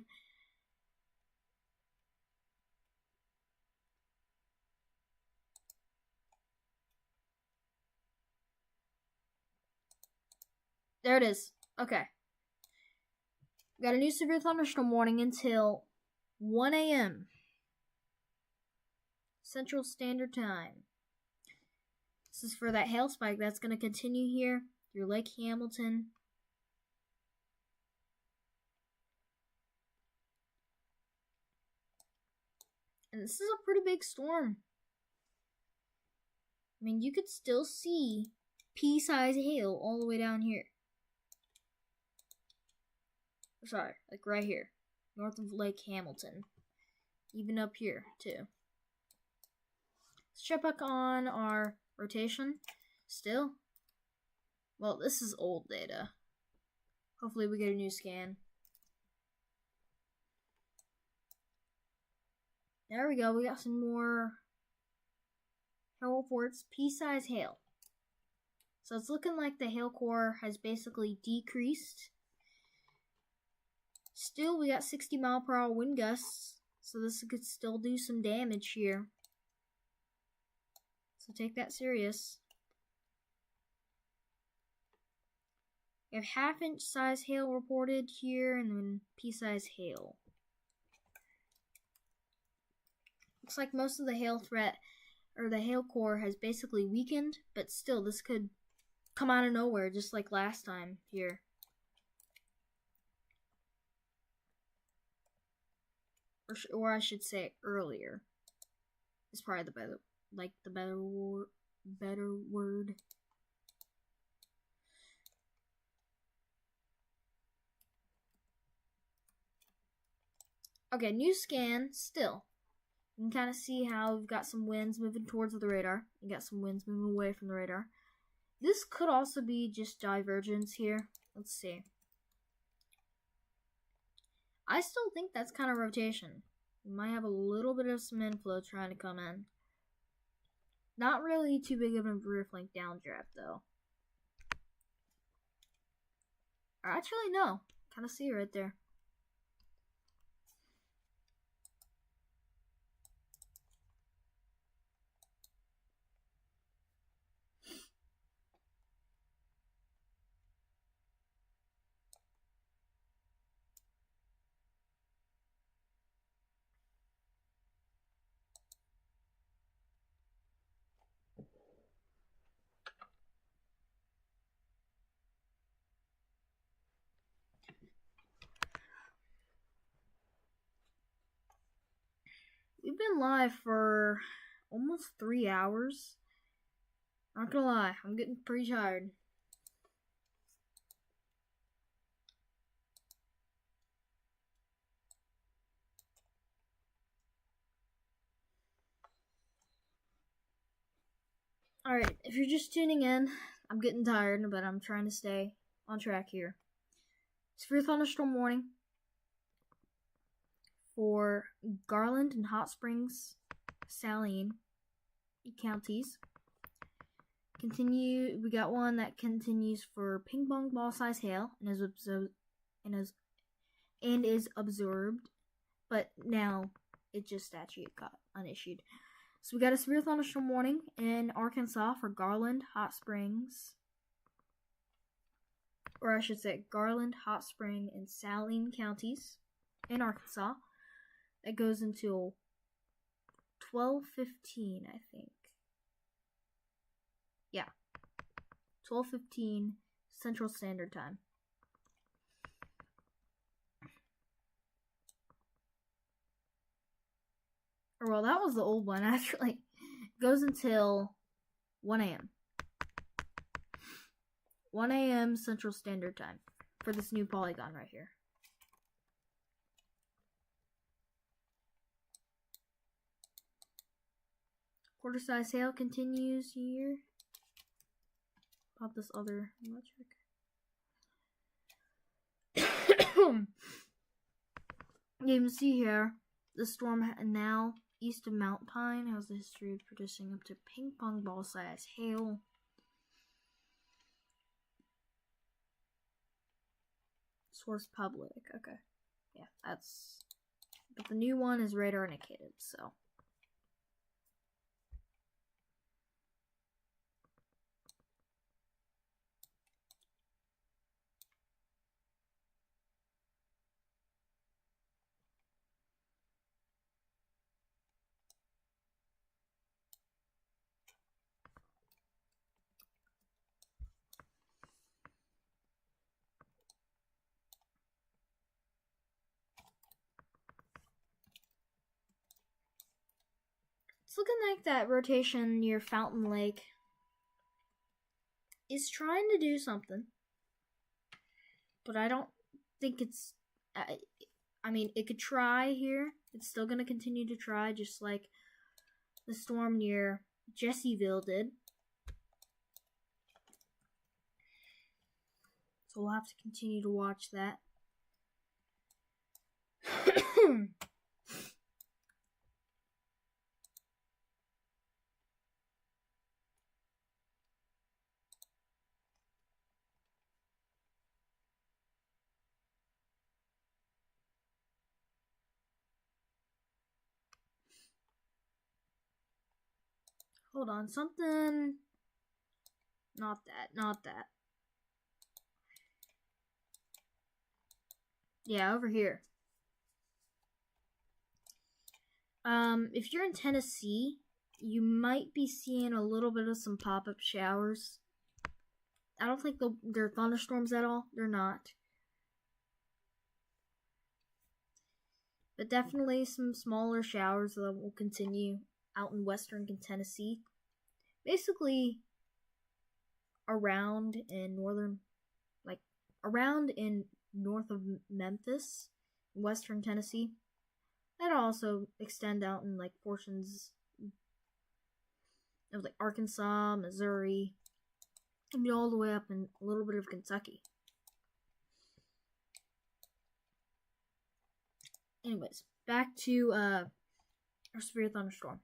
There it is. Okay. We got a new severe thunderstorm warning until 1 a.m. Central Standard Time. This is for that hail spike that's going to continue here through Lake Hamilton. And this is a pretty big storm. I mean, you could still see pea-sized hail all the way down here. Sorry, like right here, north of Lake Hamilton. Even up here, too. Let's check back on our rotation. Still. Well, this is old data. Hopefully we get a new scan. There we go. We got some more hail reports. Pea-sized hail. So it's looking like the hail core has basically decreased. Still, we got 60-mile-per-hour wind gusts, so this could still do some damage here. So take that serious. We have half-inch size hail reported here, and then pea-size hail. Looks like most of the hail threat, or the hail core, has basically weakened, but still, this could come out of nowhere, just like last time here. Or I should say earlier. Is probably the better word. Okay, new scan. Still, you can kind of see how we've got some winds moving towards the radar. You got some winds moving away from the radar. This could also be just divergence here. Let's see. I still think that's kind of rotation. We might have a little bit of some inflow trying to come in. Not really too big of a rear flank downdraft, though. Or actually, no. Kind of see it right there. We've been live for almost 3 hours. Not gonna lie, I'm getting pretty tired. Alright, if you're just tuning in, I'm getting tired, but I'm trying to stay on track here. Severe thunderstorm warning for Garland and Hot Springs, Saline counties. We got one that continues for ping pong ball size hail and is absorbed, but now it just statute got unissued. So we got a severe thunderstorm warning in Arkansas for Garland, Hot Springs, or I should say Garland, Hot Spring, and Saline counties in Arkansas. That goes until 12:15, I think. Yeah, 12:15 Central Standard Time. Or well, that was the old one actually. It goes until 1 a.m. 1 a.m. Central Standard Time for this new polygon right here. Quarter size hail continues here. Pop this other metric. You can see here, the storm now east of Mount Pine has the history of producing up to ping pong ball size hail. Source public. Okay. Yeah, that's... But the new one is radar indicated, so... It's looking like that rotation near Fountain Lake is trying to do something. But I don't think it's... I mean, it could try here. It's still going to continue to try, just like the storm near Jesseville did. So we'll have to continue to watch that. Hold on, something. Not that. Yeah, over here. If you're in Tennessee, you might be seeing a little bit of some pop-up showers. I don't think they're thunderstorms at all. They're not. But definitely some smaller showers that will continue out in western Tennessee. Basically, around in north of Memphis, western Tennessee. That'll also extend out in like portions of like Arkansas, Missouri, and all the way up in a little bit of Kentucky. Anyways, back to our severe thunderstorm.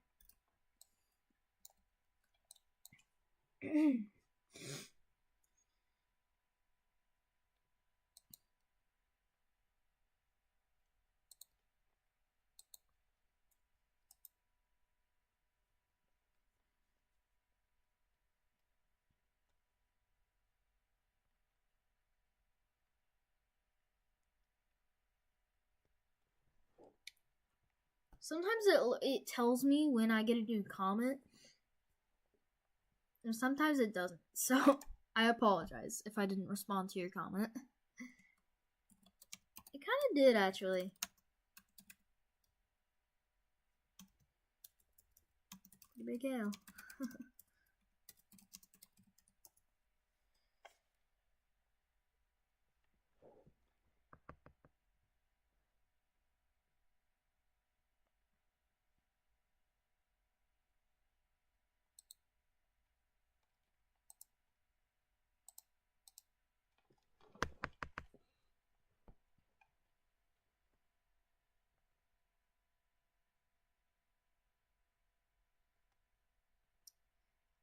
Sometimes it tells me when I get a new comment, and sometimes it doesn't. So I apologize if I didn't respond to your comment. It kind of did, actually. Big L.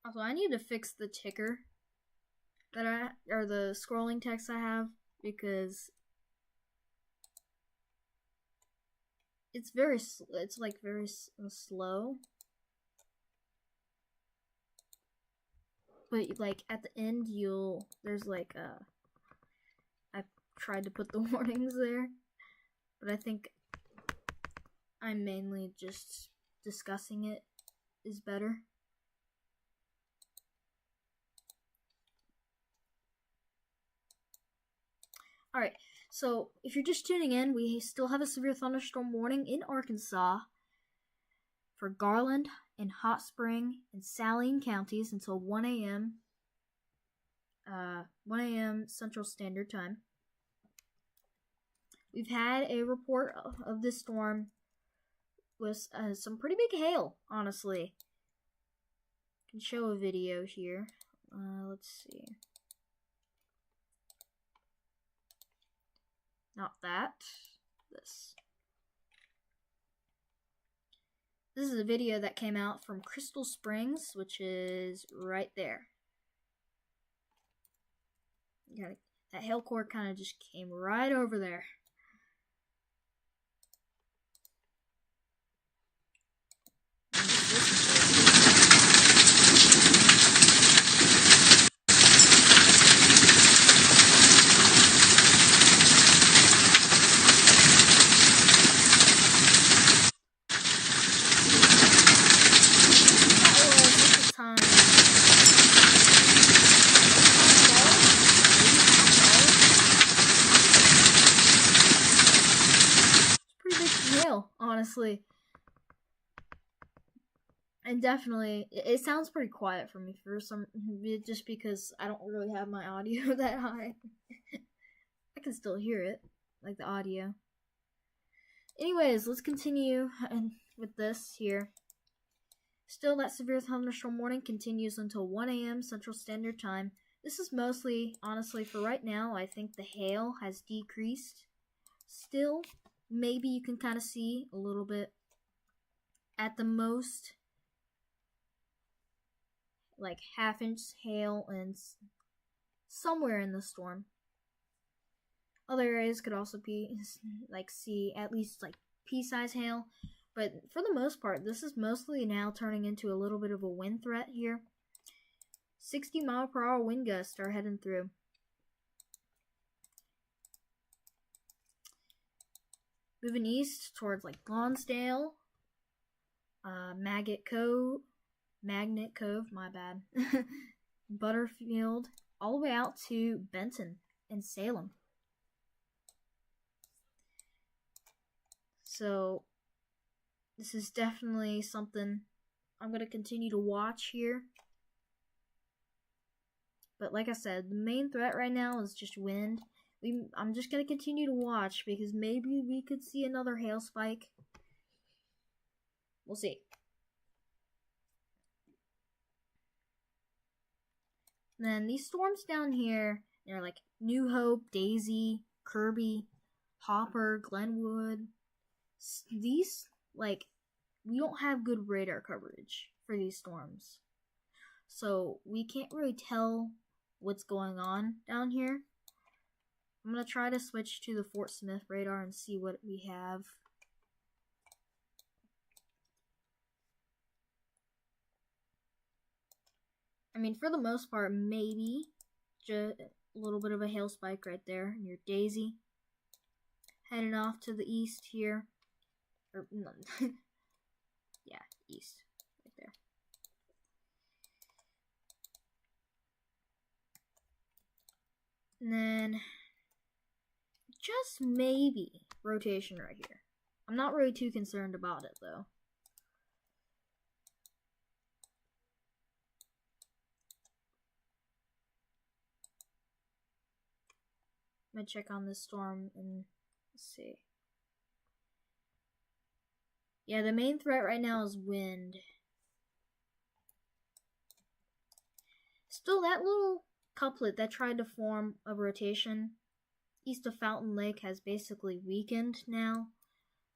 Also, I need to fix the ticker or the scrolling text I have, because it's very slow. But like at the end, there's like I tried to put the warnings there, but I think I'm mainly just discussing it is better. Alright, so if you're just tuning in, we still have a severe thunderstorm warning in Arkansas for Garland and Hot Spring and Saline counties until 1 a.m. 1 a.m. Central Standard Time. We've had a report of this storm with some pretty big hail, honestly. I can show a video here. Let's see. Not that. This. This is a video that came out from Crystal Springs, which is right there. That hail core kind of just came right over there. Honestly, and definitely it sounds pretty quiet for me just because I don't really have my audio that high. I can still hear it, like the audio. Anyways, let's continue with this here. Still, that severe thunderstorm warning continues until 1 a.m. Central Standard Time. This is mostly, honestly, for right now, I think the hail has decreased. Still, maybe you can kind of see a little bit. At the most, like half-inch hail and somewhere in the storm. Other areas could also be see at least like pea-size hail. But for the most part, this is mostly now turning into a little bit of a wind threat here. 60-mile-per-hour wind gusts are heading through. Moving east towards like Lonsdale, Magnet Cove, my bad, Butterfield, all the way out to Benton and Salem. So this is definitely something I'm going to continue to watch here. But like I said, the main threat right now is just wind. I'm just going to continue to watch because maybe we could see another hail spike. We'll see. And then these storms down here, they're like New Hope, Daisy, Kirby, Hopper, Glenwood. These, like, we don't have good radar coverage for these storms. So we can't really tell what's going on down here. I'm going to try to switch to the Fort Smith radar and see what we have. I mean, for the most part, maybe just a little bit of a hail spike right there. And your Daisy heading off to the east here. Or, no, yeah, east, right there. And then just maybe rotation right here. I'm not really too concerned about it though. I'm gonna check on this storm and see. Yeah, the main threat right now is wind. Still, that little couplet that tried to form a rotation east of Fountain Lake has basically weakened now.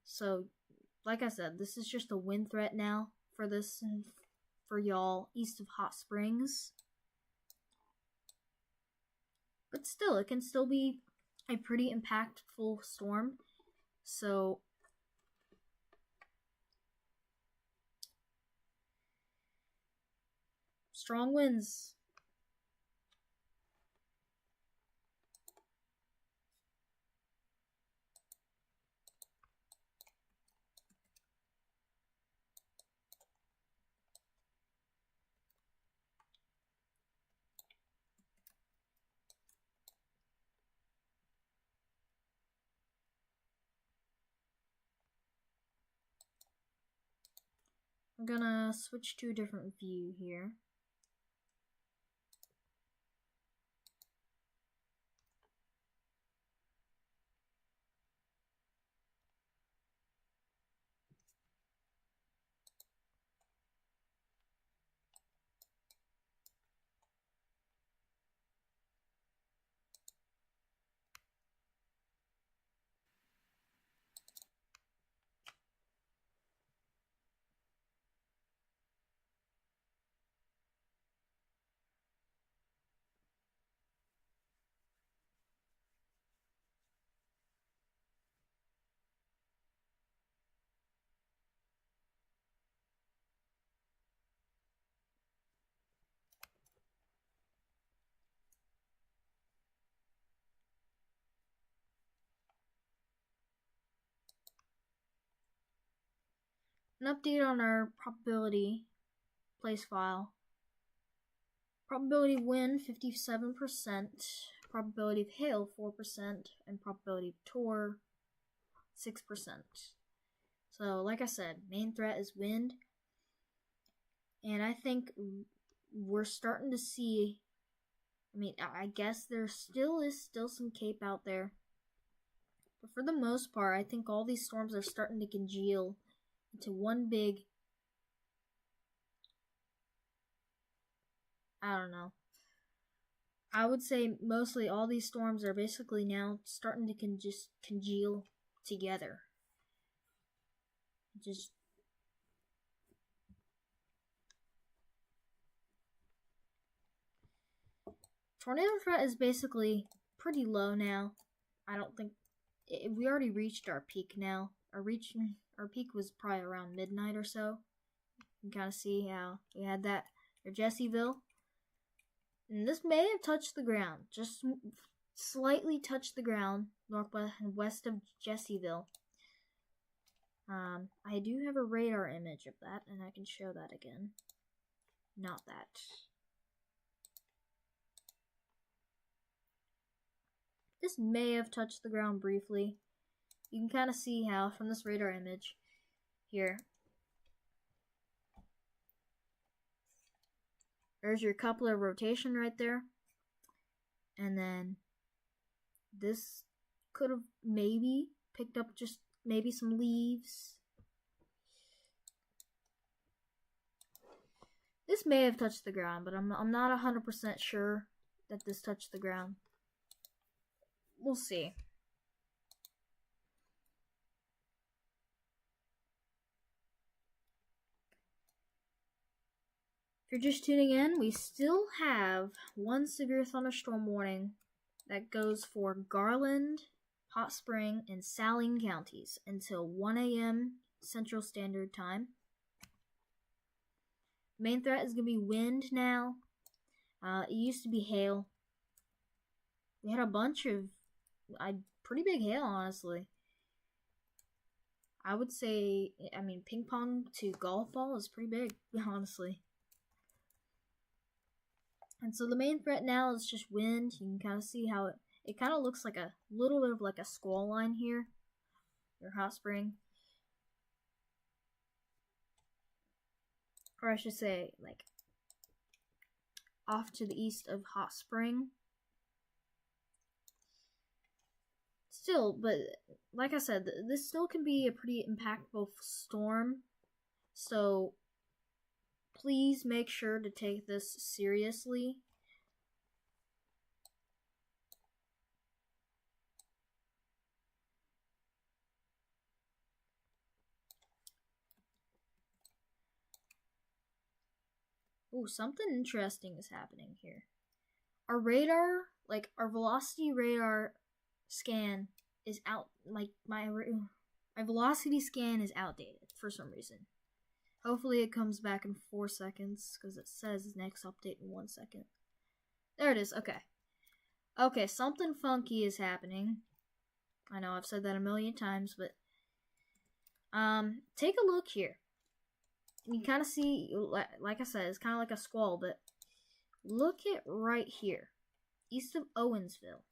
So, like I said, this is just a wind threat now for this and for y'all east of Hot Springs. But still, it can still be a pretty impactful storm. So, strong winds. I'm gonna switch to a different view here. An update on our probability place file. Probability of wind 57%, probability of hail 4%, and probability of tour 6%. So, like I said, main threat is wind. And I think we're starting to see, I mean, I guess there still is some cape out there. But for the most part, I think all these storms are starting to congeal into one big, I don't know. I would say mostly all these storms are basically now starting to just congeal together. Just tornado threat is basically pretty low now. I don't think we already reached our peak now. our peak was probably around midnight or so. You can kind of see how we had that near Jessieville. And this may have touched the ground, just slightly touched the ground northwest and west of Jessieville. I do have a radar image of that, and I can show that again. Not that. This may have touched the ground briefly. You can kind of see how from this radar image here. There's your coupler rotation right there. And then this could have maybe picked up just maybe some leaves. This may have touched the ground, but I'm not 100% sure that this touched the ground. We'll see. If you're just tuning in, we still have one severe thunderstorm warning that goes for Garland, Hot Spring, and Saline counties until 1 a.m. Central Standard Time. Main threat is going to be wind now. It used to be hail. We had a bunch of pretty big hail, honestly. I would say, ping pong to golf ball is pretty big, honestly. And so the main threat now is just wind. You can kind of see how it kind of looks like a little bit of like a squall line here. Your Hot Spring. Or I should say, like, off to the east of Hot Spring. Still, but like I said, this still can be a pretty impactful storm. So please make sure to take this seriously. Oh, something interesting is happening here. Our radar, like our velocity radar scan is out. Like my velocity scan is outdated for some reason. Hopefully it comes back in 4 seconds because it says next update in 1 second. There it is. Okay. Okay, something funky is happening. I know I've said that a million times, but take a look here. You kind of see, like I said, it's kind of like a squall, but look at right here, east of Owensville.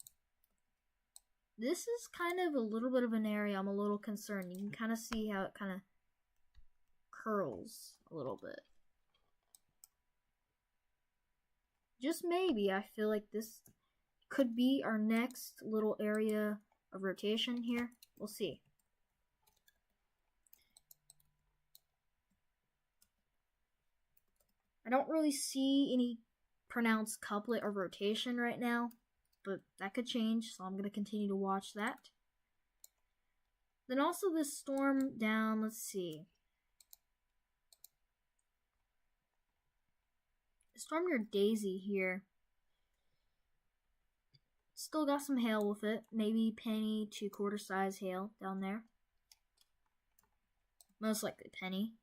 This is kind of a little bit of an area I'm a little concerned. You can kind of see how it kind of curls a little bit. Just maybe, I feel like this could be our next little area of rotation here. We'll see. I don't really see any pronounced couplet or rotation right now, but that could change, so I'm going to continue to watch that. Then also this storm down, let's see. Storm near Daisy here. Still got some hail with it. Maybe penny to quarter size hail down there. Most likely penny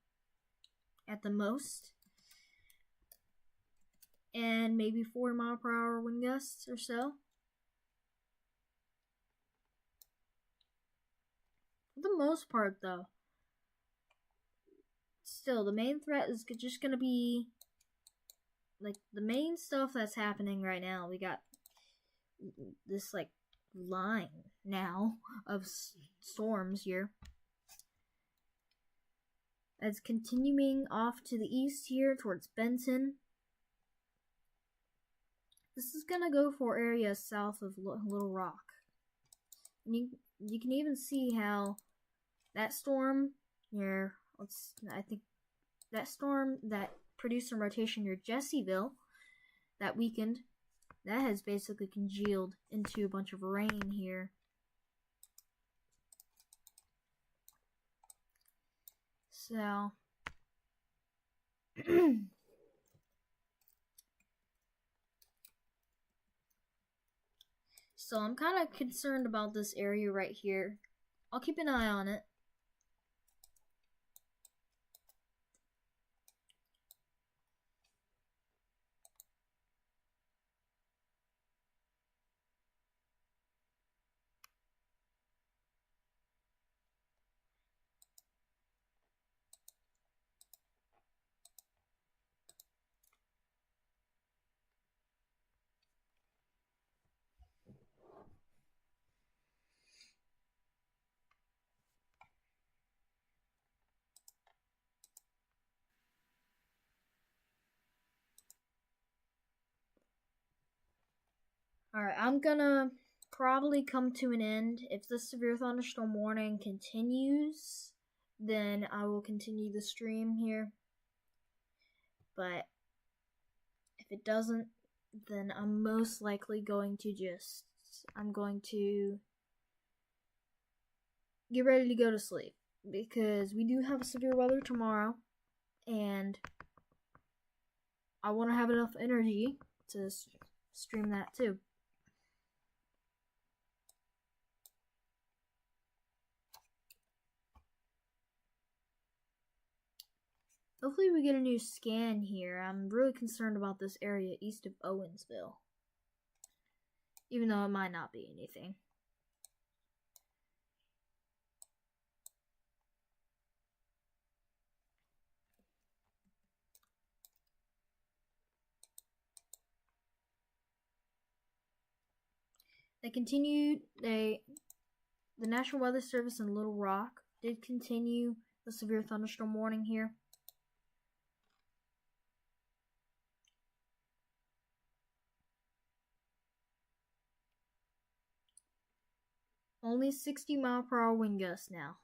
at the most. And maybe 4 mile per hour wind gusts or so. For the most part, though, still, the main threat is just going to be, like, the main stuff that's happening right now. We got this, like, line now of storms here. It's continuing off to the east here towards Benton. This is going to go for areas south of Little Rock. And you can even see how that storm near, I think that storm that produced some rotation near Jessieville that weekend, that has basically congealed into a bunch of rain here. So So I'm kind of concerned about this area right here. I'll keep an eye on it. Alright, I'm gonna probably come to an end. If this severe thunderstorm warning continues, then I will continue the stream here. But if it doesn't, then I'm most likely going to I'm going to get ready to go to sleep. Because we do have severe weather tomorrow, and I want to have enough energy to stream that too. Hopefully we get a new scan here. I'm really concerned about this area east of Owensville. Even though it might not be anything. The National Weather Service in Little Rock did continue the severe thunderstorm warning here. Only 60-mile-per-hour wind gusts now.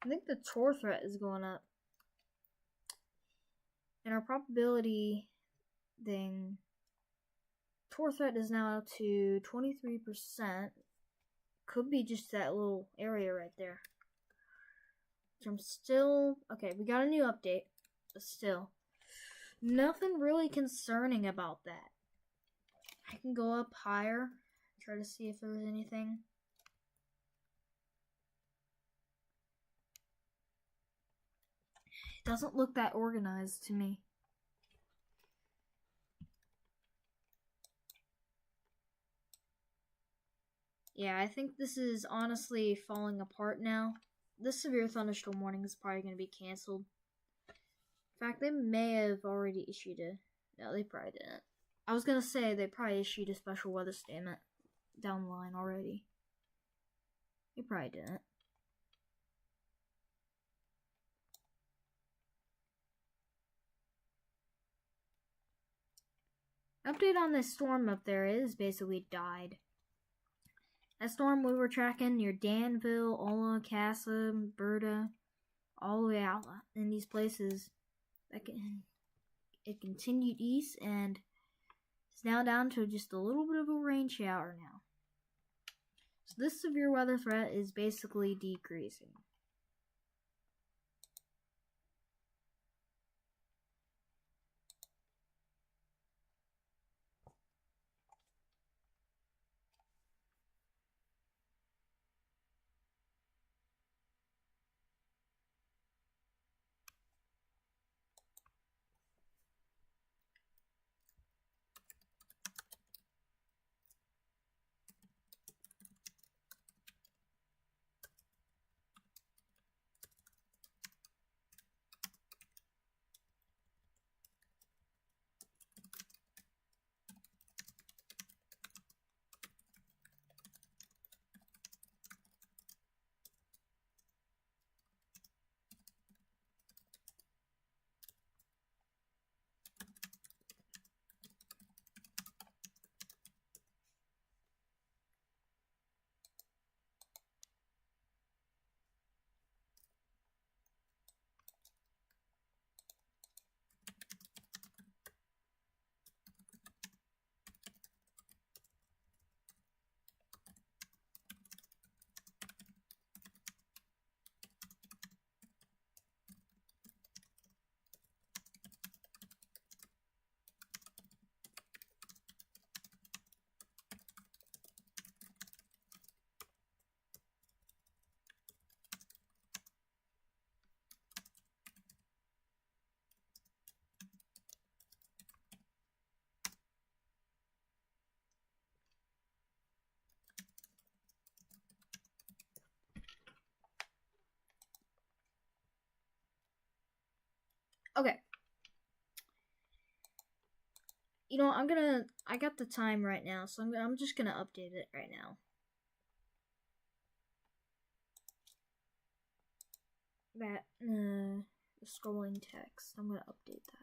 I think the Tor threat is going up. And our probability thing, Tor threat is now to 23%. Could be just that little area right there. So I'm still... Okay, we got a new update. But still, nothing really concerning about that. I can go up higher. Try to see if there's anything. It doesn't look that organized to me. Yeah, I think this is honestly falling apart now. This severe thunderstorm warning is probably going to be canceled. In fact, they may have already issued a... No, they probably didn't. I was going to say they probably issued a special weather statement down the line already. They probably didn't. Update on this storm up there is basically died. That storm we were tracking near Danville, Ola, Casa, Berta, all the way out in these places, it continued east and is now down to just a little bit of a rain shower now. So this severe weather threat is basically decreasing. Okay. You know, I got the time right now, so I'm just gonna update it right now. that scrolling text. I'm gonna update that.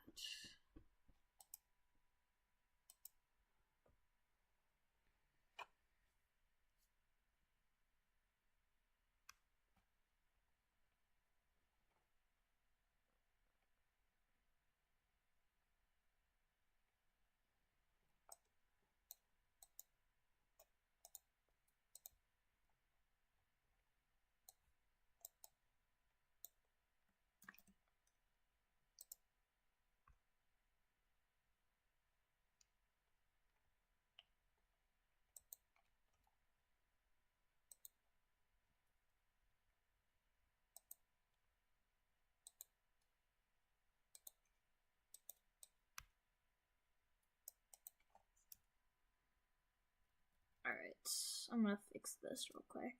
Alright, I'm gonna fix this real quick.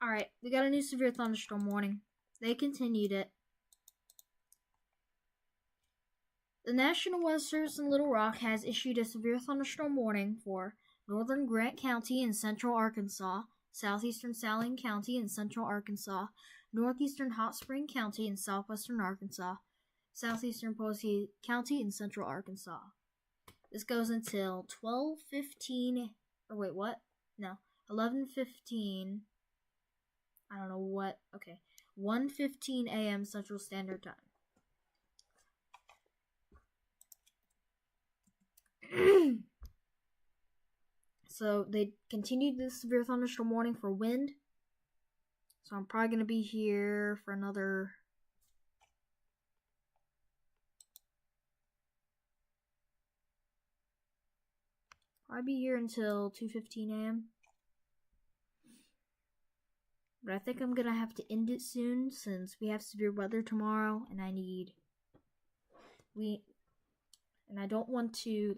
Alright, we got a new severe thunderstorm warning. They continued it. The National Weather Service in Little Rock has issued a severe thunderstorm warning for northern Grant County in central Arkansas, southeastern Saline County in central Arkansas, northeastern Hot Spring County in southwestern Arkansas, southeastern Posey County in central Arkansas. This goes until 12:15, or wait, what? No, 11:15. I don't know what. Okay, 1:15 a.m. Central Standard Time. So they continued this severe thunderstorm warning for wind. So I'm probably going to be here for another... I'll be here until 2:15 a.m. But I think I'm going to have to end it soon since we have severe weather tomorrow and I don't want to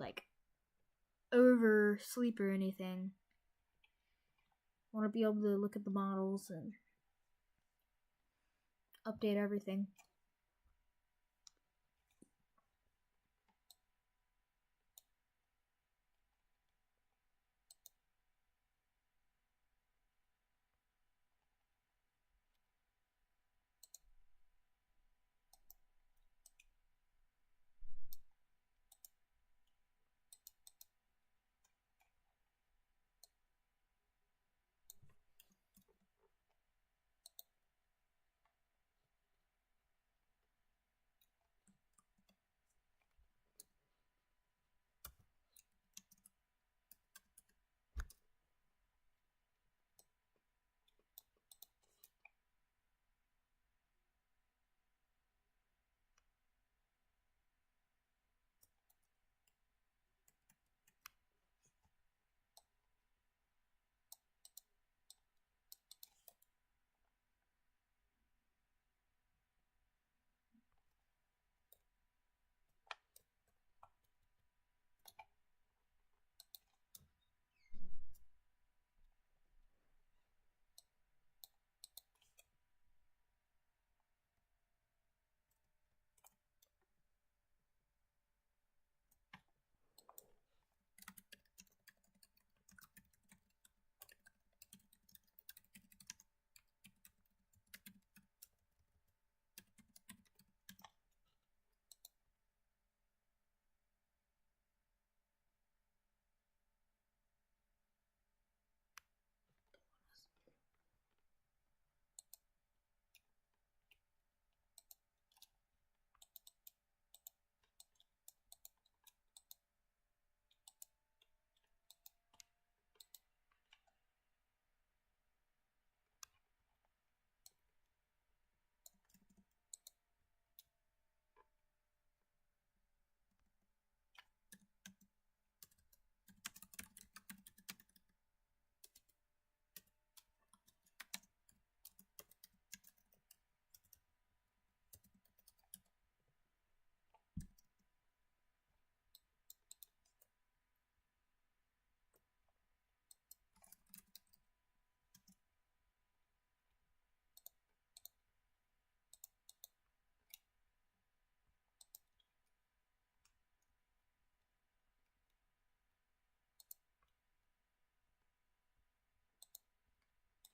oversleep or anything. I want to be able to look at the models and update everything.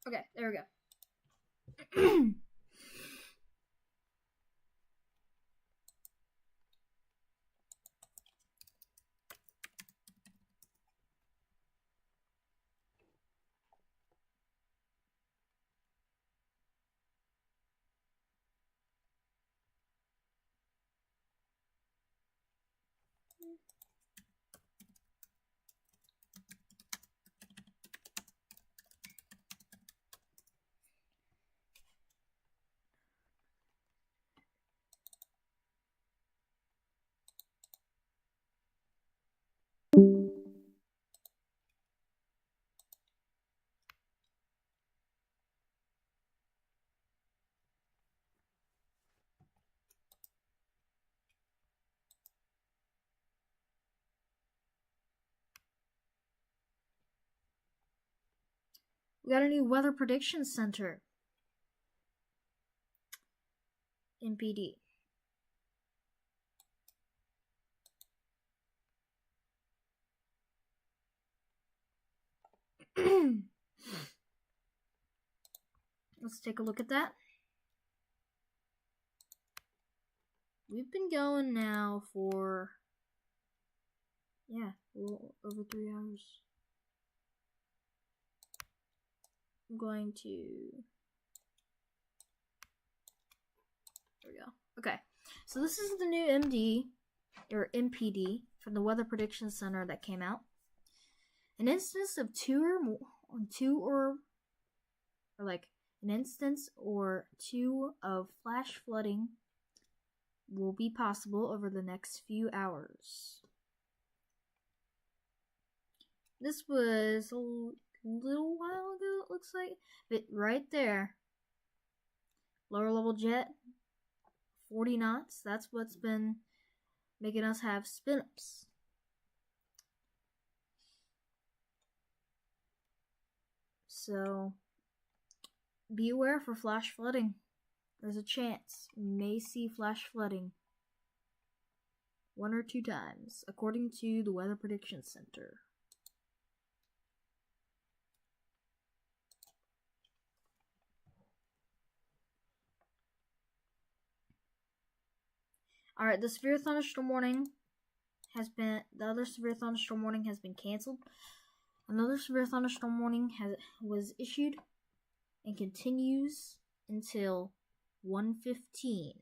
Okay, there we go. We got a new weather prediction center. MPD. Let's take a look at that. We've been going now for, yeah, over 3 hours. I'm going to, there we go. Okay, so this is the new MD, or MPD, from the Weather Prediction Center that came out. An instance of an instance or two of flash flooding will be possible over the next few hours. This was a little while ago, it looks like. But right there, lower level jet, 40 knots. That's what's been making us have spin-ups. So, be aware for flash flooding. There's a chance you may see flash flooding 1 or 2 times, according to the Weather Prediction Center. Alright, the severe thunderstorm warning the other severe thunderstorm warning has been canceled. Another severe thunderstorm warning was issued and continues until 1:15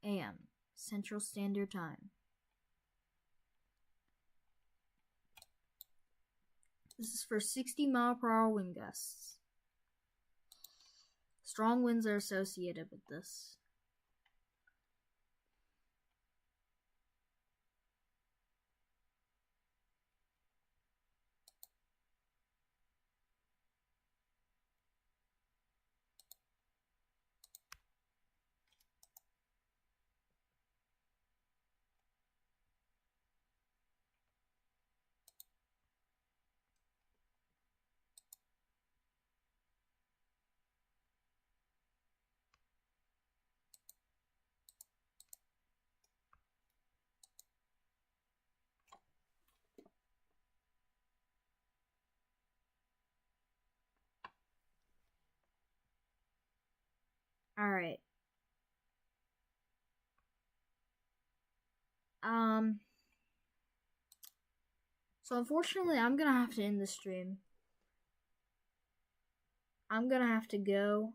a.m. Central Standard Time. This is for 60-mile-per-hour wind gusts. Strong winds are associated with this. Alright. So unfortunately, I'm gonna have to end the stream. I'm gonna have to go.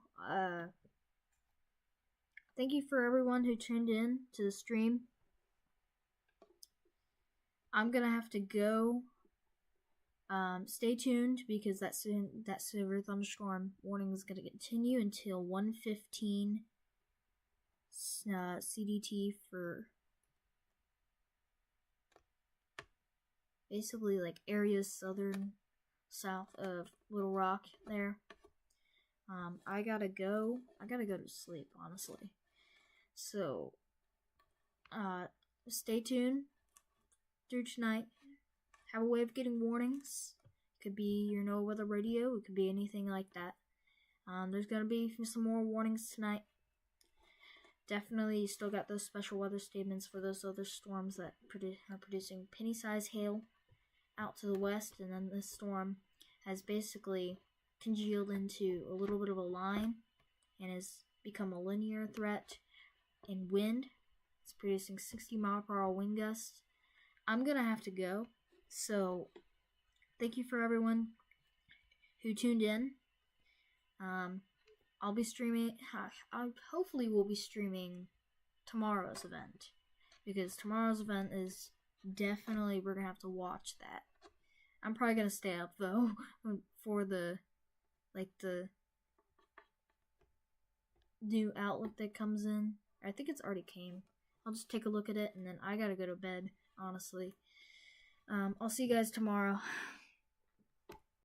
Thank you for everyone who tuned in to the stream. I'm gonna have to go. Stay tuned because that severe thunderstorm warning is gonna continue until 1:15 CDT for basically like areas south of Little Rock there. I gotta go to sleep, honestly. So, stay tuned through tonight. Have a way of getting warnings. It could be your NOAA weather radio. It could be anything like that. There's gonna be some more warnings tonight. Definitely still got those special weather statements for those other storms that are producing penny-sized hail out to the west, and then this storm has basically congealed into a little bit of a line and has become a linear threat in wind. It's producing 60-mile-per-hour wind gusts. I'm going to have to go. So thank you for everyone who tuned in. I'll be streaming. I hopefully will be streaming tomorrow's event, because tomorrow's event is definitely, we're gonna have to watch that. I'm probably gonna stay up though for the new outlook that comes in. I think it's already came. I'll just take a look at it and then I gotta go to bed, honestly. I'll see you guys tomorrow.